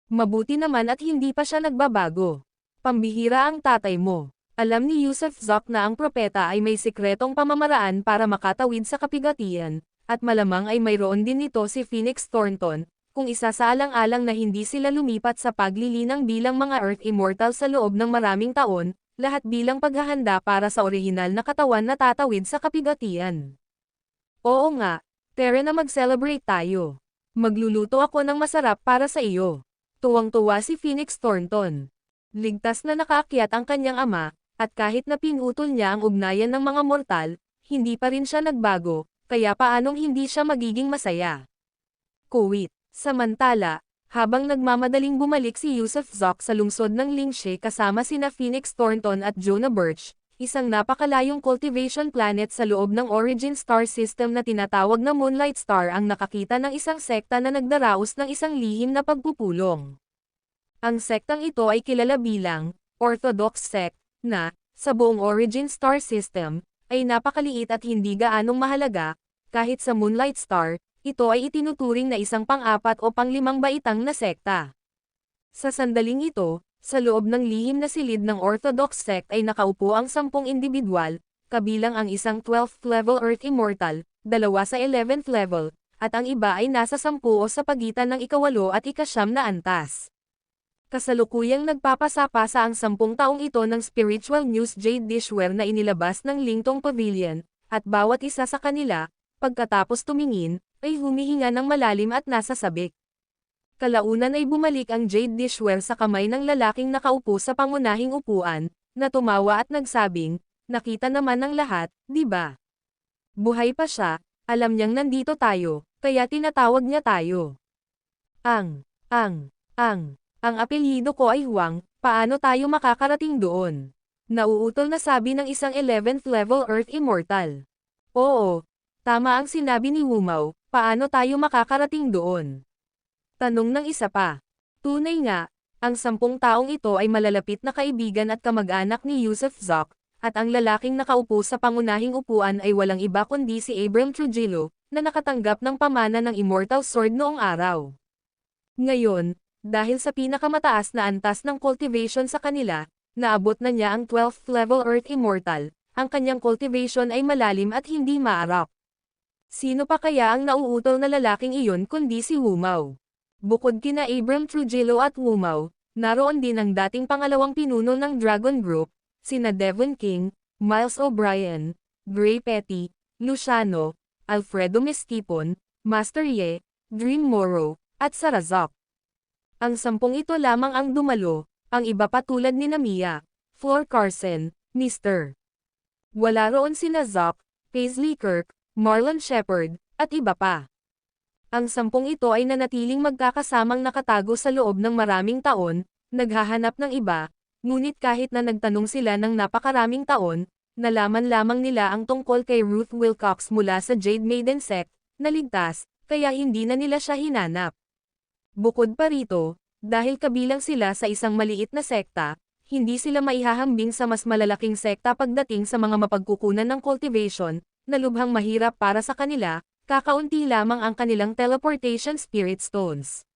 Mabuti naman at hindi pa siya nagbabago. Pambihira ang tatay mo. Alam ni Yusuf Zok na ang propeta ay may sikretong pamamaraan para makatawid sa kapigatian, at malamang ay mayroon din nito si Phoenix Thornton, kung isa sa alang-alang na hindi sila lumipat sa paglilinang bilang mga Earth Immortal sa loob ng maraming taon, lahat bilang paghahanda para sa orihinal na katawan na tatawid sa kapigatian. Oo nga, tara na mag-celebrate tayo. Magluluto ako ng masarap para sa iyo. Tuwang-tuwa si Phoenix Thornton. Ligtas na nakaakyat ang kanyang ama, at kahit na pinutol niya ang ugnayan ng mga mortal, hindi pa rin siya nagbago, kaya paanong hindi siya magiging masaya? Kuwait. Samantala, habang nagmamadaling bumalik si Yusuf Zok sa lungsod ng Lingshe kasama sina Phoenix Thornton at Jonah Birch, isang napakalayong cultivation planet sa loob ng Origin Star System na tinatawag na Moonlight Star ang nakakita ng isang sekta na nagdaraos ng isang lihim na pagpupulong. Ang sektang ito ay kilala bilang Orthodox Sect, na, sa buong Origin Star System, ay napakaliit at hindi gaanong mahalaga, kahit sa Moonlight Star, ito ay itinuturing na isang pang-apat o pang-limang baitang na sekta. Sa sandaling ito, sa loob ng lihim na silid ng Orthodox Sect ay nakaupo ang 10 individual, kabilang ang isang 12th level Earth Immortal, 2 sa 11th level, at ang iba ay nasa 10 o sa pagitan ng ika-8 at ika-9 na antas. Kasalukuyang nagpapasa-pasa ang 10 taong ito ng spiritual news jade dishware na inilabas ng Lingtong Pavilion, at bawat isa sa kanila, pagkatapos tumingin, ay humihinga ng malalim at nasa sabik. Kalaunan ay bumalik ang jade dishware sa kamay ng lalaking nakaupo sa pangunahing upuan, na tumawa at nagsabing, nakita naman ng lahat, di ba? Buhay pa siya, alam niyang nandito tayo, kaya tinatawag niya tayo. Ang apelyido ko ay Huang, paano tayo makakarating doon? Nauutol na sabi ng isang 11th level Earth Immortal. Oo, tama ang sinabi ni Wumao, paano tayo makakarating doon? Tanong ng isa pa. Tunay nga, ang 10 taong ito ay malalapit na kaibigan at kamag-anak ni Yusuf Zok, at ang lalaking nakaupo sa pangunahing upuan ay walang iba kundi si Abram Trujillo, na nakatanggap ng pamana ng Immortal Sword noong araw. Ngayon, dahil sa pinakamataas na antas ng cultivation sa kanila, naabot na niya ang 12th level Earth Immortal, ang kanyang cultivation ay malalim at hindi maarap. Sino pa kaya ang nauutol na lalaking iyon kundi si Wumao? Bukod kina Abram Trujillo at Wumao, naroon din ang dating pangalawang pinuno ng Dragon Group, sina Devon King, Miles O'Brien, Gray Petty, Luciano, Alfredo Mestipon, Master Ye, Dream Morrow, at Sarazok. Ang 10 ito lamang ang dumalo, ang iba pa tulad ni Namiya, Flor Carson, Mr. Wala roon sina Zok, Paisley Kirk, Marlon Shepard, at iba pa. Ang 10 ito ay nanatiling magkakasamang nakatago sa loob ng maraming taon, naghahanap ng iba, ngunit kahit na nagtanong sila ng napakaraming taon, nalaman lamang nila ang tungkol kay Ruth Wilcox mula sa Jade Maiden Sect, na ligtas, kaya hindi na nila siya hinanap. Bukod pa rito, dahil kabilang sila sa isang maliit na sekta, hindi sila maihahambing sa mas malalaking sekta pagdating sa mga mapagkukunan ng cultivation, na lubhang mahirap para sa kanila, kakaunti lamang ang kanilang teleportation spirit stones.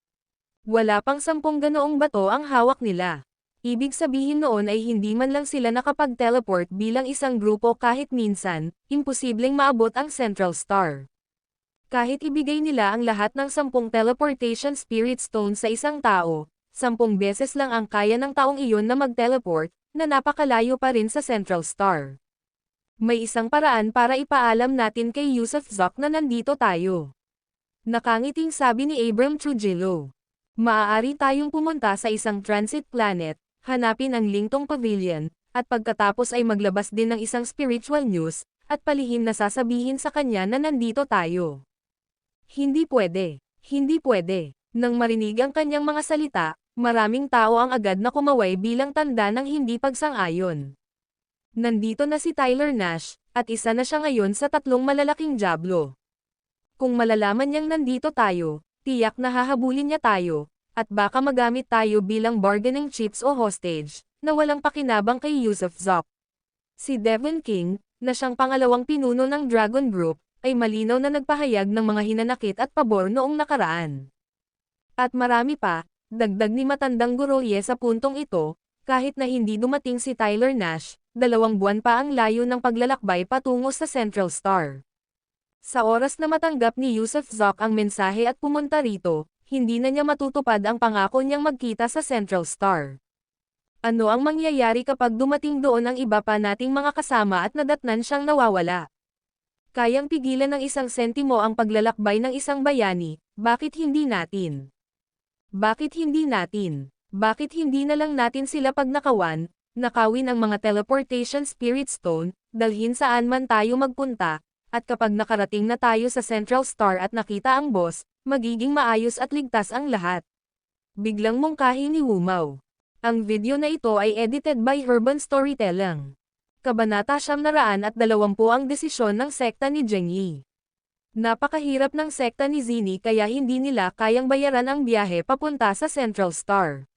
Wala pang 10 ganoong bato ang hawak nila. Ibig sabihin noon ay hindi man lang sila nakapag-teleport bilang isang grupo kahit minsan, imposibleng maabot ang Central Star. Kahit ibigay nila ang lahat ng 10 teleportation spirit stones sa isang tao, 10 beses lang ang kaya ng taong iyon na mag-teleport, na napakalayo pa rin sa Central Star. May isang paraan para ipaalam natin kay Yusuf Zok na nandito tayo. Nakangiting sabi ni Abram Trujillo. Maaari tayong pumunta sa isang transit planet, hanapin ang Lingtong Pavilion, at pagkatapos ay maglabas din ng isang spiritual news, at palihim na sasabihin sa kanya na nandito tayo. Hindi pwede. Hindi pwede. Nang marinig ang kanyang mga salita, maraming tao ang agad na kumaway bilang tanda ng hindi pagsang-ayon. Nandito na si Tyler Nash, at isa na siya ngayon sa 3 malalaking Diablo. Kung malalaman niyang nandito tayo, tiyak na hahabulin niya tayo, at baka magamit tayo bilang bargaining chips o hostage, na walang pakinabang kay Yusuf Zok. Si Devon King, na siyang pangalawang pinuno ng Dragon Group, ay malinaw na nagpahayag ng mga hinanakit at pabor noong nakaraan. At marami pa, dagdag ni matandang Goroye sa puntong ito, kahit na hindi dumating si Tyler Nash, 2 buwan pa ang layo ng paglalakbay patungo sa Central Star. Sa oras na matanggap ni Yusuf Zok ang mensahe at pumunta rito, hindi na niya matutupad ang pangako niyang magkita sa Central Star. Ano ang mangyayari kapag dumating doon ang iba pa nating mga kasama at nadatnan siyang nawawala? Kayang pigilan ng isang sentimo ang paglalakbay ng isang bayani, bakit hindi natin? Bakit hindi natin? Bakit hindi na lang natin sila pagnakawan, nakawin ang mga teleportation spirit stone, dalhin saan man tayo magpunta, at kapag nakarating na tayo sa Central Star at nakita ang boss, magiging maayos at ligtas ang lahat. Biglang mungkahi ni Wumaw. Ang video na ito ay edited by Urban Storytelling. Kabanata 920 ang desisyon ng sekta ni Zheng Yi. Napakahirap ng sekta ni Zini kaya hindi nila kayang bayaran ang biyahe papunta sa Central Star.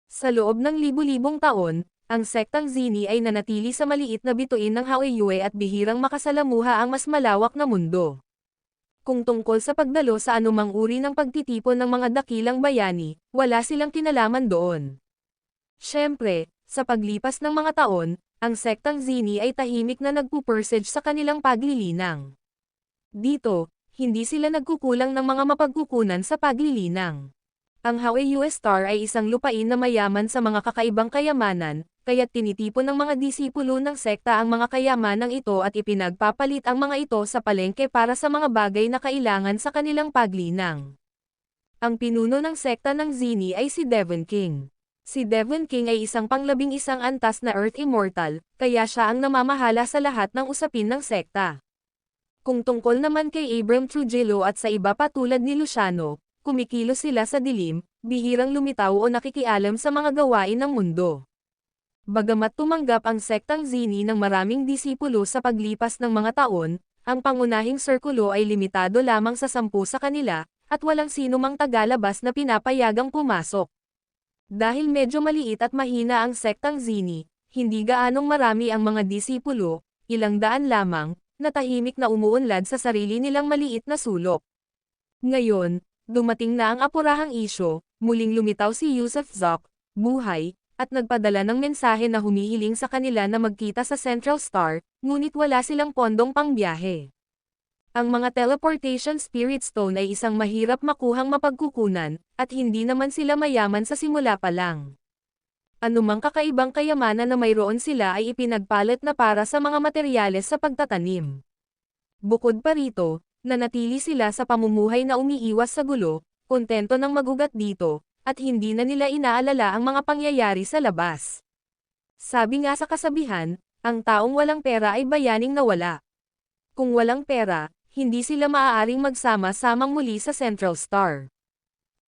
Sa loob ng libu-libong taon, ang sektang Zini ay nanatili sa maliit na bituin ng Haoyue at bihirang makasalamuha ang mas malawak na mundo. Kung tungkol sa pagdalo sa anumang uri ng pagtitipon ng mga dakilang bayani, wala silang kinalaman doon. Siyempre, sa paglipas ng mga taon, ang sektang Zini ay tahimik na nagpupursage sa kanilang paglilinang. Dito, hindi sila nagkukulang ng mga mapagkukunan sa paglilinang. Ang Haoyue Star ay isang lupain na mayaman sa mga kakaibang kayamanan, kaya't tinitipon ng mga disipulo ng sekta ang mga kayamanang ito at ipinagpapalit ang mga ito sa palengke para sa mga bagay na kailangan sa kanilang paglinang. Ang pinuno ng sekta ng Zini ay si Devon King. Si Devon King ay isang pang-11 antas na Earth Immortal, kaya siya ang namamahala sa lahat ng usapin ng sekta. Kung tungkol naman kay Abram Trujillo at sa iba pa tulad ni Luciano, kumikilos sila sa dilim, bihirang lumitaw o nakikialam sa mga gawain ng mundo. Bagamat tumanggap ang sektang Zini ng maraming disipulo sa paglipas ng mga taon, ang pangunahing sirkulo ay limitado lamang sa 10 sa kanila, at walang sino mang tagalabas na pinapayagang pumasok. Dahil medyo maliit at mahina ang sektang Zini, hindi gaanong marami ang mga disipulo, ilang daan lamang, na tahimik na umuunlad sa sarili nilang maliit na sulok. Ngayon, dumating na ang apurahang isyo, muling lumitaw si Yusuf Zok, buhay, at nagpadala ng mensahe na humihiling sa kanila na magkita sa Central Star, ngunit wala silang pondong pangbiyahe. Ang mga teleportation spirit stone ay isang mahirap makuhang mapagkukunan, at hindi naman sila mayaman sa simula pa lang. Anumang kakaibang kayamanan na mayroon sila ay ipinagpalit na para sa mga materyales sa pagtatanim. Bukod pa rito, nanatili sila sa pamumuhay na umiiwas sa gulo, kontento ng magugat dito, at hindi na nila inaalala ang mga pangyayari sa labas. Sabi nga sa kasabihan, ang taong walang pera ay bayaning nawala. Kung walang pera, hindi sila maaaring magsama-samang muli sa Central Star.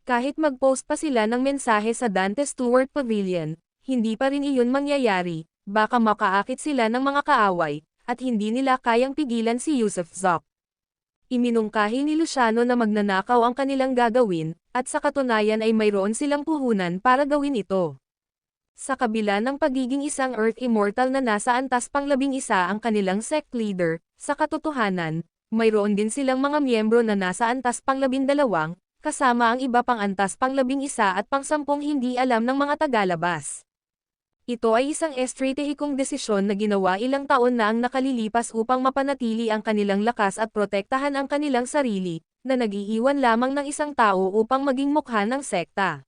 Kahit mag-post pa sila ng mensahe sa Dante Stewart Pavilion, hindi pa rin iyon mangyayari, baka makaakit sila ng mga kaaway, at hindi nila kayang pigilan si Yusuf Zoc. Iminungkahi ni Luciano na magnanakaw ang kanilang gagawin, at sa katunayan ay mayroon silang puhunan para gawin ito. Sa kabila ng pagiging isang Earth Immortal na nasa antas pang 11 ang kanilang sect leader, sa katotohanan, mayroon din silang mga miyembro na nasa antas pang 12, kasama ang iba pang antas pang 11 at pang 10 hindi alam ng mga tagalabas. Ito ay isang estratehikong desisyon na ginawa ilang taon na ang nakalilipas upang mapanatili ang kanilang lakas at protektahan ang kanilang sarili, na nag-iiwan lamang ng isang tao upang maging mukha ng sekta.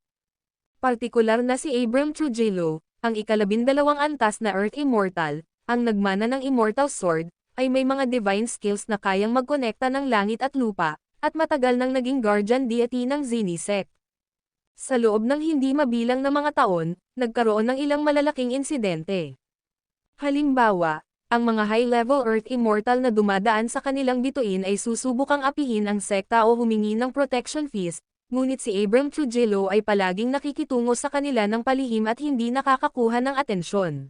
Partikular na si Abram Trujillo, ang ika-12 antas na Earth Immortal, ang nagmana ng Immortal Sword, ay may mga divine skills na kayang magkonekta ng langit at lupa, at matagal nang naging guardian deity ng Zini sect. Sa loob ng hindi mabilang na mga taon, nagkaroon ng ilang malalaking insidente. Halimbawa, ang mga high-level Earth Immortal na dumadaan sa kanilang bituin ay susubukang apihin ang sekta o humingi ng protection fees, ngunit si Abram Trujillo ay palaging nakikitungo sa kanila ng palihim at hindi nakakakuha ng atensyon.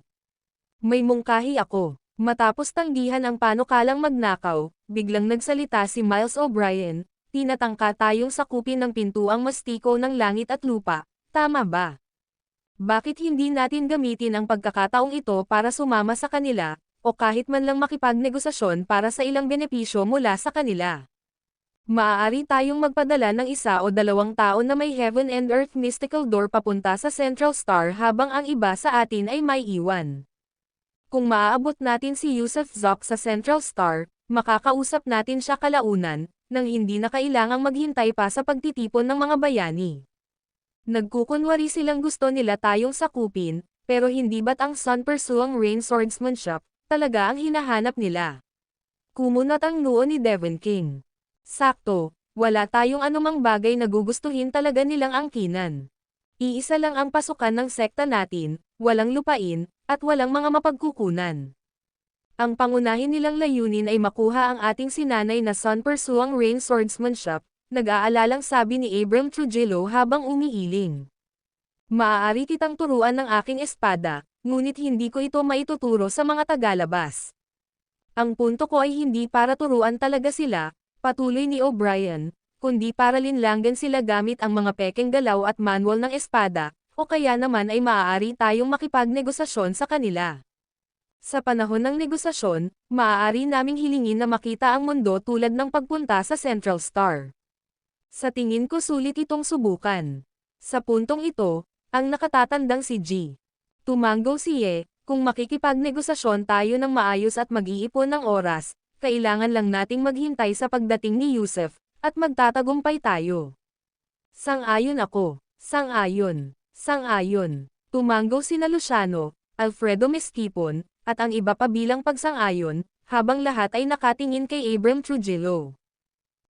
May mungkahi ako. Matapos tanggihan ang panukalang magnakaw, biglang nagsalita si Miles O'Brien, tinatangka tayong sakupin ng pintuang mastiko ng langit at lupa, tama ba? Bakit hindi natin gamitin ang pagkakataong ito para sumama sa kanila, o kahit man lang makipagnegosasyon para sa ilang benepisyo mula sa kanila? Maaari tayong magpadala ng 1 o 2 tao na may Heaven and Earth Mystical Door papunta sa Central Star habang ang iba sa atin ay may iwan. Kung maaabot natin si Yusuf Zoc sa Central Star, makakausap natin siya kalaunan, nang hindi na kailangang maghintay pa sa pagtitipon ng mga bayani. Nagkukunwari silang gusto nila tayong sakupin, pero hindi ba't ang Sun Pursuang Rain Swordsmanship talaga ang hinahanap nila? Kumunat ang noo ni Devon King. Sakto, wala tayong anumang bagay na gugustuhin talaga nilang angkinan. Iisa lang ang pasukan ng sekta natin, walang lupain, at walang mga mapagkukunan. Ang pangunahin nilang layunin ay makuha ang ating sinanay na Sun Pursuang Rain Swordsmanship, nag-aalalang sabi ni Abram Trujillo habang umiiling. Maaari kitang turuan ng aking espada, ngunit hindi ko ito maituturo sa mga tagalabas. Ang punto ko ay hindi para turuan talaga sila, patuloy ni O'Brien, kundi para linlanggan sila gamit ang mga pekeng galaw at manual ng espada, o kaya naman ay maaari tayong makipagnegosasyon sa kanila. Sa panahon ng negosasyon, maaari naming hilingin na makita ang mundo tulad ng pagpunta sa Central Star. Sa tingin ko sulit itong subukan. Sa puntong ito, ang nakatatandang si G. Tumango si Ye, kung makikipagnegosasyon tayo ng maayos at mag-iipon ng oras, kailangan lang nating maghintay sa pagdating ni Yusuf, at magtatagumpay tayo. Sang-ayon ako. Sang-ayon. Sang-ayon. Tumango sina Luciano, Alfredo Meskipon, at ang iba pa bilang pagsang-ayon, habang lahat ay nakatingin kay Abram Trujillo.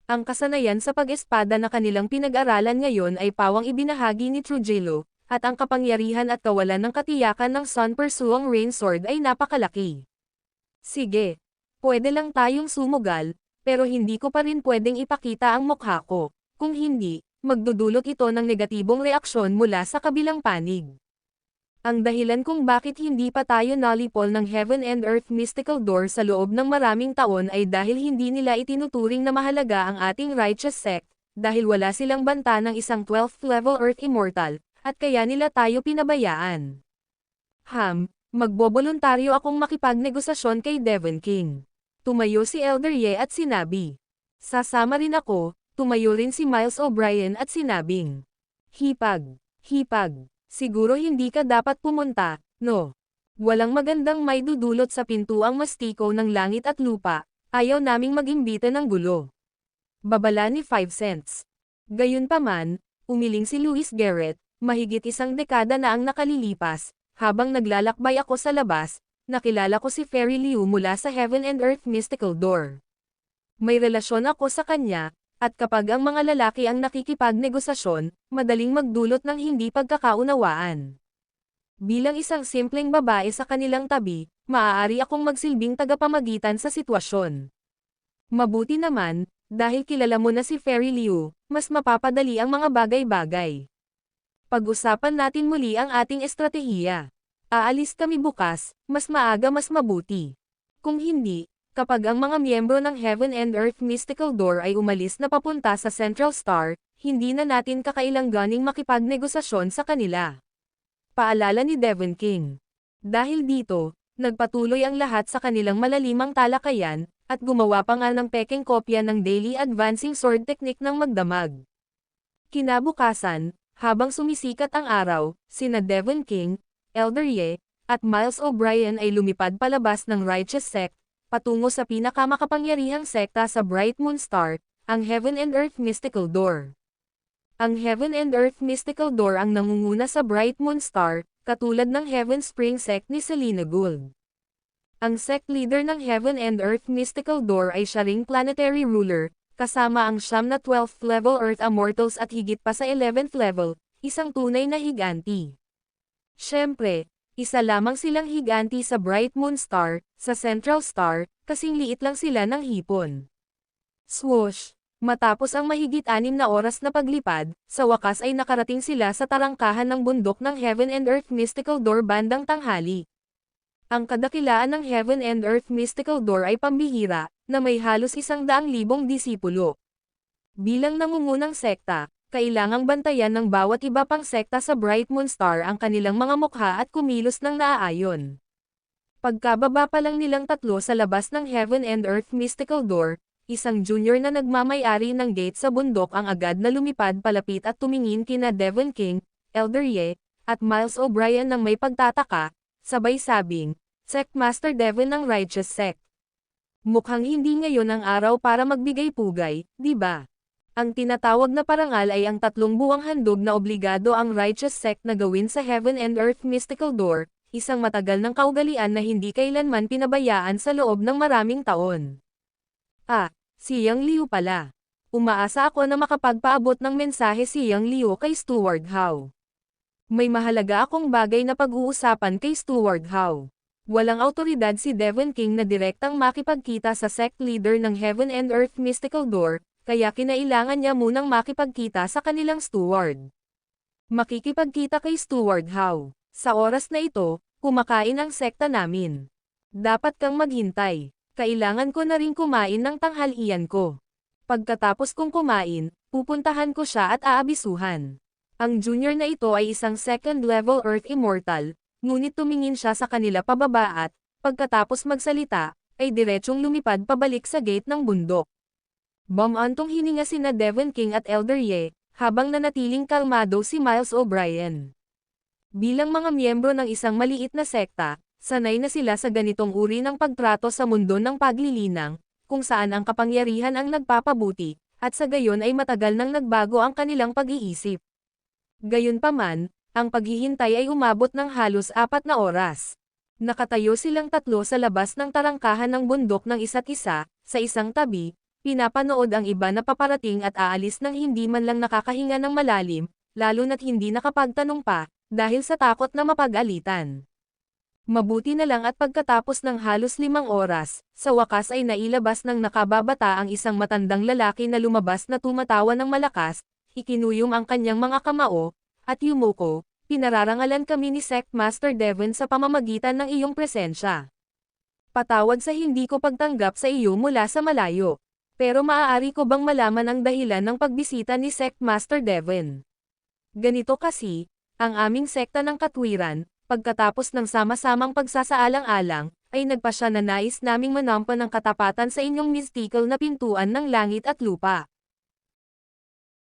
Ang kasanayan sa pag-espada na kanilang pinag-aralan ngayon ay pawang ibinahagi ni Trujillo, at ang kapangyarihan at kawalan ng katiyakan ng Sun Pursuang Rain Sword ay napakalaki. Sige. Pwede lang tayong sumugal, pero hindi ko pa rin pwedeng ipakita ang mukha ko. Kung hindi, magdudulot ito ng negatibong reaksyon mula sa kabilang panig. Ang dahilan kung bakit hindi pa tayo nalipol ng Heaven and Earth Mystical Door sa loob ng maraming taon ay dahil hindi nila itinuturing na mahalaga ang ating righteous sect, dahil wala silang banta ng isang 12th level Earth Immortal, at kaya nila tayo pinabayaan. Magboboluntaryo akong makipagnegosasyon kay Devon King. Tumayo si Elder Ye at sinabi. Sasama rin ako. Tumayo rin si Miles O'Brien at sinabing. Hipag. Siguro hindi ka dapat pumunta, no? Walang magandang may dudulot sa pintuang mastiko ng langit at lupa, ayaw naming mag-imbita ng gulo. Babala ni 5 cents. Gayunpaman, umiling si Louis Garrett, mahigit isang dekada na ang nakalilipas, habang naglalakbay ako sa labas, nakilala ko si Fairy Liu mula sa Heaven and Earth Mystical Door. May relasyon ako sa kanya, at kapag ang mga lalaki ang nakikipagnegosasyon, madaling magdulot ng hindi pagkakaunawaan. Bilang isang simpleng babae sa kanilang tabi, maaari akong magsilbing tagapamagitan sa sitwasyon. Mabuti naman, dahil kilala mo na si Fairy Liu, mas mapapadali ang mga bagay-bagay. Pag-usapan natin muli ang ating estratehiya. Aalis kami bukas, mas maaga mas mabuti. Kung hindi, kapag ang mga miyembro ng Heaven and Earth Mystical Door ay umalis na papunta sa Central Star, hindi na natin kakailanganing makipagnegosasyon sa kanila. Paalala ni Devon King. Dahil dito, nagpatuloy ang lahat sa kanilang malalimang talakayan, at gumawa pa nga ng pekeng kopya ng Daily Advancing Sword Technique ng magdamag. Kinabukasan, habang sumisikat ang araw, sina Devon King, Elder Ye, at Miles O'Brien ay lumipad palabas ng Righteous Sect, patungo sa pinakamakapangyarihang sekta sa Bright Moon Star, ang Heaven and Earth Mystical Door. Ang Heaven and Earth Mystical Door ang nangunguna sa Bright Moon Star, katulad ng Heaven Spring Sect ni Selena Gould. Ang sect leader ng Heaven and Earth Mystical Door ay siya ring planetary ruler, kasama ang siyam na 12th level Earth Immortals at higit pa sa 11th level, isang tunay na higanti. Siyempre, isa lamang silang higanti sa Bright Moon Star, sa Central Star, kasing liit lang sila ng hipon. Swoosh! Matapos ang mahigit 6 na oras na paglipad, sa wakas ay nakarating sila sa tarangkahan ng bundok ng Heaven and Earth Mystical Door bandang tanghali. Ang kadakilaan ng Heaven and Earth Mystical Door ay pambihira, na may halos 100,000 disipulo. Bilang nangungunang sekta, kailangang bantayan ng bawat iba pang sekta sa Bright Moon Star ang kanilang mga mukha at kumilos ng naaayon. Pagkababa pa lang nilang tatlo sa labas ng Heaven and Earth Mystical Door, isang junior na nagmamay-ari ng gate sa bundok ang agad na lumipad palapit at tumingin kina Devon King, Elder Ye, at Miles O'Brien ng may pagtataka, sabay sabing, Sect Master Devon ng Righteous Sect. Mukhang hindi ngayon ang araw para magbigay pugay, di ba? Ang tinatawag na parangal ay ang 3 buwang handog na obligado ang Righteous Sect na gawin sa Heaven and Earth Mystical Door, isang matagal ng kaugalian na hindi kailanman pinabayaan sa loob ng maraming taon. Si Yang Liu pala. Umaasa ako na makapagpaabot ng mensahe si Yang Liu kay Steward Hao. May mahalaga akong bagay na pag-uusapan kay Steward Hao. Walang awtoridad si Devon King na direktang makipagkita sa sect leader ng Heaven and Earth Mystical Door, kaya kinailangan niya munang makipagkita sa kanilang steward. Makikipagkita kay Steward Hao. Sa oras na ito, kumakain ang sekta namin. Dapat kang maghintay. Kailangan ko na rin kumain ng tanghalian ko. Pagkatapos kong kumain, pupuntahan ko siya at aabisuhan. Ang junior na ito ay isang second-level Earth Immortal, ngunit tumingin siya sa kanila pababa at, pagkatapos magsalita, ay diretsyong lumipad pabalik sa gate ng bundok. Bumantong hininga sina Devon King at Elder Ye, habang nanatiling kalmado si Miles O'Brien. Bilang mga miyembro ng isang maliit na sekta, sanay na sila sa ganitong uri ng pagtrato sa mundo ng paglilinang, kung saan ang kapangyarihan ang nagpapabuti, at sa gayon ay matagal nang nagbago ang kanilang pag-iisip. Gayunpaman, ang paghihintay ay umabot ng halos 4 na oras. Nakatayo silang tatlo sa labas ng tarangkahan ng bundok ng isa't isa, sa isang tabi, pinapanood ang iba na paparating at aalis ng hindi man lang nakakahinga ng malalim, lalo na't hindi nakapagtanong pa, dahil sa takot na mapag-alitan. Mabuti na lang at pagkatapos ng halos 5 oras, sa wakas ay nailabas ng nakababata ang isang matandang lalaki na lumabas na tumatawa ng malakas, ikinuyom ang kanyang mga kamao, at yumuko, pinararangalan kami ni Sect Master Devon sa pamamagitan ng iyong presensya. Patawad sa hindi ko pagtanggap sa iyo mula sa malayo. Pero maaari ko bang malaman ang dahilan ng pagbisita ni Sect Master Devon? Ganito kasi, ang aming sekta ng katwiran, pagkatapos ng sama-samang pagsasaalang-alang, ay nagpasya na nais naming manampa ng katapatan sa inyong mystical na pintuan ng langit at lupa.